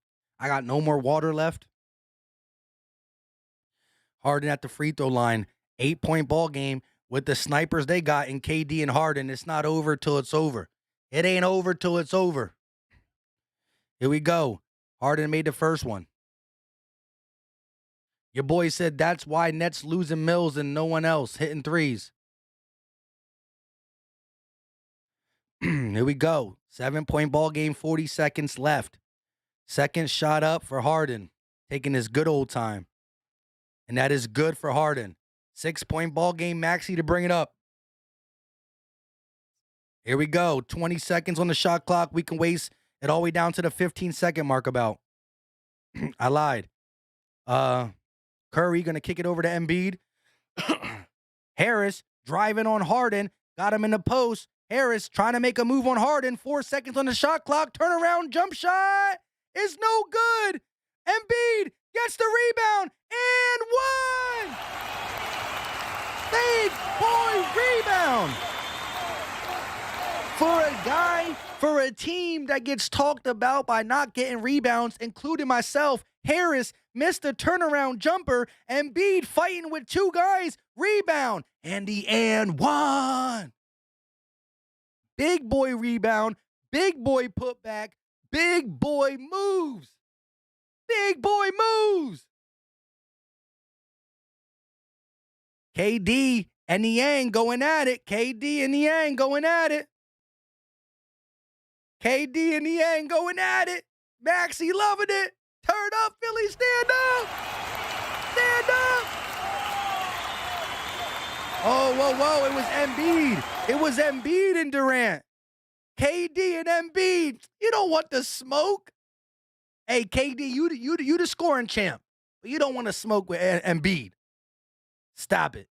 got no more water left. Harden at the free throw line. 8-point ball game with the snipers they got in KD and Harden. It's not over till it's over. It ain't over till it's over. Here we go. Harden made the first one. Your boy said that's why Nets losing Mills and no one else hitting threes. Here we go. 7-point ball game, 40 seconds left. Second shot up for Harden, taking his good old time. And that is good for Harden. 6-point ball game, Maxey to bring it up. Here we go. 20 seconds on the shot clock. We can waste it all the way down to the 15-second mark about. I lied. Curry going to kick it over to Embiid. Harris driving on Harden. Got him in the post. Harris trying to make a move on Harden. 4 seconds on the shot clock. Turnaround jump shot is no good. Embiid gets the rebound and 1. Big boy rebound. For a team that gets talked about by not getting rebounds, including myself, Harris missed a turnaround jumper. Embiid fighting with 2 guys. Rebound. And the and 1. Big boy rebound. Big boy putback. Big boy moves. Big boy moves. KD and Niang going at it. KD and Niang going at it. KD and Niang going at it. Maxey loving it. Turn up, Philly. Stand up. Stand up. Oh, whoa, whoa. It was Embiid. It was Embiid and Durant. KD and Embiid. You don't want the smoke. Hey, KD, you the scoring champ. But you don't want to smoke with Embiid. Stop it.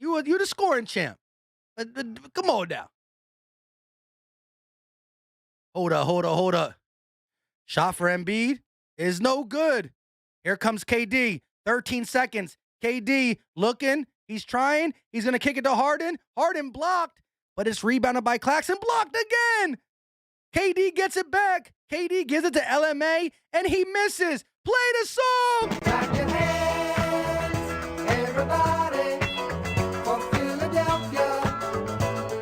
You the scoring champ. Come on now. Hold up. Shot for Embiid is no good. Here comes KD. 13 seconds. KD looking. He's trying. He's going to kick it to Harden. Harden blocked, but it's rebounded by Claxton. Blocked again. KD gets it back. KD gives it to LMA, and he misses. Play the song. Clap your hands, everybody, for Philadelphia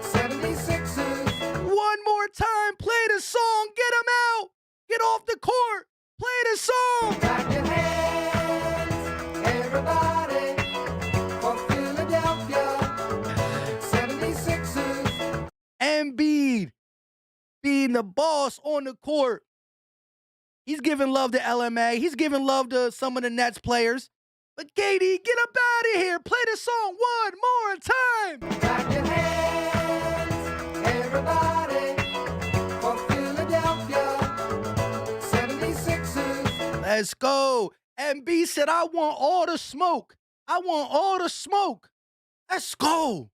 76ers. One more time. Play the song. Get him out. Get off the court. Play the song. Clap your hands, everybody, for Philadelphia 76ers. Embiid being the boss on the court. He's giving love to LMA. He's giving love to some of the Nets players. But KD, get up out of here. Play the song one more time. Clap your hands, everybody, for Philadelphia 76ers. Let's go. MB said, I want all the smoke. I want all the smoke. Let's go.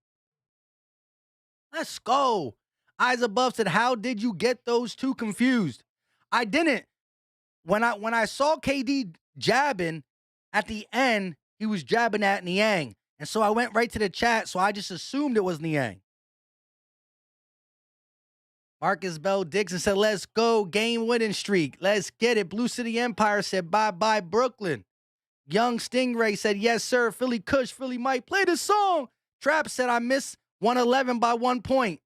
Let's go. Eyes above said, how did you get those two confused? I didn't. When I saw KD jabbing at the end, he was jabbing at Niang. And so I went right to the chat, so I just assumed it was Niang. Marcus Bell Dixon said, let's go. Game winning streak. Let's get it. Blue City Empire said, bye-bye, Brooklyn. Young Stingray said, yes, sir. Philly Kush, Philly Mike, play the song. Trap said, I missed 111 by 1 point.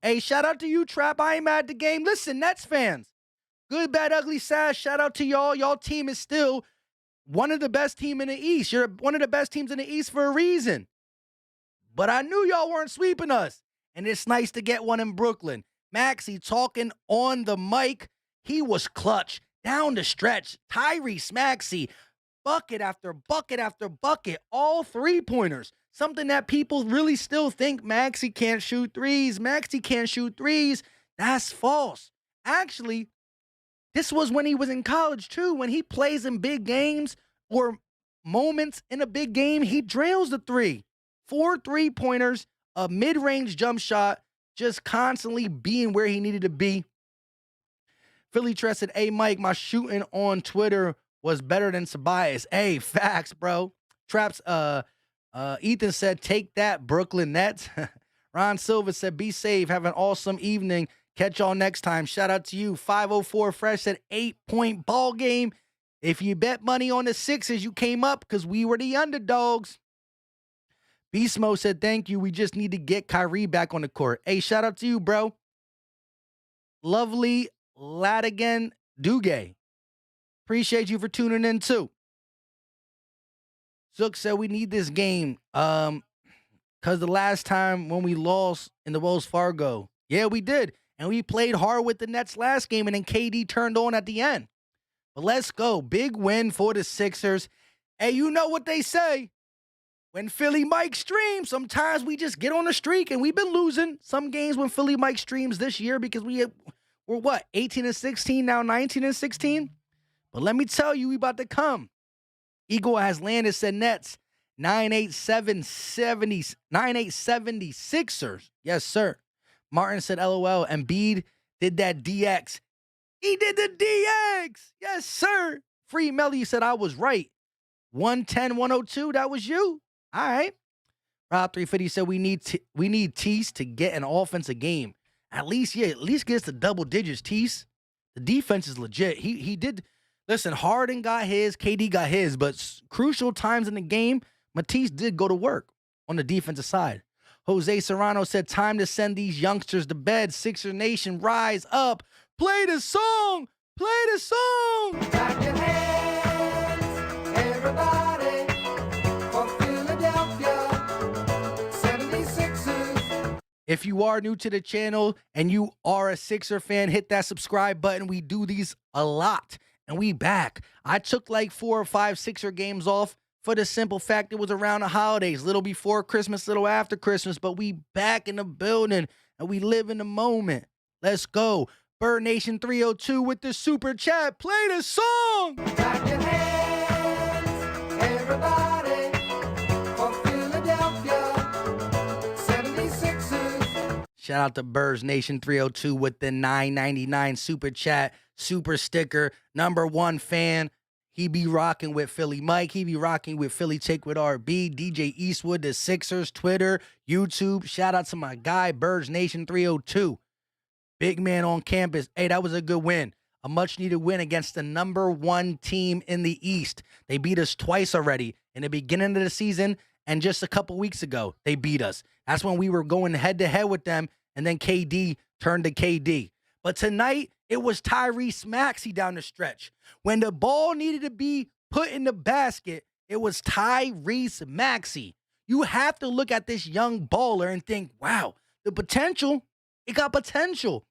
Hey, shout out to you, Trap. I ain't mad at the game. Listen, Nets fans. Good, bad, ugly, sad. Shout out to y'all. Y'all team is still one of the best teams in the East. You're one of the best teams in the East for a reason. But I knew y'all weren't sweeping us. And it's nice to get one in Brooklyn. Maxey talking on the mic. He was clutch. Down the stretch. Tyrese Maxey. Bucket after bucket after bucket. All three-pointers. Something that people really still think Maxey can't shoot threes. Maxey can't shoot threes. That's false. Actually, this was when he was in college, too. When he plays in big games or moments in a big game, he drills the three. 4 3-pointers, a mid-range jump shot, just constantly being where he needed to be. Philly Tress said, hey, Mike, my shooting on Twitter was better than Tobias. Hey, facts, bro. Traps, Ethan said, take that, Brooklyn Nets. Ron Silva said, be safe. Have an awesome evening. Catch y'all next time. Shout out to you. 504 Fresh said 8-point ball game. If you bet money on the Sixers, you came up because we were the underdogs. Beast Mode said, thank you. We just need to get Kyrie back on the court. Hey, shout out to you, bro. Lovely Ladigan Duguay. Appreciate you for tuning in, too. Zook said we need this game because the last time when we lost in the Wells Fargo, yeah, we did. And we played hard with the Nets last game, and then KD turned on at the end. But let's go. Big win for the Sixers. Hey, you know what they say. When Philly Mike streams, sometimes we just get on a streak, and we've been losing some games when Philly Mike streams this year because we're what, 18-16, now 19-16? But let me tell you, we about to come. Eagle has landed, said Nets, 9-8-76ers. Yes, sir. Martin said, LOL, Embiid did that DX. He did the DX. Yes, sir. Free Melly said, I was right. 110-102, that was you. All right. Rob 350 said, we need Tease to get an offensive game. At least get us to double digits, Tease. The defense is legit. He did. Listen, Harden got his, KD got his, but crucial times in the game, Matisse did go to work on the defensive side. Jose Serrano said, time to send these youngsters to bed. Sixer Nation, rise up. Play the song. Play the song. Clap your hands, everybody, for Philadelphia 76ers. If you are new to the channel and you are a Sixer fan, hit that subscribe button. We do these a lot, and we back. I took like 4 or 5 Sixer games off for the simple fact it was around the holidays, little before Christmas, little after Christmas, but we back in the building, and we live in the moment. Let's go. Bird Nation 302 with the super chat. Play the song. Clap your hands, everybody, for Philadelphia 76ers. Shout out to Burrs Nation 302 with the $9.99 super chat, super sticker. Number one fan. He be rocking with Philly Mike. He be rocking with Philly Take with RB. DJ Eastwood, the Sixers, Twitter, YouTube. Shout out to my guy, Burrs Nation 302. Big man on campus. Hey, that was a good win. A much-needed win against the number one team in the East. They beat us twice already in the beginning of the season, and just a couple weeks ago, they beat us. That's when we were going head-to-head with them, and then KD turned to KD. But tonight, it was Tyrese Maxey down the stretch. When the ball needed to be put in the basket, it was Tyrese Maxey. You have to look at this young baller and think, wow, the potential, it got potential.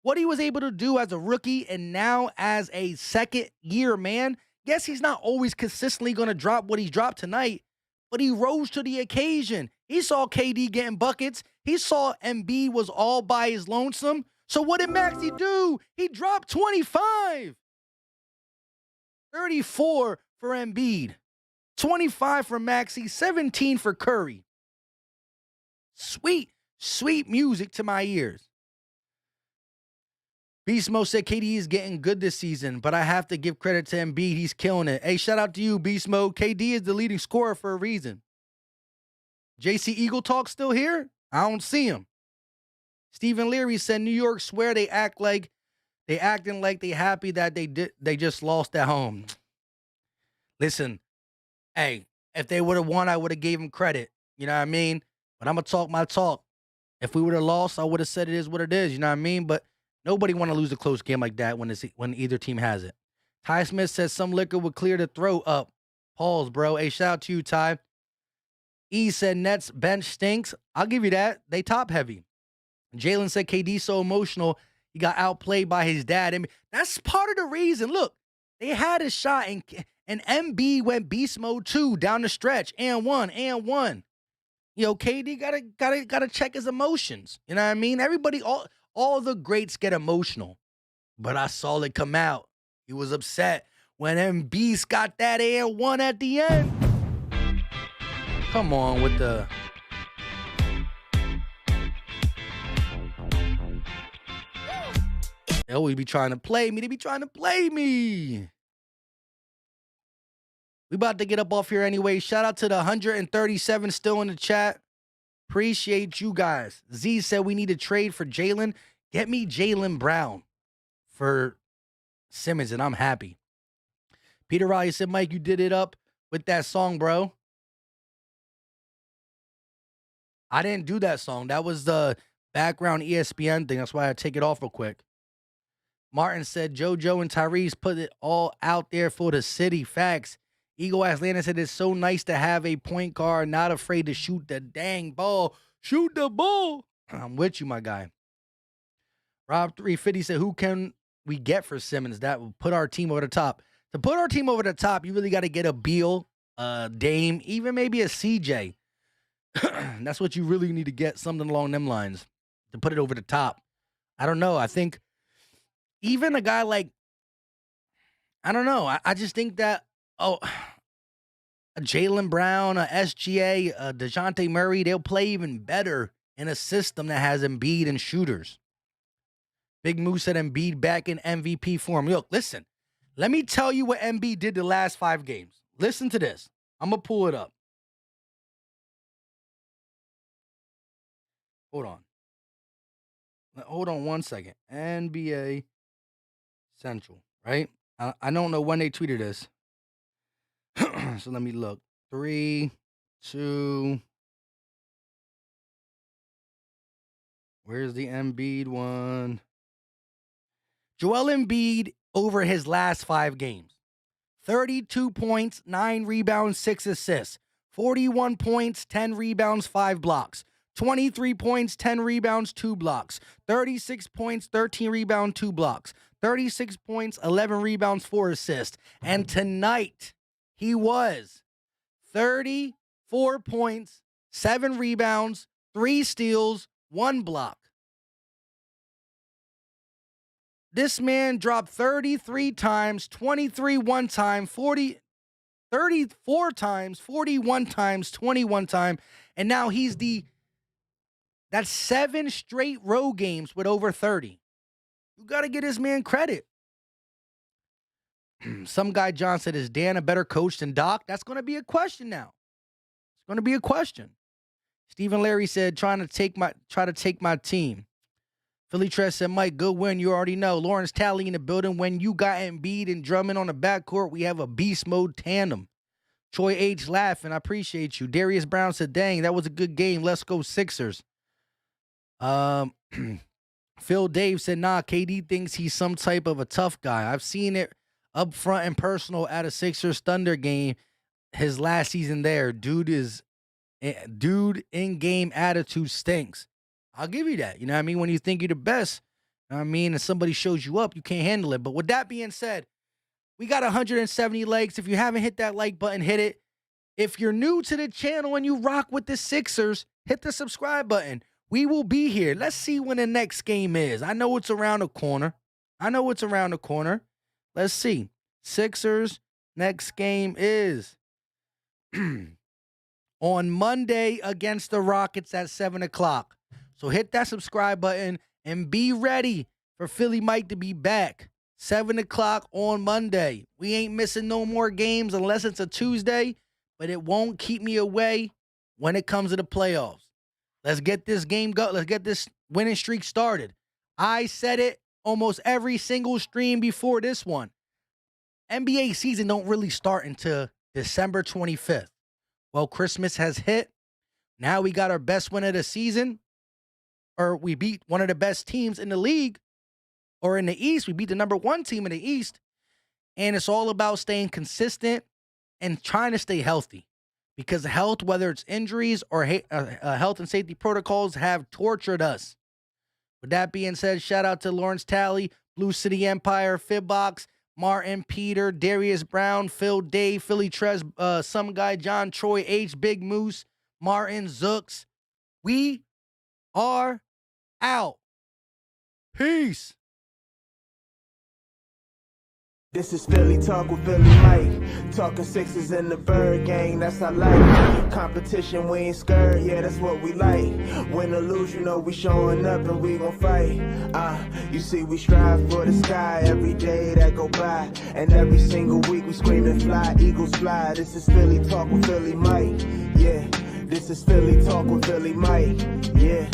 What he was able to do as a rookie and now as a second-year man, yes, he's not always consistently going to drop what he dropped tonight, but he rose to the occasion. He saw KD getting buckets. He saw Embiid was all by his lonesome. So what did Maxey do? He dropped 25. 34 for Embiid. 25 for Maxey. 17 for Curry. Sweet, sweet music to my ears. Beast Mode said KD is getting good this season, but I have to give credit to Embiid. He's killing it. Hey, shout out to you, Beast Mode. KD is the leading scorer for a reason. JC Eagle Talk still here? I don't see him. Stephen Leary said New York swear they acting like they happy that they just lost at home. Listen, hey, if they would have won, I would have gave them credit. You know what I mean? But I'm gonna talk my talk. If we would have lost, I would have said it is what it is. You know what I mean? But nobody want to lose a close game like that when either team has it. Ty Smith says some liquor would clear the throat up. Pause, bro. Hey, shout out to you, Ty. E said Nets bench stinks. I'll give you that. They top heavy. Jalen said KD's so emotional, he got outplayed by his dad. I mean, that's part of the reason. Look, they had a shot, and Embiid went beast mode 2 down the stretch, and one. You know, KD gotta check his emotions. You know what I mean? Everybody, all the greats get emotional, but I saw it come out. He was upset when Embiid got that and one at the end. Come on with the. They always be trying to play me. They be trying to play me. We about to get up off here anyway. Shout out to the 137 still in the chat. Appreciate you guys. Z said we need to trade for Jalen. Get me Jalen Brown for Simmons, and I'm happy. Peter Riley said, Mike, you did it up with that song, bro. I didn't do that song. That was the background ESPN thing. That's why I take it off real quick. Martin said, JoJo and Tyrese put it all out there for the city. Facts. Eagle Atlanta said, it's so nice to have a point guard not afraid to shoot the dang ball. Shoot the ball. I'm with you, my guy. Rob 350 said, who can we get for Simmons that will put our team over the top? To put our team over the top, you really got to get a Beal, Dame, even maybe a CJ. That's what you really need to get, something along them lines to put it over the top. I don't know. I think even a guy like, I don't know. I just think that, a Jaylen Brown, a SGA, a DeJounte Murray, they'll play even better in a system that has Embiid and shooters. Big Moose said Embiid back in MVP form. Look, listen. Let me tell you what Embiid did the last 5 games. Listen to this. I'm going to pull it up. Hold on 1 second. NBA Central, right? I don't know when they tweeted this. So let me look. 3, 2. Where's the Embiid one? Joel Embiid over his last 5 games. 32 points, 9 rebounds, 6 assists. 41 points, 10 rebounds, 5 blocks. 23 points, 10 rebounds, 2 blocks. 36 points, 13 rebounds, 2 blocks. 36 points, 11 rebounds, 4 assists. And tonight, he was 34 points, 7 rebounds, 3 steals, 1 block. This man dropped 33 times, 23 one time, 34 times, 41 times, 21 times, and now he's the That's 7 straight road games with over 30. You got to get this man credit. Some guy, John, said, is Dan a better coach than Doc? That's going to be a question now. It's going to be a question. Stephen Larry said, try to take my team. Philly Tress said, Mike, good win. You already know. Lawrence Talley in the building. When you got Embiid and Drummond on the backcourt, we have a beast mode tandem. Troy H. laughing. I appreciate you. Darius Brown said, dang, that was a good game. Let's go Sixers. Phil Dave said, nah, KD thinks he's some type of a tough guy. I've seen it up front and personal at a Sixers Thunder game his last season there. Dude in-game attitude stinks. I'll give you that. You know what I mean? When you think you're the best, you know what I mean, and somebody shows you up, you can't handle it. But with that being said, we got 170 likes. If you haven't hit that like button, hit it. If you're new to the channel and you rock with the Sixers, hit the subscribe button. We will be here. Let's see when the next game is. I know it's around the corner. Let's see. Sixers, next game is on Monday against the Rockets at 7 o'clock. So hit that subscribe button and be ready for Philly Mike to be back. 7 o'clock on Monday. We ain't missing no more games unless it's a Tuesday, but it won't keep me away when it comes to the playoffs. Let's get this game go. Let's get this winning streak started. I said it almost every single stream before this one. NBA season don't really start until December 25th. Well, Christmas has hit. Now we got our best win of the season. Or we beat one of the best teams in the league. Or in the East, we beat the number 1 team in the East. And it's all about staying consistent and trying to stay healthy. Because health, whether it's injuries or health and safety protocols, have tortured us. With that being said, shout out to Lawrence Talley, Blue City Empire, Fibbox, Martin, Peter, Darius Brown, Phil Dave, Philly Trez, some guy, John, Troy H, Big Moose, Martin, Zooks. We are out. Peace. This is Philly Talk with Philly Mike. Talking Sixers in the Bird Gang, that's our life. Competition, we ain't scared, yeah, that's what we like. Win or lose, you know we showing up and we gon' fight. You see we strive for the sky every day that go by. And every single week we scream and fly, eagles fly. This is Philly Talk with Philly Mike, yeah. This is Philly Talk with Philly Mike, yeah.